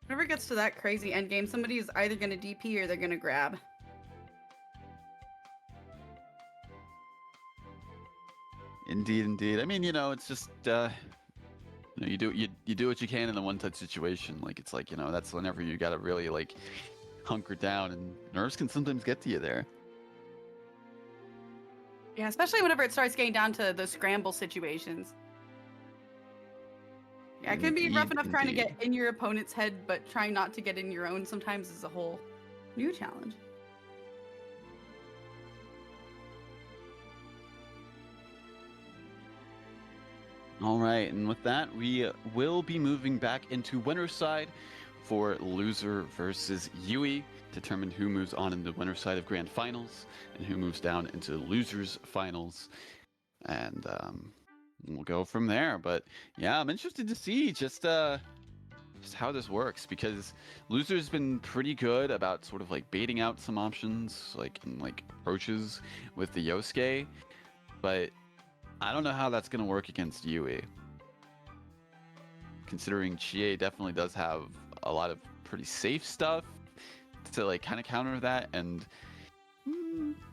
Whenever it gets to that crazy endgame, somebody is either gonna DP or they're gonna grab. Indeed, indeed. I mean, you know, it's just, you know, you do what you can in a one-touch situation. Like, it's like, you know, that's whenever you gotta really, like, hunker down, and nerves can sometimes get to you there. Yeah, especially whenever it starts getting down to the scramble situations. Yeah, it can be rough enough trying to get in your opponent's head, but trying not to get in your own sometimes is a whole new challenge. All right, and with that, we will be moving back into winner's side for loser versus Yui. Determine who moves on in the winner's side of grand finals and who moves down into losers finals. And we'll go from there. But yeah, I'm interested to see just how this works, because loser's been pretty good about sort of like baiting out some options, like in like approaches with the Yosuke, but I don't know how that's going to work against Yui, considering Chie definitely does have a lot of pretty safe stuff to like kind of counter that, and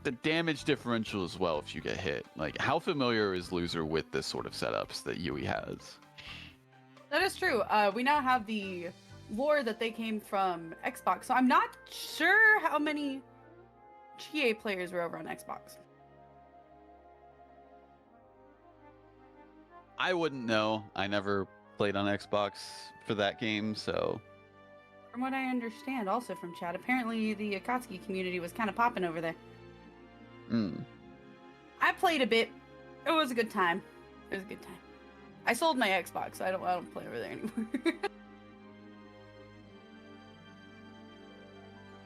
the damage differential as well if you get hit. Like, how familiar is loser with this sort of setups that Yui has? That is true. We now have the lore that they came from Xbox, so I'm not sure how many Chie players were over on Xbox. I wouldn't know. I never played on Xbox for that game, so. From what I understand, also from chat, apparently the Akatsuki community was kind of popping over there. I played a bit. It was a good time. It was a good time. I sold my Xbox, so I don't play over there anymore.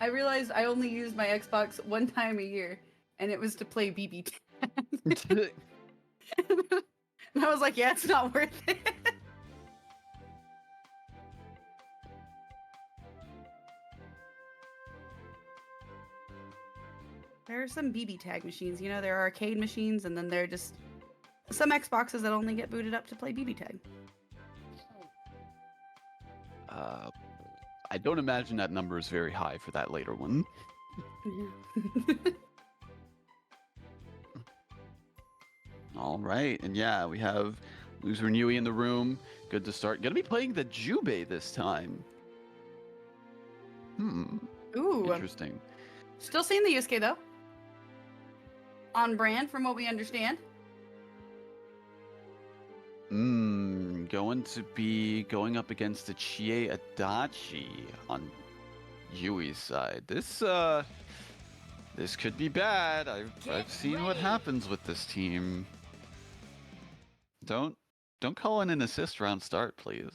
I realized I only used my Xbox one time a year, and it was to play BBTAG. And I was like, yeah, it's not worth it. There are some BBTAG machines, you know, there are arcade machines, and then there are just some Xboxes that only get booted up to play BBTAG. I don't imagine that number is very high for that later one. Yeah. All right, and yeah, we have loser and Yui in the room. Good to start. Gonna be playing the Jubei this time. Ooh. Interesting. Still seeing the Yusuke, though. On brand, from what we understand. Going to be going up against the Chie Adachi on Yui's side. This could be bad. I've seen what happens with this team. Don't call in an assist round start, please.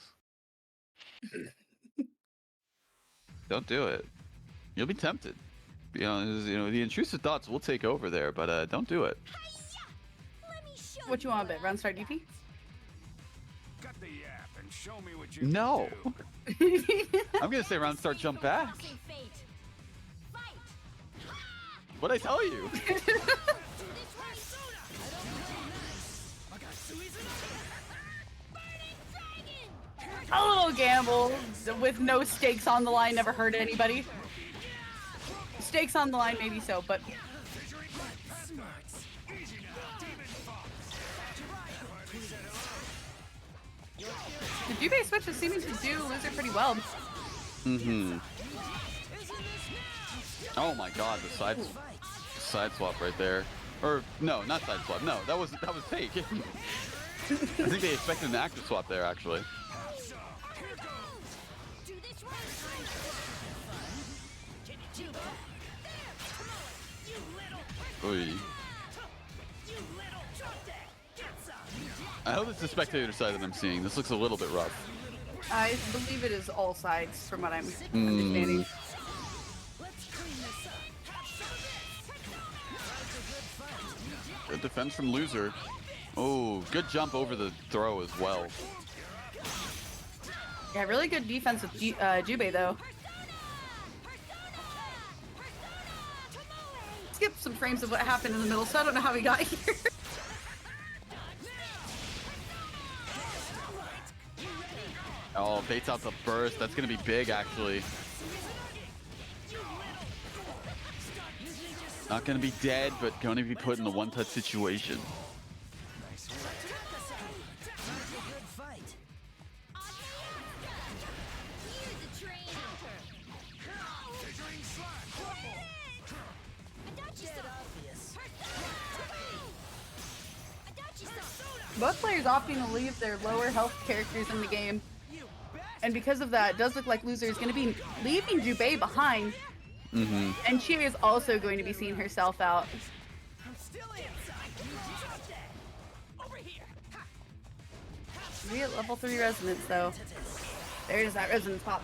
Don't do it. You'll be tempted. You know, the intrusive thoughts will take over there, but don't do it. What you want, bet? Round start DP? Cut the yap and show me what you No. can do. I'm gonna say round start jump back. What'd I tell you? A little gamble with no stakes on the line never hurt anybody. stakes on the line, maybe so, but the Jubei switch is seeming to do Loser pretty well. Oh my god, the side swap right there. Or no, not side swap. No, that was fake. I think they expected an active swap there actually. Oy. I hope it's the spectator side that I'm seeing. This looks a little bit rough. I believe it is all sides, from what I'm understanding. Good defense from Loser. Oh, good jump over the throw as well. Yeah, really good defense with Jubei, though. Skip some frames of what happened in the middle, so I don't know how we got here. Oh, baits out the burst. That's going to be big, actually. Not going to be dead, but going to be put in the one-touch situation. Both players opting to leave their lower health characters in the game. And because of that, it does look like Loser is going to be leaving Jubei behind. And she is also going to be seeing herself out. We at level 3 resonance, though. There's that resonance pop.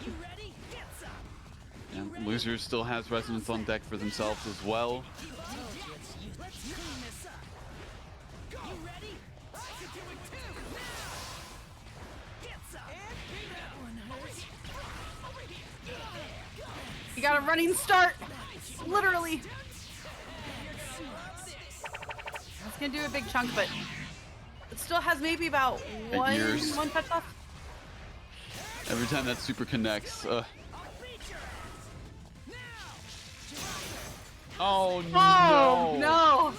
Yeah, Loser still has resonance on deck for themselves as well. You got a running start, literally. It's gonna do a big chunk, but it still has maybe about one touch left. Every time that super connects. Oh no! No!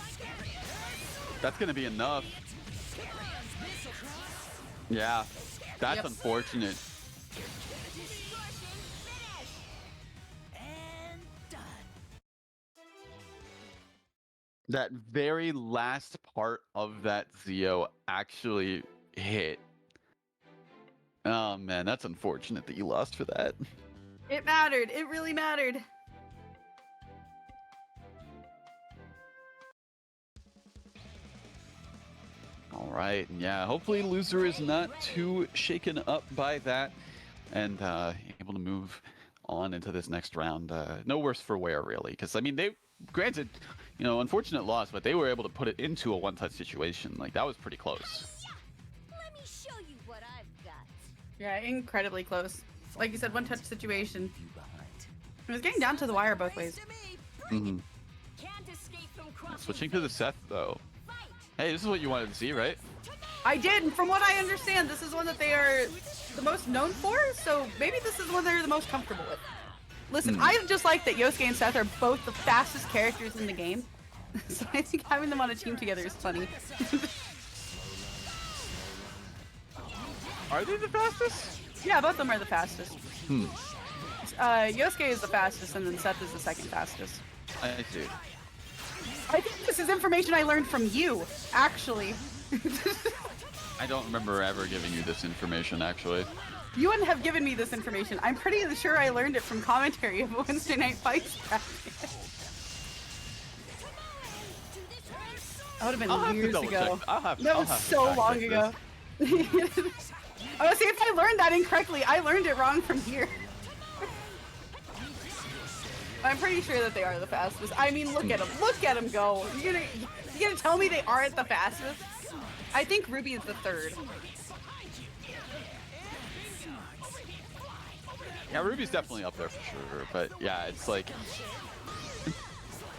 That's gonna be enough. Yeah, that's unfortunate. That very last part of that Zeo actually hit. Oh man, that's unfortunate that you lost for that. It mattered. It really mattered. All right, yeah, hopefully Loser is not too shaken up by that and able to move on into this next round. No worse for wear, really, because I mean, they, granted, you know, unfortunate loss, but they were able to put it into a one-touch situation. Like, that was pretty close. Let me show you what I've got. Yeah, incredibly close. Like you said, one-touch situation. It was getting down to the wire both ways. Switching to the Seth, though. Hey, this is what you wanted to see, right? I did, and from what I understand, this is one that they are the most known for, so maybe this is one they're the most comfortable with. Listen, I just like that Yosuke and Seth are both the fastest characters in the game, so I think having them on a team together is funny. Are they the fastest? Yeah, both of them are the fastest. Yosuke is the fastest, and then Seth is the second fastest. I see. I think this is information I learned from you, actually. I don't remember ever giving you this information, actually. You wouldn't have given me this information. I'm pretty sure I learned it from commentary of Wednesday Night Fights practice. That would have been years ago. That was so long ago. I was see if I learned that incorrectly. I learned it wrong from here. I'm pretty sure that they are the fastest. I mean, look at them. Look at them go. You gonna tell me they aren't the fastest? I think Ruby is the third. Yeah, Ruby's definitely up there for sure, but yeah, it's like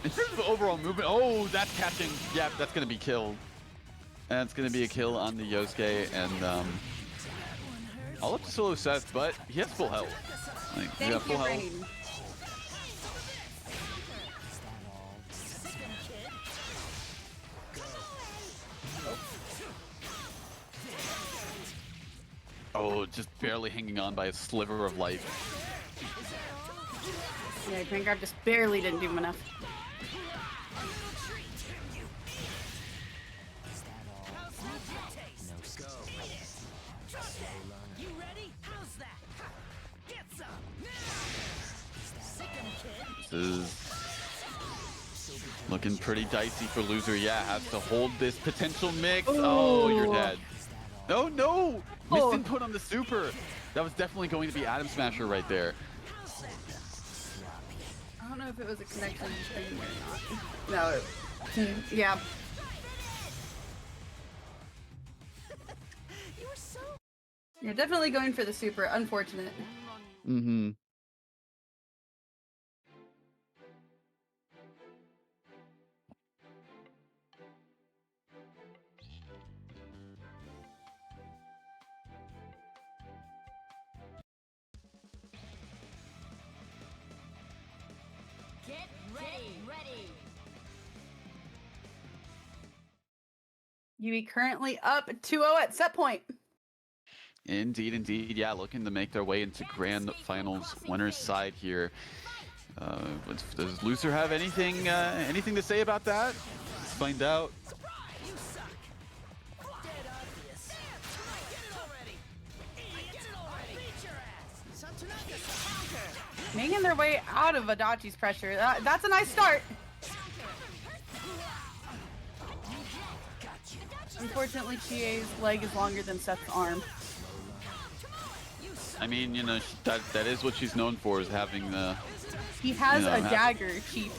in terms of overall movement. Oh, that's catching. Yeah, that's gonna be killed. And it's gonna be a kill on the Yosuke, and all up to solo Seth, but he has full health. Like, he got full health. Oh, just barely hanging on by a sliver of life. Yeah, Grand Grab just barely didn't do him enough. You ready? How's that? Get some. Sick 'em, kid. This is looking pretty dicey for loser. Yeah, has to hold this potential mix. Oh, you're dead. Oh no! Missed Oh. input on the super. That was definitely going to be Atom Smasher right there. I don't know if it was a connection thing or not. No. Yeah. You're definitely going for the super. Unfortunate. Mm-hmm. Get ready. Yui currently up 2-0 at set point. Indeed, indeed. Yeah, looking to make their way into grand finals winner's side here. Does loser have anything to say about that? Let's find out. You suck. Dead obvious. Get it already. Get it already. Beat your ass. Satunaga's counter. Making their way out of Adachi's pressure. That's a nice start. Unfortunately, Chie's leg is longer than Seth's arm. I mean, you know, that is what she's known for, is having the. He has You know, a dagger, Chief.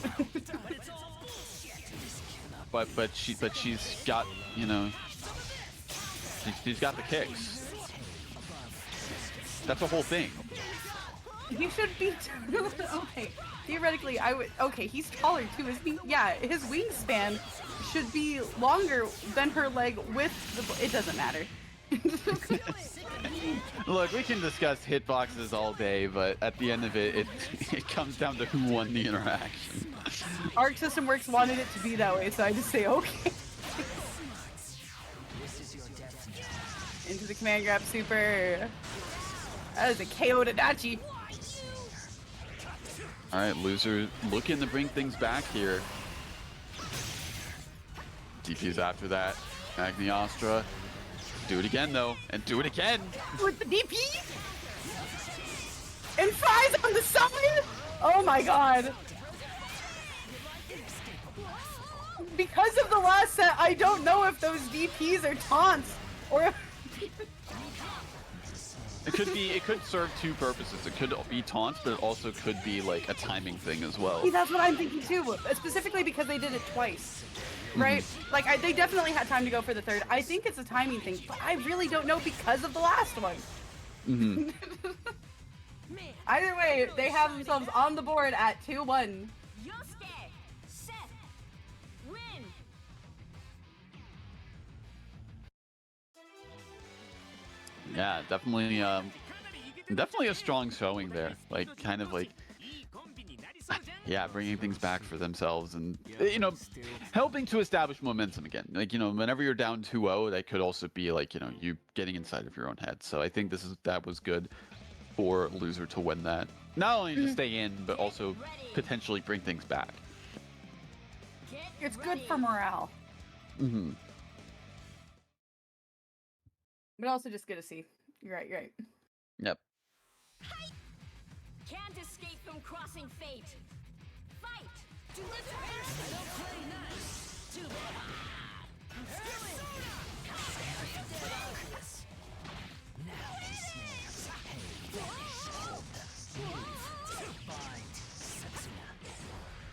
but she's got, you know, she's got the kicks. That's the whole thing. He should be. Okay, theoretically, I would. Okay, he's taller too, isn't he? Yeah, his wingspan should be longer than her leg with the. It doesn't matter. Look, we can discuss hitboxes all day, but at the end of it, it comes down to who won the interaction. Arc System Works wanted it to be that way, so I just say okay. Into the command grab super. That is a KO to Dachi. All right, loser looking to bring things back here. DP's after that. Agniastra. Do it again, though, and do it again. With the DP? And fries on the side? Oh my god. Because of the last set, I don't know if those DPs are taunts or It could serve two purposes. It could be taunts, but it also could be like a timing thing as well. See, that's what I'm thinking too, specifically because they did it twice. Right? Like, they definitely had time to go for the third. I think it's a timing thing, but I really don't know because of the last one. Either way, they have themselves on the board at 2-1. Yosuke, Seth, win. Yeah, definitely a strong showing there. Like, kind of like, yeah, bringing things back for themselves and, you know, helping to establish momentum again. Like, you know, whenever you're down 2-0, that could also be like, you know, you getting inside of your own head. So I think that was good for loser to win that. Not only to stay in, but also potentially bring things back. It's good for morale. But also just good to see. You're right, you're right. Yep. Can't escape from crossing fate. Fight.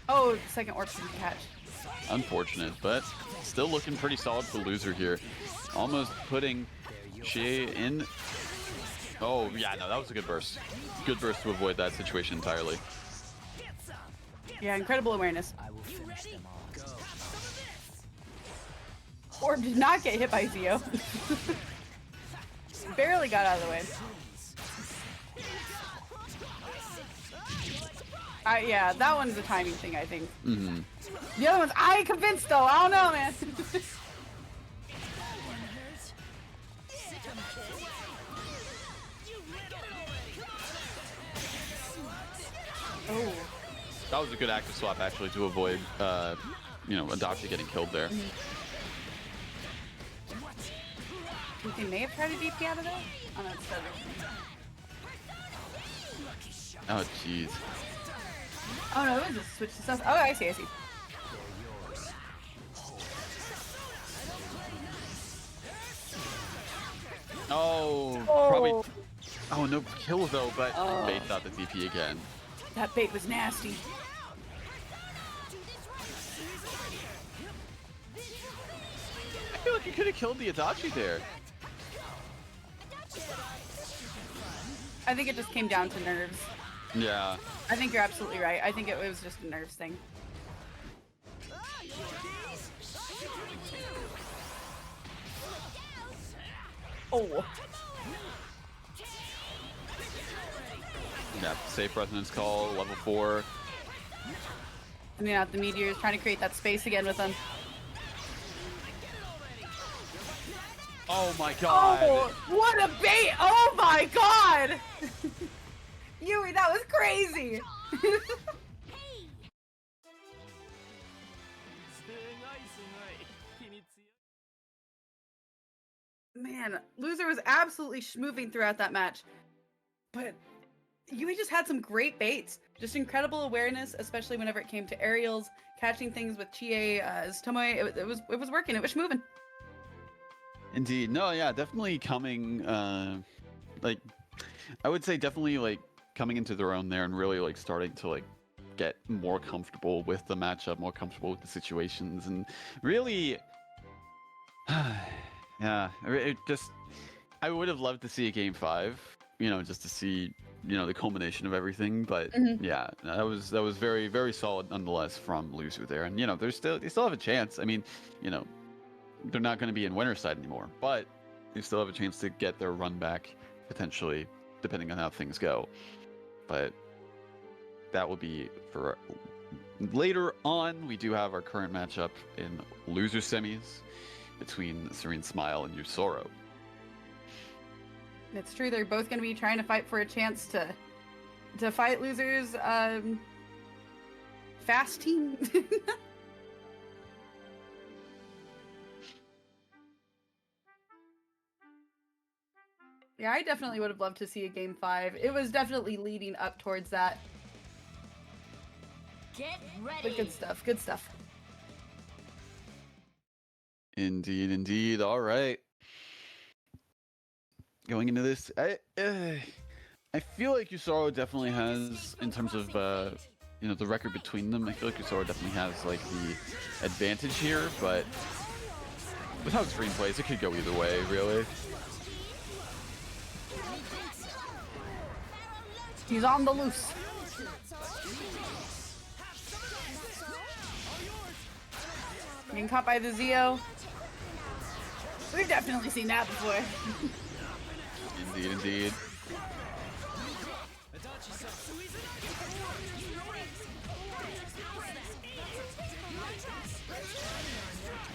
Oh, second orb didn't catch. Unfortunate, but still looking pretty solid for loser here. Almost putting Shea in. Oh, yeah, no, that was a good burst. Good burst to avoid that situation entirely. Yeah, incredible awareness. I will finish them all. Go. Orb did not get hit by Zio. Barely got out of the way. Yeah, that one's a timing thing, I think. The other one's, I ain't convinced though. I don't know, man. Oh. That was a good active swap actually to avoid, you know, Adachi getting killed there. Think they may have tried to DP out of that? Oh no, it's better. Oh jeez. Oh no, it was a switch to stuff. Oh, I see, I see. Oh, Oh. probably. Oh, no kill though, but baits out the DP again. That bait was nasty. I feel like you could have killed the Adachi there. I think it just came down to nerves. Yeah. I think you're absolutely right. I think it was just a nerves thing. Oh. Yeah, safe resonance call, level 4. I mean, out the meteors, trying to create that space again with them. Oh my god. Oh, what a bait! Oh my god! Yui, that was crazy! Man, Loser was absolutely moving throughout that match. But Yui just had some great baits. Just incredible awareness, especially whenever it came to aerials, catching things with Chie as Tomoe. It was working. It was moving. Indeed. No, yeah, definitely coming, like, I would say definitely, like, coming into their own there and really, like, starting to, like, get more comfortable with the matchup, more comfortable with the situations, and really, yeah, it just, I would have loved to see a Game 5, you know, just to see, you know, the culmination of everything, but yeah, that was very, very solid nonetheless from Loser there, and, you know, they still have a chance. I mean, you know, they're not going to be in winner's side anymore, but they still have a chance to get their run back, potentially, depending on how things go. But that will be for later on. We do have our current matchup in loser semis between Serene Smile and Yusoro. It's true. They're both going to be trying to fight for a chance to fight Loser's fast team. Yeah, I definitely would have loved to see a Game 5. It was definitely leading up towards that. Get ready. But good stuff. Good stuff. Indeed, indeed. All right. Going into this, I feel like Yusoro definitely has, in terms of you know, the record between them, I feel like Yusoro definitely has like the advantage here, but with how Serene plays, it could go either way, really. He's on the loose. Getting caught by the Zio. We've definitely seen that before. Indeed, indeed.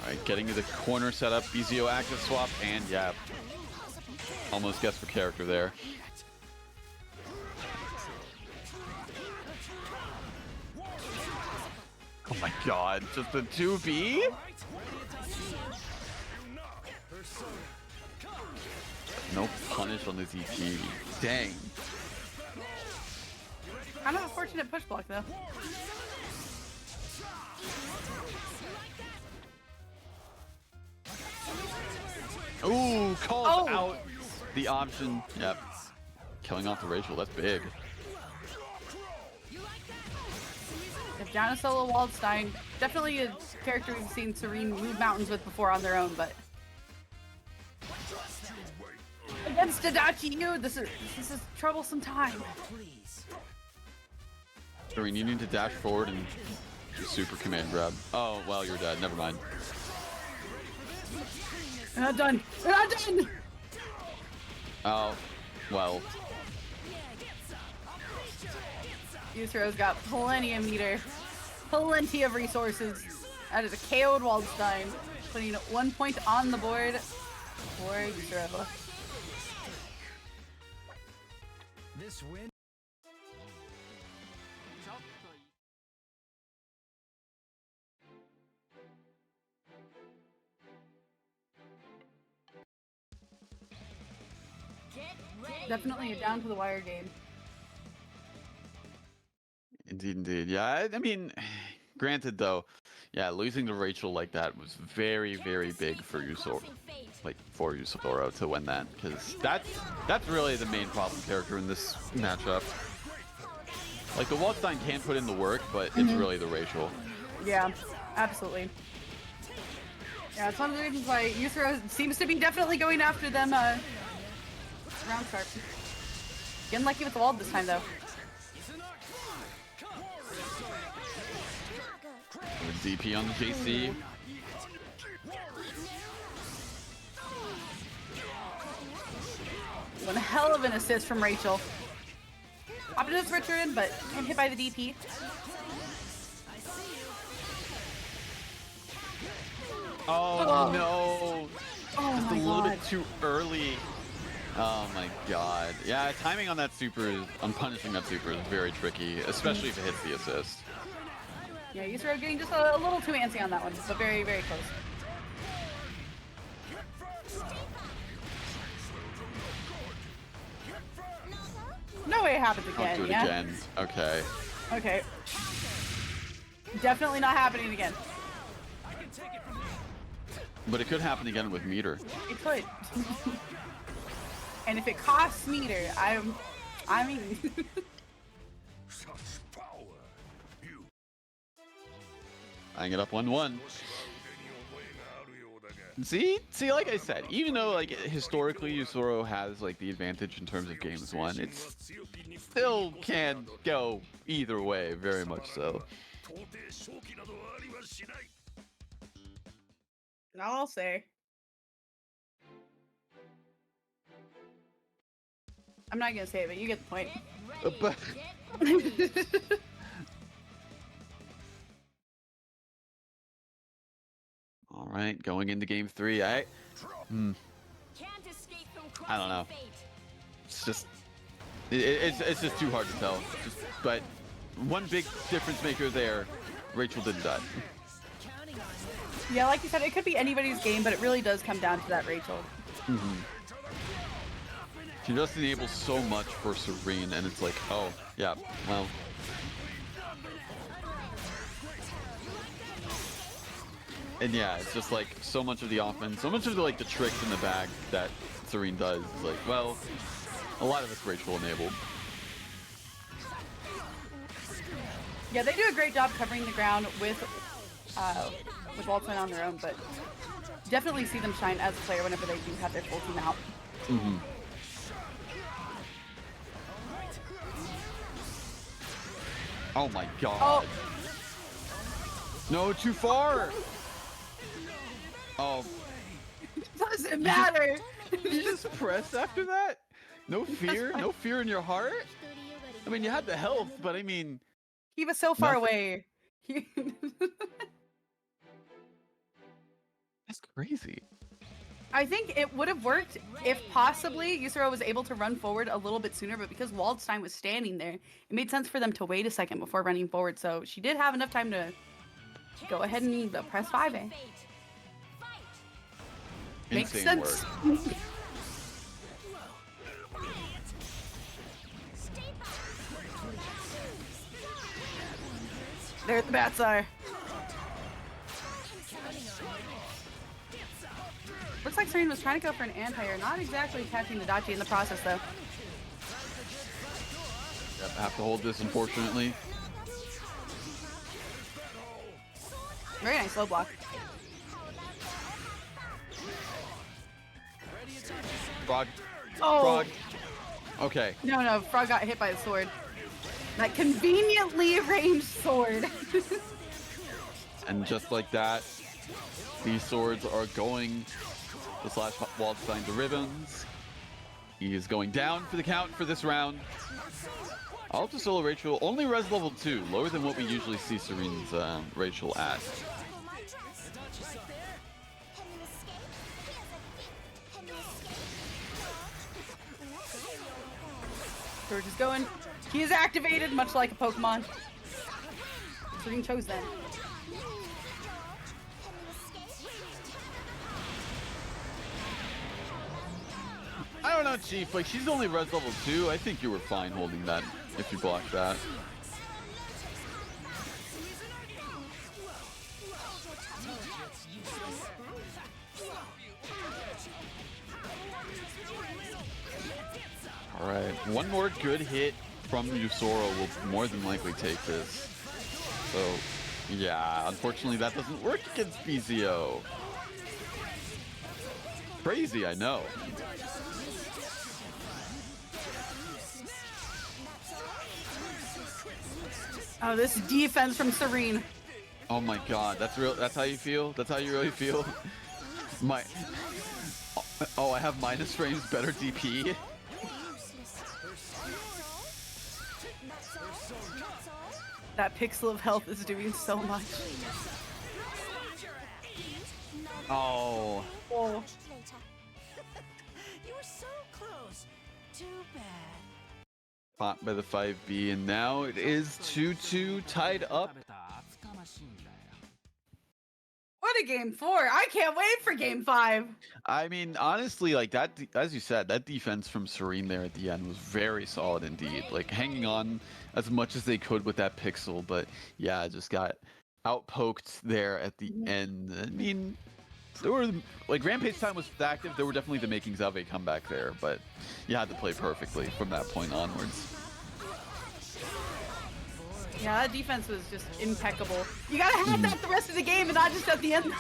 Alright, getting to the corner setup, Bizio active swap, and yeah, almost guess for character there. Oh my god, just a 2B? No punish on the ZT. Dang. Kind of a fortunate push block, though. Ooh, calls Oh. out the option. Yep. Killing off the Rachel, that's big. If Jana solo Waldstein, definitely a character we've seen Serene move mountains with before on their own, but against Adachi Yu, this is troublesome time. Serene, you need to dash forward and super command grab. Oh, well, you're dead. Never mind. We're not done. We're not done. Oh, well. Yusuro's got plenty of meter, plenty of resources. That is a KO'd Waldstein, putting 1 point on the board for Yusuro. This win. Get ready. Definitely a down to the wire game. Indeed, indeed. Yeah, I mean, granted though, yeah, losing to Rachel like that was very, very big for Yusoro, like for Yusoro to win that, because that's really the main problem character in this matchup. Like the Waldstein can put in the work, but it's really the Rachel. Yeah, absolutely. Yeah, it's one of the reasons why Yusoro seems to be definitely going after them round start. Getting lucky with the wall this time though. The DP on the JC. One hell of an assist from Rachel. Opted to switch her in, but and hit by the DP. Oh no! Oh Just a my little god. bit too early. Oh my god. Yeah, timing on that super on punishing that super is very tricky, especially if it hits the assist. Yeah, Yusoro getting just a little too antsy on that one, but very, very close. No way it happens Don't again, do it yeah? again. Okay. Okay. Definitely not happening again. But it could happen again with meter. It could. And if it costs meter, I mean... Eyeing it up 1-1. See, like I said, even though like historically Yusoro has like the advantage in terms of games won, it still can go either way, very much so. I'll say. I'm not gonna say it, but you get the point. But all right, going into game 3, I don't know. It's just it's just too hard to tell. But one big difference maker there, Rachel didn't die. Yeah, like you said, it could be anybody's game, but it really does come down to that Rachel. She just enables so much for Serene, and it's like, oh, yeah, well. And yeah, it's just like so much of the offense, so much of the, like the tricks in the bag that Serene does is like, well, a lot of it's Rachel enabled. Yeah, they do a great job covering the ground with Waldstein on their own, but definitely see them shine as a player whenever they do have their full team out. Oh my god. Oh. No, too far. Oh. Doesn't matter. You just press after that? No fear? No fear in your heart? I mean, you had the health, but I mean... He was so far Nothing. away. That's crazy. I think it would have worked if possibly Yusoro was able to run forward a little bit sooner, but because Waldstein was standing there, it made sense for them to wait a second before running forward. So she did have enough time to go ahead and press 5A. Makes Insane sense. work. There the bats are. Looks like Serene was trying to go for an anti-air, not exactly catching the Dachi in the process though. Yep, have to hold this, unfortunately. Very nice low block. Frog. Oh. Frog. Okay. No, Frog got hit by the sword. That conveniently ranged sword. And just like that, these swords are going to slash Waldstein to ribbons. He is going down for the count for this round. I'll have to solo Rachel, only res level 2, lower than what we usually see Serene's Rachel at. We're just going. He is activated, much like a Pokemon. Serene chose them. I don't know, Chief. Like, she's only res level 2. I think you were fine holding that if you blocked that. All right, one more good hit from Yusoro will more than likely take this. So, yeah, unfortunately that doesn't work against BZO. Crazy, I know. Oh, this defense from Serene. Oh my God, that's real. That's how you feel. That's how you really feel. My. Oh, I have minus frames, better DP. That pixel of health is doing so much. Oh. Oh. Later. You were so close. Too bad. Fought by the 5B, and now it is 2-2 tied up. What a game 4. I can't wait for game 5. I mean, honestly, like that, as you said, that defense from Serene there at the end was very solid indeed. Like hanging on as much as they could with that pixel, but yeah, just got outpoked there at the end. I mean, there were like Rampage time was active. There were definitely the makings of a comeback there, but you had to play perfectly from that point onwards. Yeah, that defense was just impeccable. You gotta have that the rest of the game and not just at the end.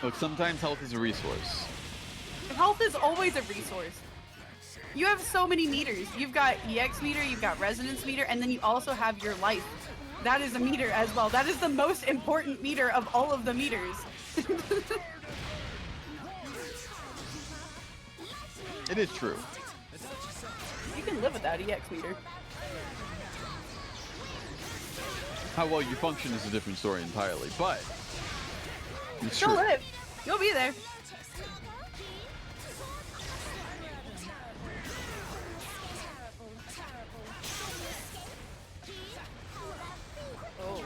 Look, sometimes health is a resource. Health is always a resource. You have so many meters. You've got EX meter, you've got resonance meter, and then you also have your life. That is a meter as well. That is the most important meter of all of the meters. It is true. You can live without EX meter. How well you function is a different story entirely, but it's You'll true. live. You'll be there. Oh.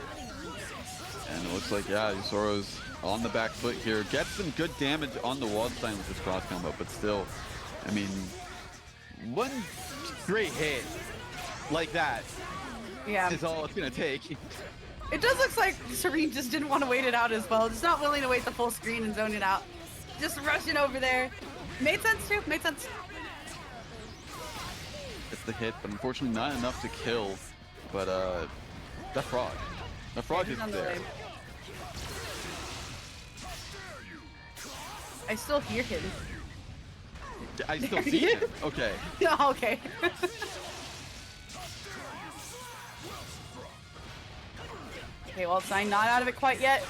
And it looks like, yeah, Yusoro's on the back foot here. Gets some good damage on the Waldstein with his cross combo, but still, I mean, one great hit like that Yeah. is all it's going to take. It does look like Serene just didn't want to wait it out as well. Just not willing to wait the full screen and zone it out. Just rushing over there. Made sense too. Made sense. It's the hit, but unfortunately not enough to kill. But that frog is On the there. way. I still hear him. I still see it. Okay. Oh, okay. Okay, well, Sign not out of it quite yet.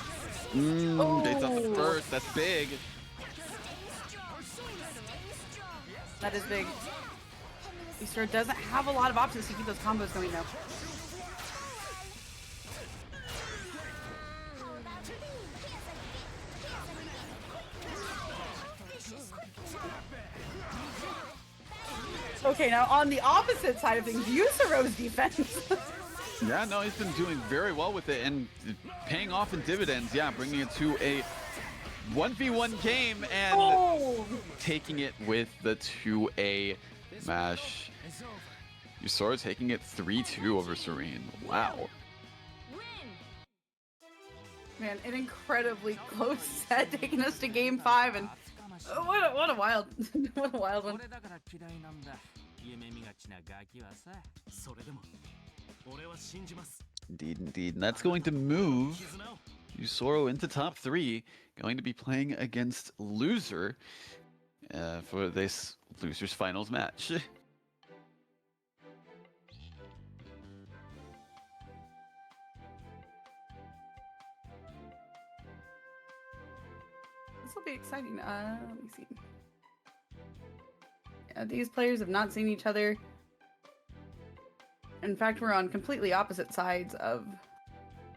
It's on the Oh. first. That's big. That is big. Easter doesn't have a lot of options to keep those combos going though. Okay, now on the opposite side of things, Yusuro's defense. Yeah, no, he's been doing very well with it and paying off in dividends. Yeah, bringing it to a 1v1 game and taking it with the 2A mash. Yusoro taking it 3-2 over Serene. Wow. Man, an incredibly close set taking us to game 5 and what a wild what a wild one. Indeed, indeed. And that's going to move Yusoro into top 3. Going to be playing against Loser for this Losers Finals match. This will be exciting. Let me see. Yeah, these players have not seen each other. In fact, we're on completely opposite sides of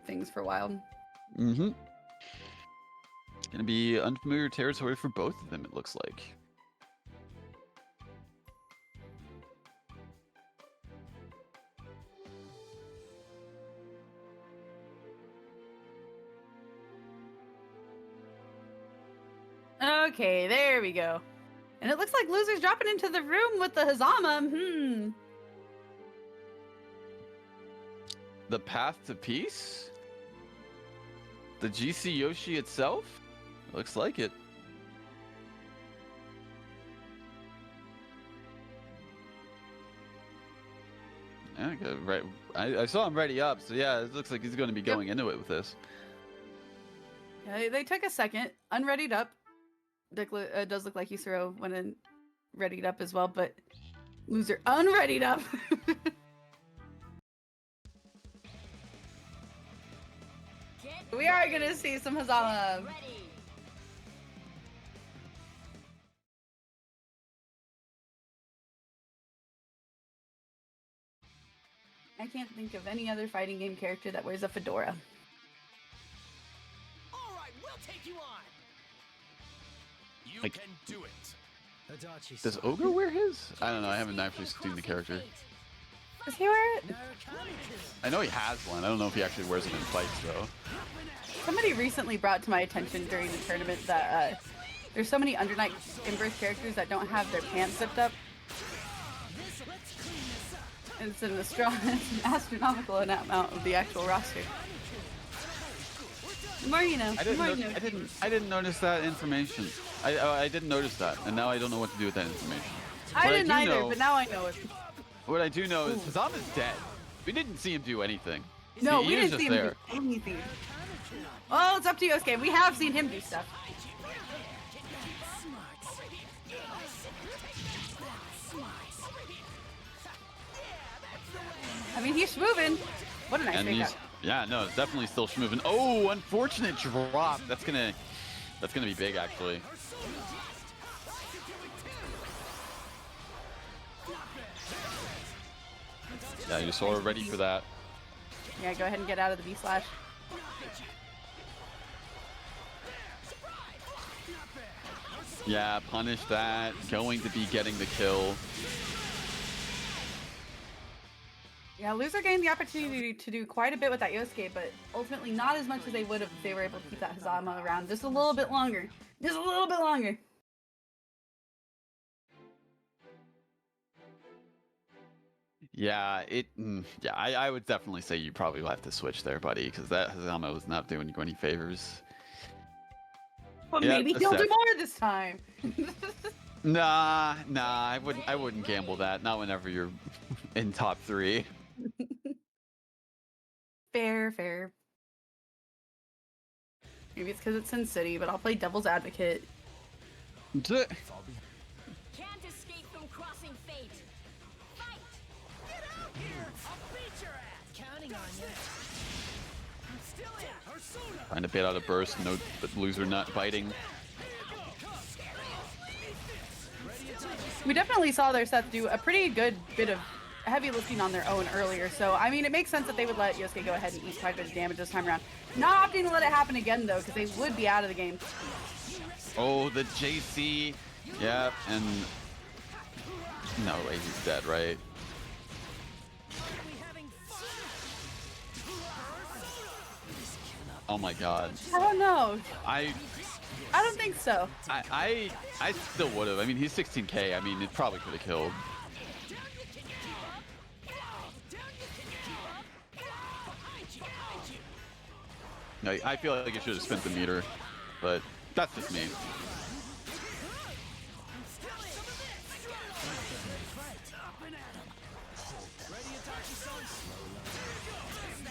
things for a while. Mm-hmm. Gonna be unfamiliar territory for both of them, it looks like. Okay, there we go. And it looks like Loser's dropping into the room with the Hazama. The path to peace? The GC Yoshi itself? Looks like it. Yeah, right. I saw him ready up, so yeah, it looks like he's going to be going into it with this. Yeah, they took a second, unreadied up. Does look like Yusuro went in readied up as well, but Loser unreadied up. We are gonna see some Hazama. Ready. I can't think of any other fighting game character that wears a fedora. All right, we'll take you on. You Like- can do it. Does Ogre wear his? I don't know. I haven't actually seen the character. Does he wear it? I know he has one. I don't know if he actually wears it in fights though. Somebody recently brought to my attention during the tournament that there's so many Undernight in-birth characters that don't have their pants zipped up. And it's an astronomical amount of the actual roster. The more you know. I The more you know. I didn't notice that information. I didn't notice that, and now I don't know what to do with that information. I What I didn't do either, know- but now I know it. What I do know is Hazama's dead. We didn't see him do anything. No, he we was didn't just see him there. do anything. Well, it's up to Yosuke. We have seen him do stuff. I mean, he's moving. What a nice And fake he's out. yeah, no, it's definitely still moving. Oh, unfortunate drop. That's gonna be big actually. Yeah, you saw her ready for that. Yeah, go ahead and get out of the B/slash. Yeah, punish that. Going to be getting the kill. Yeah, Loser gained the opportunity to do quite a bit with that Yosuke, but ultimately not as much as they would have if they were able to keep that Hazama around just a little bit longer. Just a little bit longer. Yeah, yeah, I would definitely say you probably will have to switch there, buddy, because that Hazama was not doing you any favors. But Yeah, maybe a he'll do sec. more this time. Nah, I wouldn't gamble that. Not whenever you're in top 3. Fair, fair. Maybe it's because it's Sin City, but I'll play devil's advocate. Can't escape from crossing fate. Fight! Get out here! I'll beat your ass. Counting on you. I'm still in. Persona. Trying to bait out a burst, no, but Loser not biting. We definitely saw their sets do a pretty good bit of heavy lifting on their own earlier, so I mean, it makes sense that they would let Yosuke go ahead and eat quite a bit of damage this time around. Not opting to let it happen again, though, because they would be out of the game. Oh, the JC. Yeah, and no way, he's dead, right? Oh my god. I don't know. I don't think so. I still would have. I mean, he's 16k. I mean, it probably could have killed. I feel like I should have spent the meter, but that's just me.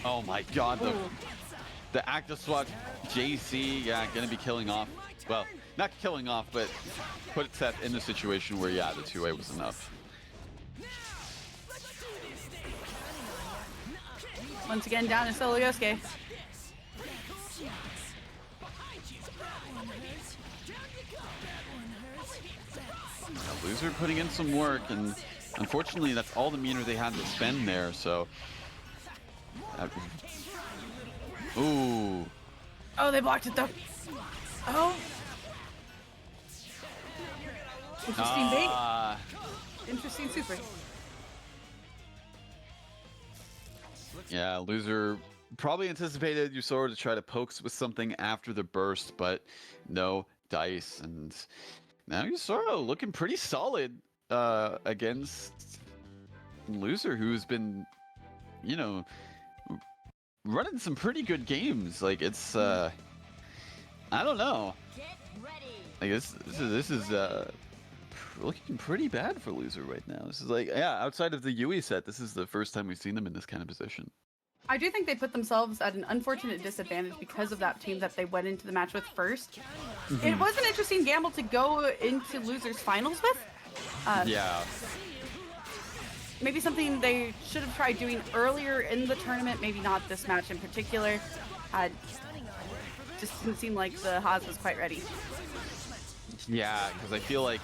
Oh my god, the active swap JC, yeah, gonna be killing off. Well, not killing off, but put Seth in the situation where, yeah, the 2A was enough. Once again, down to solo Yosuke. Loser putting in some work, and unfortunately, that's all the meter they had to spend there, so... Ooh. Oh, they blocked it, though. Oh. Interesting bait. Interesting super. Yeah, Loser probably anticipated Yusora to try to poke with something after the burst, but no, dice, and now Yusoro looking pretty solid against Loser, who's been, you know, running some pretty good games. Like it's I don't know. Get ready. Like this is looking pretty bad for Loser right now. This is like, yeah, outside of the Yui set, this is the first time we've seen them in this kind of position. I do think they put themselves at an unfortunate disadvantage because of that team that they went into the match with first. It was an interesting gamble to go into Losers finals with. Yeah. Maybe something they should have tried doing earlier in the tournament, maybe not this match in particular. Just didn't seem like the Haas was quite ready. Yeah, because I feel like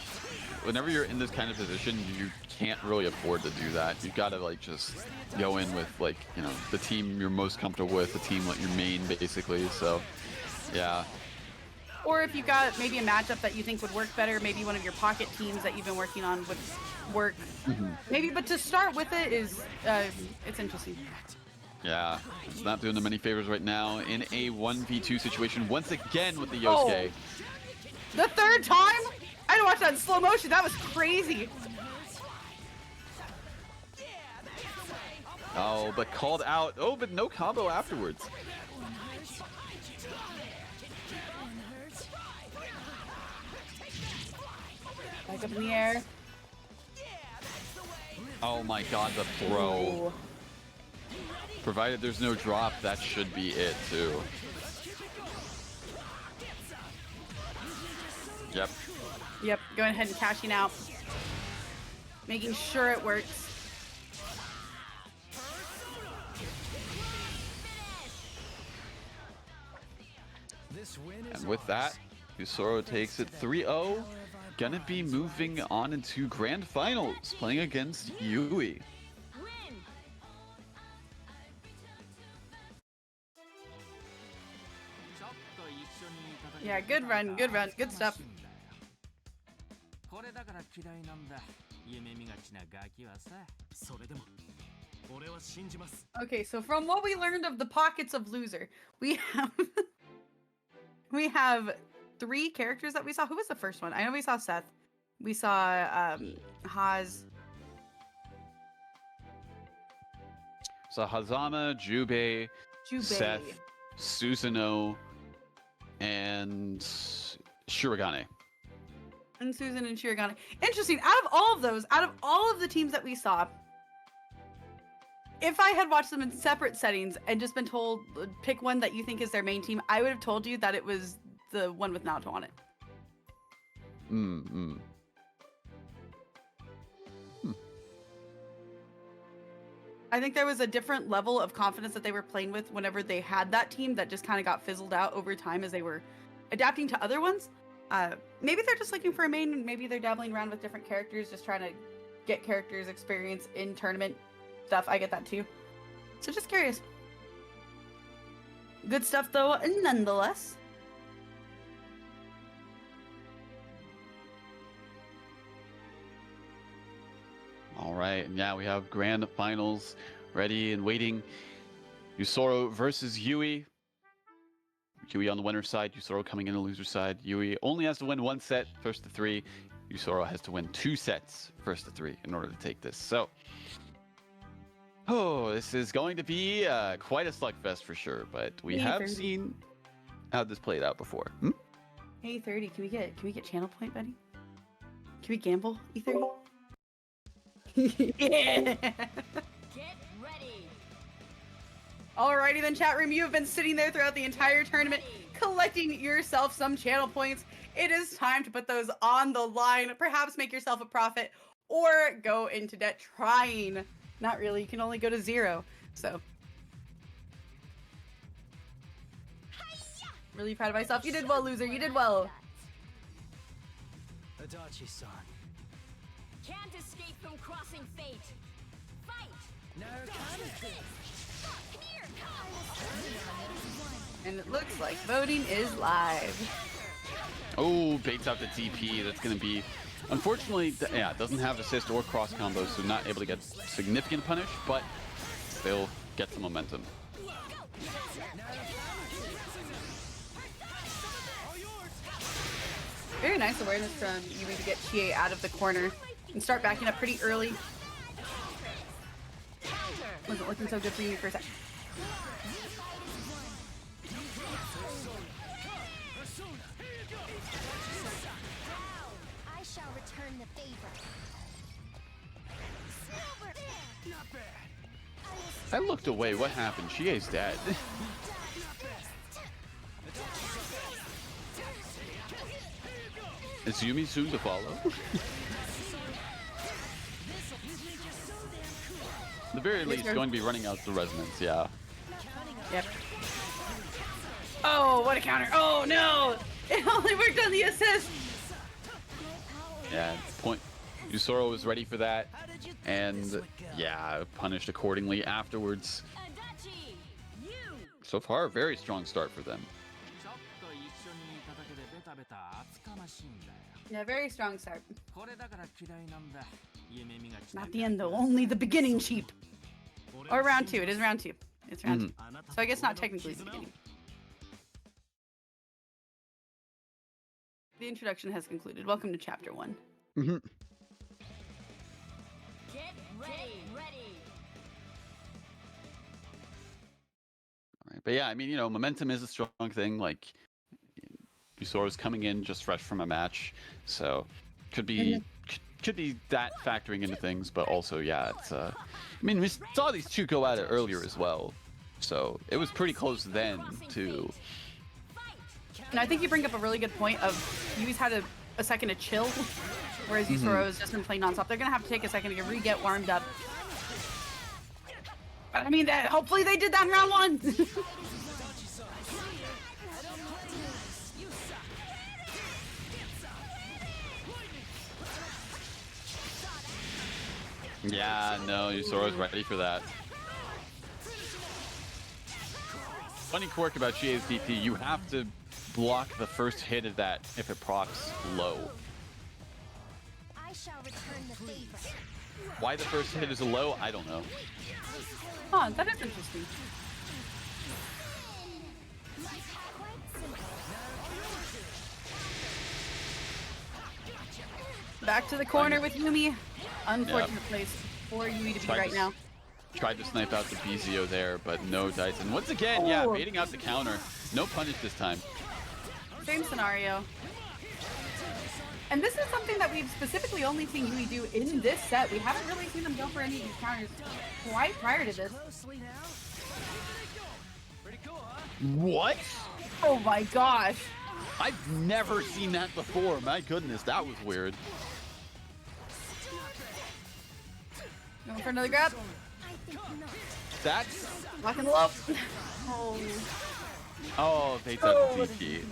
whenever you're in this kind of position, you can't really afford to do that. You've got to like just go in with like, you know, the team you're most comfortable with, the team like your main basically. So yeah. Or if you got maybe a matchup that you think would work better, maybe one of your pocket teams that you've been working on would work. Maybe, but to start with it is, it's interesting. Yeah, it's not doing them any favors right now in a 1v2 situation once again with the Yosuke. The third time? I had to watch that in slow motion. That was crazy. Oh, but called out. Oh, but no combo afterwards. Back up in the air. Oh my god, the throw. Ooh. Provided there's no drop, that should be it too. Yep. Yep, going ahead and cashing out. Making sure it works. And with that, Yusoro takes it 3-0. Gonna be moving on into grand finals, playing against Yui. Win. Yeah, good run, good stuff. これだから嫌いなんだ。夢見がちなガキはさ。それでも俺は信じます。 Okay, so from what we learned of the pockets of Loser, we have 3 characters that we saw. Who was the first one? I know we saw Seth. We saw Haas. So Hazama, Jubei, Seth, Susanoo, and Shirogane. And Susan and Shirogane. Interesting. Out of all of those, out of all of the teams that we saw, if I had watched them in separate settings and just been told, pick one that you think is their main team, I would have told you that it was the one with Naoto on it. I think there was a different level of confidence that they were playing with whenever they had that team that just kind of got fizzled out over time as they were adapting to other ones. Maybe they're just looking for a main, maybe they're dabbling around with different characters, just trying to get characters experience in tournament stuff. I get that too. So just curious. Good stuff though, nonetheless. All right, and yeah, we have grand finals ready and waiting. Yusoro versus Yui. Yui on the winner's side, Yusoro coming in the loser's side. Yui only has to win 1 set, first to 3. Yusoro has to win 2 sets, first to 3, in order to take this. So, oh, this is going to be quite a slugfest for sure. But we have seen how this played out before. Hey, 30. Can we get channel point, buddy? Can we gamble, E30? Yeah. Get ready. Alrighty then, chat room. You have been sitting there throughout the entire tournament, collecting yourself some channel points. It is time to put those on the line. Perhaps make yourself a profit, or go into debt trying. Not really. You can only go to 0. So, really proud of myself. You did well, loser. You did well. Adachi-san. Can't escape from crossing fate. Fight. No counter. And it looks like voting is live. Oh, baits out the TP. That's going to be, unfortunately, yeah, it doesn't have assist or cross combos, so not able to get significant punish, but still get some momentum. very nice awareness from Yui to get Chie out of the corner and start backing up pretty early. Wasn't looking so good for Yui for a sec. I shall return the favor. Not bad. I looked away. What happened? Chie's dead. Is Yumi soon to follow? The very least, going to be running out the resonance, yeah. Yep. Oh, what a counter. Oh, no. It only worked on the assist. Yeah, point. Yusoro was ready for that, and yeah, punished accordingly afterwards. Adachi! You! So far, a very strong start for them. ちょっと一緒にいただけでベタベタ厚かましいんだよ。 Yeah, very strong start. これだから嫌いなんだ。夢見がちな Not the end, though. Only the beginning, sheep. Or round 2. It is round 2. It's round 2. So I guess not technically the beginning. The introduction has concluded. Welcome to chapter 1. Mhm. Get ready! Alright, but yeah, I mean, you know, momentum is a strong thing. Like, Yusoro's coming in just fresh from a match, so could be that factoring into things. But also, yeah, it's I mean, we saw these two go at it earlier as well, so it was pretty close then too. And I think you bring up a really good point of Yui's had a second to chill, whereas Yusoro has just been playing nonstop. They're gonna have to take a second to get warmed up. But I mean, hopefully they did that in round 1. Yeah, no, Yusoro's ready for that. Funny quirk about Chie's DP, you have to block the first hit of that if it procs low. I shall return the favor. Why the first hit is low, I don't know. Huh, that is interesting. Back to the corner with Yumi. Unfortunate place for Yui to be right now. Tried to snipe out the BZO there, but no dice. And once again, yeah, baiting out the counter. No punish this time. Same scenario. And this is something that we've specifically only seen Yui do in this set. We haven't really seen them go for any of these counters quite prior to this. Closely now. Pretty cool, huh? What? Oh my gosh. I've never seen that before. My goodness, that was weird. Going for another grab. I think not. That's... Locking low. Oh. Oh, they took the TP.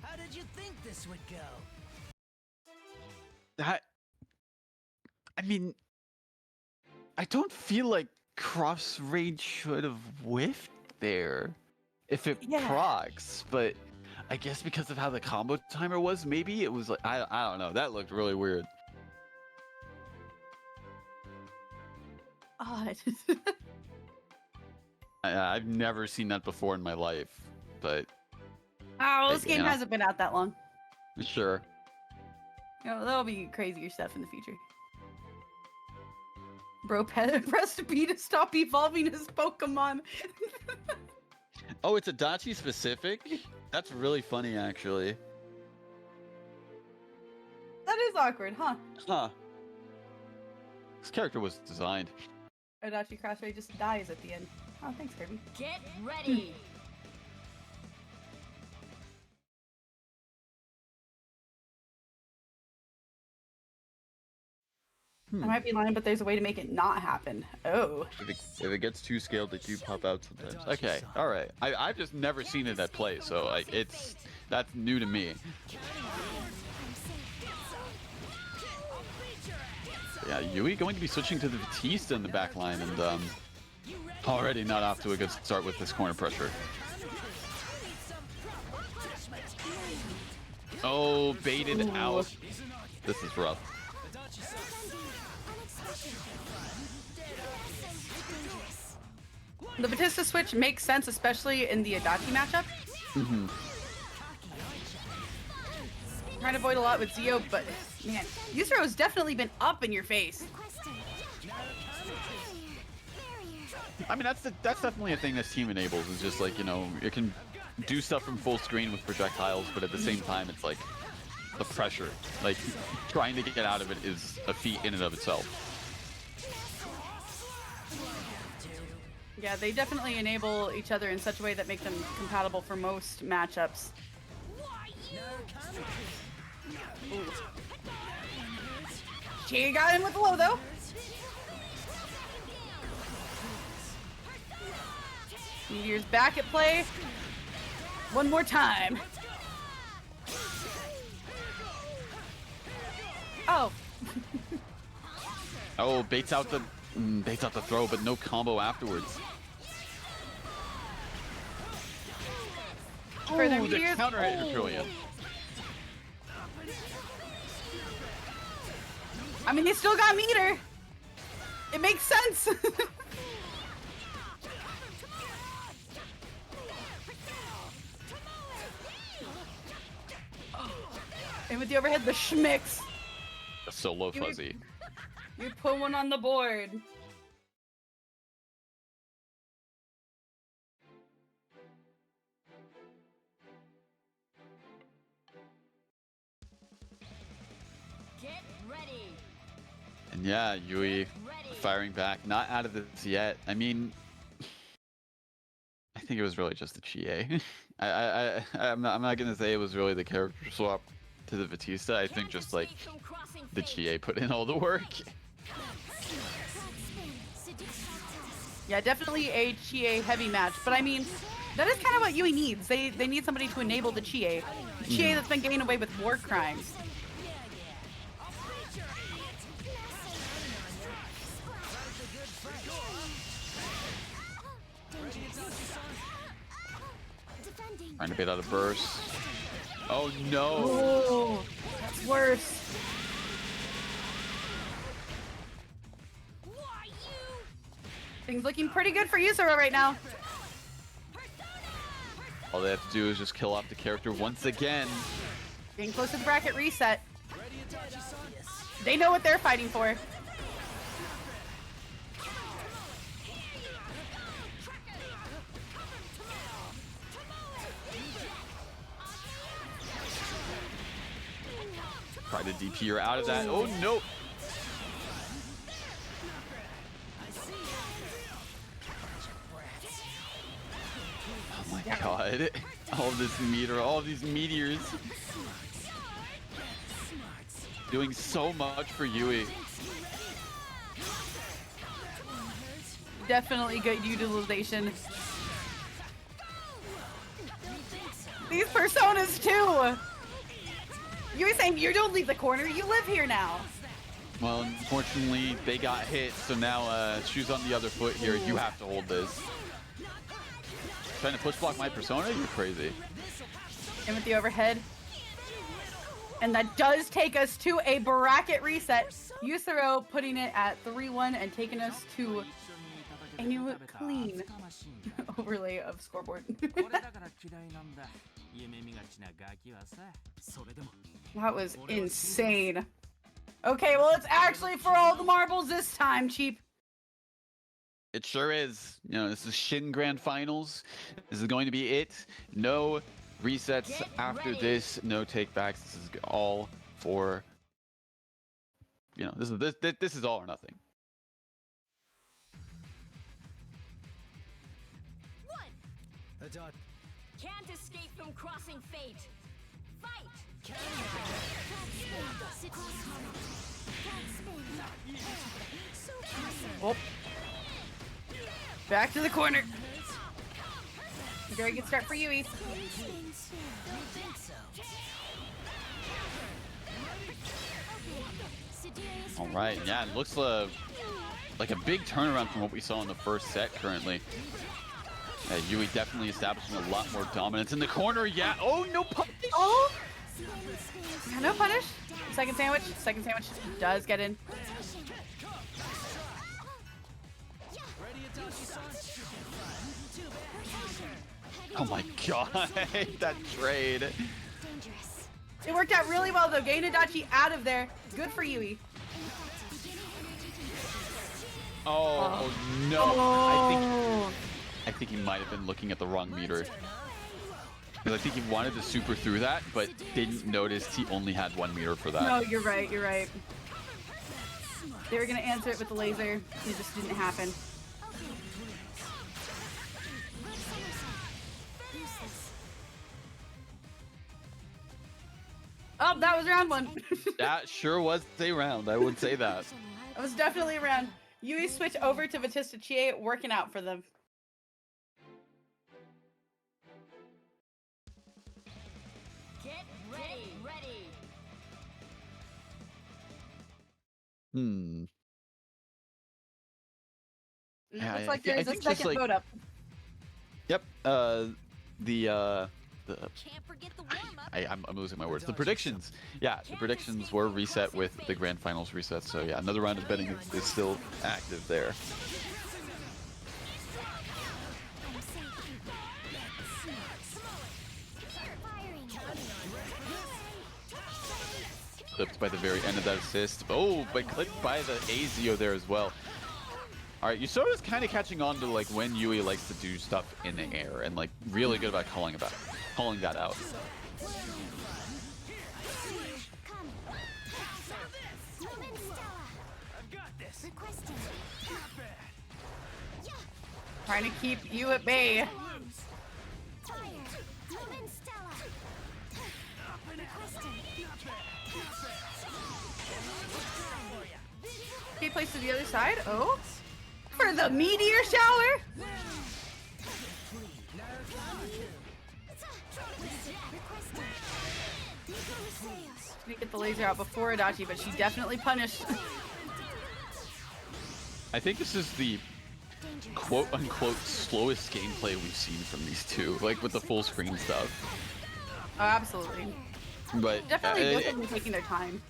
How did you think this would go? That... I mean... I don't feel like Cross Raid should have whiffed there. If it procs, but... I guess because of how the combo timer was, maybe it was like... I don't know. That looked really weird. Odd. I've never seen that before in my life, but... Oh, this You game know. hasn't been out that long. Sure. You know, there'll be crazier stuff in the future. Bro pressed B to stop evolving his Pokemon. Oh, it's Adachi specific? That's really funny, actually. That is awkward, huh? Huh. This character was designed. Adachi Crossray just dies at the end. Oh, thanks, Kirby. Get ready! I might be lying, but there's a way to make it not happen. Oh. If it gets too scaled, they do pop out sometimes. Okay, alright. I've just never seen it at play, so like that's new to me. Yeah, Yui going to be switching to the Batista in the back line, and already not off to a good start with this corner pressure. Oh, baited out. This is rough. The Batista switch makes sense, especially in the Adachi matchup. trying to avoid a lot with Zio, but man, Yusuro's definitely been up in your face. I mean, that's definitely a thing this team enables. Is just like, you know, it can do stuff from full screen with projectiles, but at the same time, it's like the pressure. Like trying to get out of it is a feat in and of itself. Yeah, they definitely enable each other in such a way that make them compatible for most matchups. Ooh. She got in with the low though. Meteor's back at play. One more time. Oh. Oh, baits out the throw, but no combo afterwards. Further Oh, the Meteors. counter hit brilliant. I mean, they still got meter. It makes sense. And with the overhead, the schmicks. That's so low fuzzy. You put one on the board. Get ready. And yeah, Yui firing back, not out of this yet. I mean, I think it was really just the Chie. I'm not gonna say it was really the character swap to the Batista. I think just like the Chie put in all the work. Yeah, definitely a Chie heavy match, but I mean, that is kind of what Yui needs. They need somebody to enable the Chie. The Chie that's been getting away with war crimes. Trying to bait out a burst. Oh no! Oh, that's worse. Things looking pretty good for Yusura right now. All they have to do is just kill off the character once again. Getting close to the bracket reset. They know what they're fighting for. Try to DP her out of that. Oh no! Oh my god. All this meter, all these meteors. Doing so much for Yui. Definitely good utilization. These personas too. You were saying you don't leave the corner, you live here now. Well, unfortunately, they got hit, so now shoes on the other foot here. You have to hold this. Trying to push block my persona? You're crazy. And with the overhead. And that does take us to a bracket reset. Yusuro putting it at 3-1 and taking us to a new clean overlay of scoreboard. That was insane. Okay, well, it's actually for all the marbles this time, Cheap. It sure is. You know, this is Shin Grand Finals. This is going to be it. No resets after this. No takebacks. This is all for, you know, this is all or nothing. Can't escape from crossing fate. Fight! Oh. Back to the corner. Very good start for Yui. All right, yeah, it looks like a big turnaround from what we saw in the first set currently. Yeah, Yui definitely establishing a lot more dominance in the corner. Yeah. Oh, no punish. Oh. Yeah, no punish. Second sandwich. Second sandwich does get in. Oh my god, that trade. It worked out really well though. Getting Adachi out of there. Good for Yui. Oh no! I think he might have been looking at the wrong meter. Because I think he wanted to super through that, but didn't notice he only had 1 meter for that. No, you're right. You're right. They were gonna answer it with the laser. It just didn't happen. Oh, that was round 1. That sure was a round. I would say that. That was definitely a round. Yui switch over to Batista Chie, working out for them. Get ready. Yeah, Looks I like thi- I there's a think just, second like- vote up. Yep. The Can't forget the warm-up. I'm losing my words. The predictions. Yeah, the predictions were reset with the grand finals reset. So yeah, another round of betting is still active there. Clipped by the very end of that assist. Oh, but clipped by the Azio there as well. All right, Yusota's kind of catching on to like when Yui likes to do stuff in the air and like really good about calling that out. Trying to keep you at bay. Okay, place to the other side. Oh, for the meteor shower. She didn't get the laser out before Adachi, but she definitely punished. I think this is the quote-unquote slowest gameplay we've seen from these two, like with the full screen stuff. Oh, absolutely. But Definitely both of them taking their time.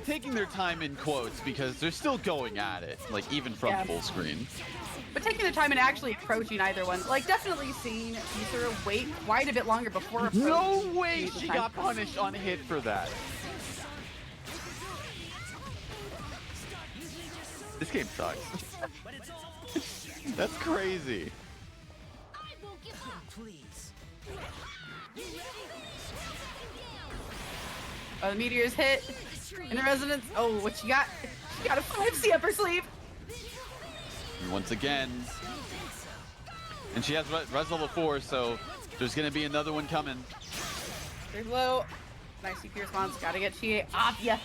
taking their time in quotes because they're still going at it, like even from Yeah. full screen. But taking the time and actually approaching either one. Like, definitely seeing Yusura wait quite a bit longer before approaching. No way the she time. got punished on hit for that. This game sucks. That's crazy. Oh, the meteor's hit. In the resonance. Oh, what she got? She got a 5C up her sleeve. And once again, and she has res level 4, so there's gonna be another one coming. There's low. Nice CP response. Gotta get Chie off ya.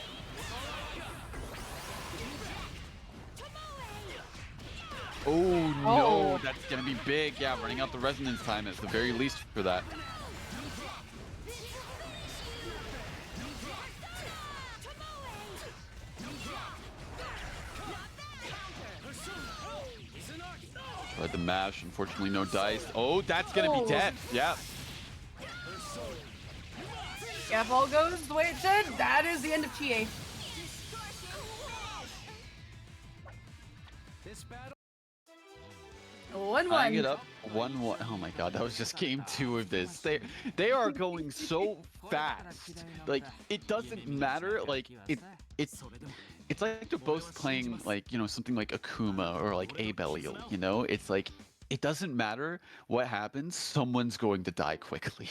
Oh no, Oh. that's gonna be big. Yeah, running out the resonance time at the very least for that. Tried the mash, unfortunately no dice. Oh, that's gonna be dead. Yeah. Yeah, if all goes the way it should, that is the end of Chie. This battle 1-1. Tying it up 1-1. Oh my god, that was just game 2 of this. They are going so fast. Like it doesn't matter. Like it's like they're both playing like, you know, something like Akuma or like Abelial, you know? It's like it doesn't matter what happens, someone's going to die quickly.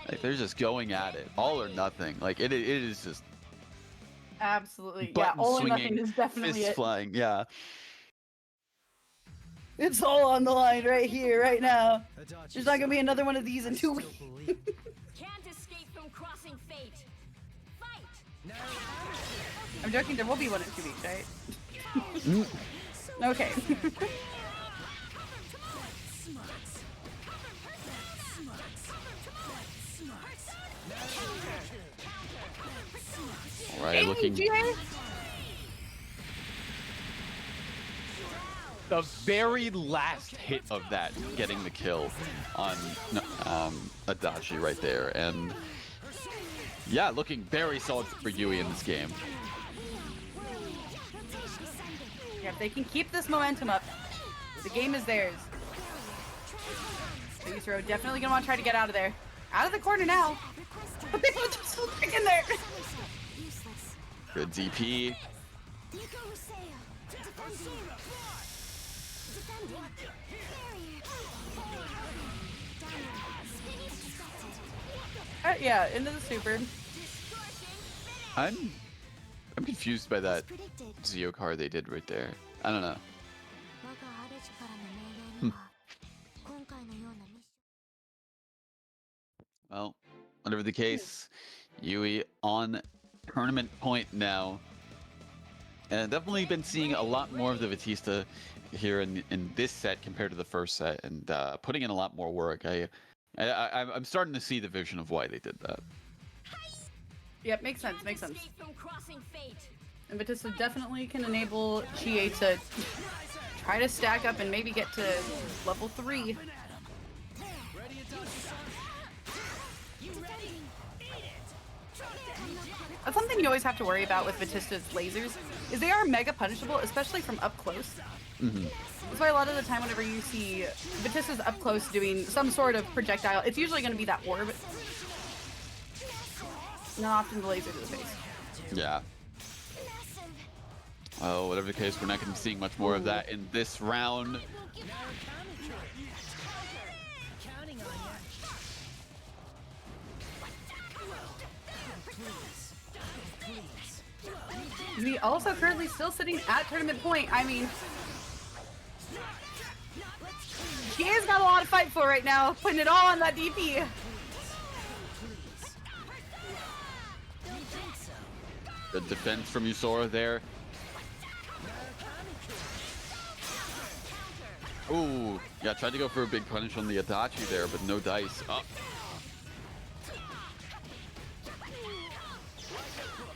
Like they're just going at it, all or nothing. Like it is just Absolutely. Yeah, button all or swinging, nothing is definitely fists it. flying. Yeah. It's all on the line right here, right now. There's not gonna be another one of these in 2 weeks. Can't escape from crossing fate. Fight. I'm joking, there will be one in 2 weeks, right? Okay. All right, looking. The very last hit of that, getting the kill on Adachi right there, and yeah, looking very solid for Yui in this game. Yeah, if they can keep this momentum up, the game is theirs. Yusoro definitely gonna want to try to get out of there. Out of the corner now. But they both just still back in there. Good DP. Yeah, into the super. I'm confused by that Zeo card they did right there. I don't know. Well, whatever the case, Yui on tournament point now. And definitely been seeing a lot more of the Batista here in this set compared to the first set, and putting in a lot more work. I'm starting to see the vision of why they did that. Yep, makes sense, makes sense. Escape from crossing fate. And Batista definitely can enable Chie to try to stack up and maybe get to level 3. That's something you always have to worry about with Batista's lasers, is they are mega punishable, especially from up close. That's why a lot of the time whenever you see Batista's up close doing some sort of projectile, it's usually going to be that orb. Not often the laser to the face. Yeah. Oh, whatever the case, we're not going to be seeing much more of that in this round. We also currently still sitting at tournament point. I mean, she has got a lot to fight for right now, putting it all on that DP. Good defense from Yusora there. Ooh, yeah, tried to go for a big punish on the Adachi there, but no dice. Up.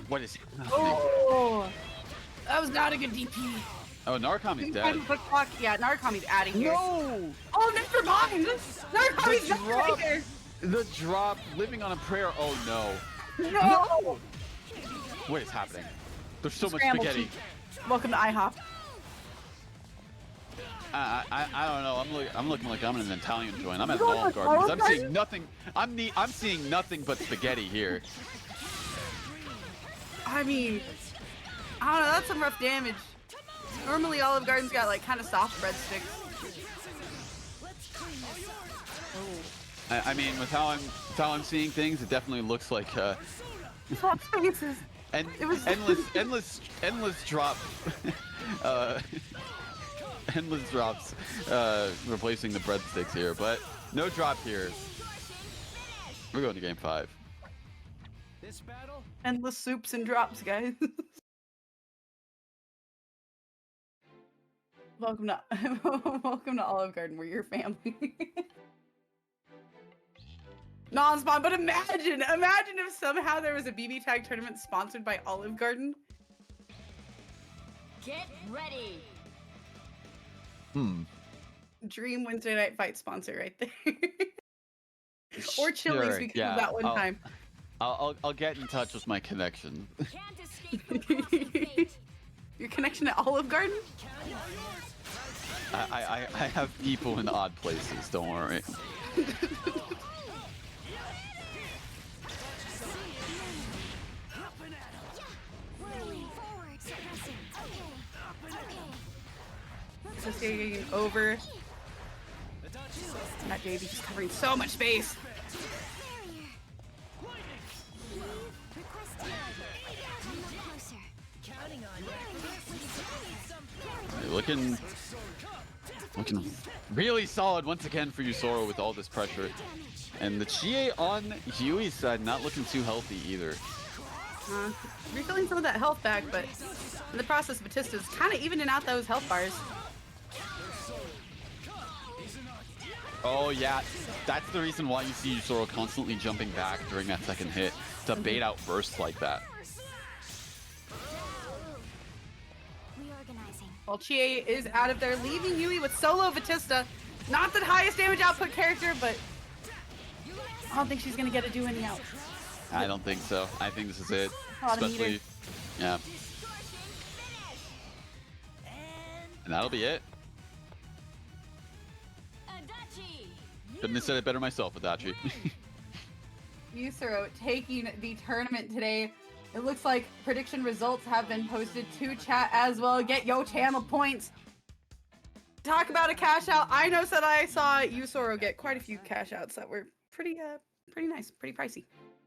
What is he? Oh, that was not a good DP. Oh, Narukami's dead. Yeah, Narukami's adding here. No! Oh, never mind. Narukami's not right here. The drop, living on a prayer. Oh no. No. What is happening? There's so much Scramble spaghetti. cheek. Welcome to IHOP. I don't know. I'm looking like I'm in an Italian joint. I'm at an Olive Garden because I'm seeing nothing. I'm seeing nothing but spaghetti here. I mean, I don't know. That's some rough damage. Normally, Olive Garden's got like kind of soft breadsticks. I mean, with how I'm seeing things, it definitely looks like Soft spaces. and It was- endless drop, endless drops, replacing the breadsticks here, but no drop here. We're going to game 5. This battle? Endless soups and drops, guys. Welcome to Olive Garden. We're your family. Non-spawn, but imagine if somehow there was a BBTAG tournament sponsored by Olive Garden. Get ready. Dream Wednesday night fight sponsor right there. Or Chili's Sure, because yeah, of that one time. I'll get in touch with my connection. Can't escape from crossing fate. Your connection to Olive Garden? I have people in odd places. Don't worry. Just getting over. That JV just covering so much space. Looking really solid once again for Yusoro with all this pressure. And the Chie on Yui's side not looking too healthy either. Refilling some of that health back, but in the process, Batista's kind of evening out those health bars. Oh yeah, that's the reason why you see Yusoro constantly jumping back during that second hit to bait out bursts like that. While Chie is out of there, leaving Yui with solo Batista. Not the highest damage output character, but I don't think she's gonna get to do any out. I don't think so. I think this is it. A lot of Especially, meter. yeah. And that'll be it. Adachi. Couldn't have said it better myself, Adachi. Yusuro taking the tournament today. It looks like prediction results have been posted to chat as well. Get yo channel points. Talk about a cash out. I know that I saw Yusuro get quite a few cash outs that were pretty nice, pretty pricey.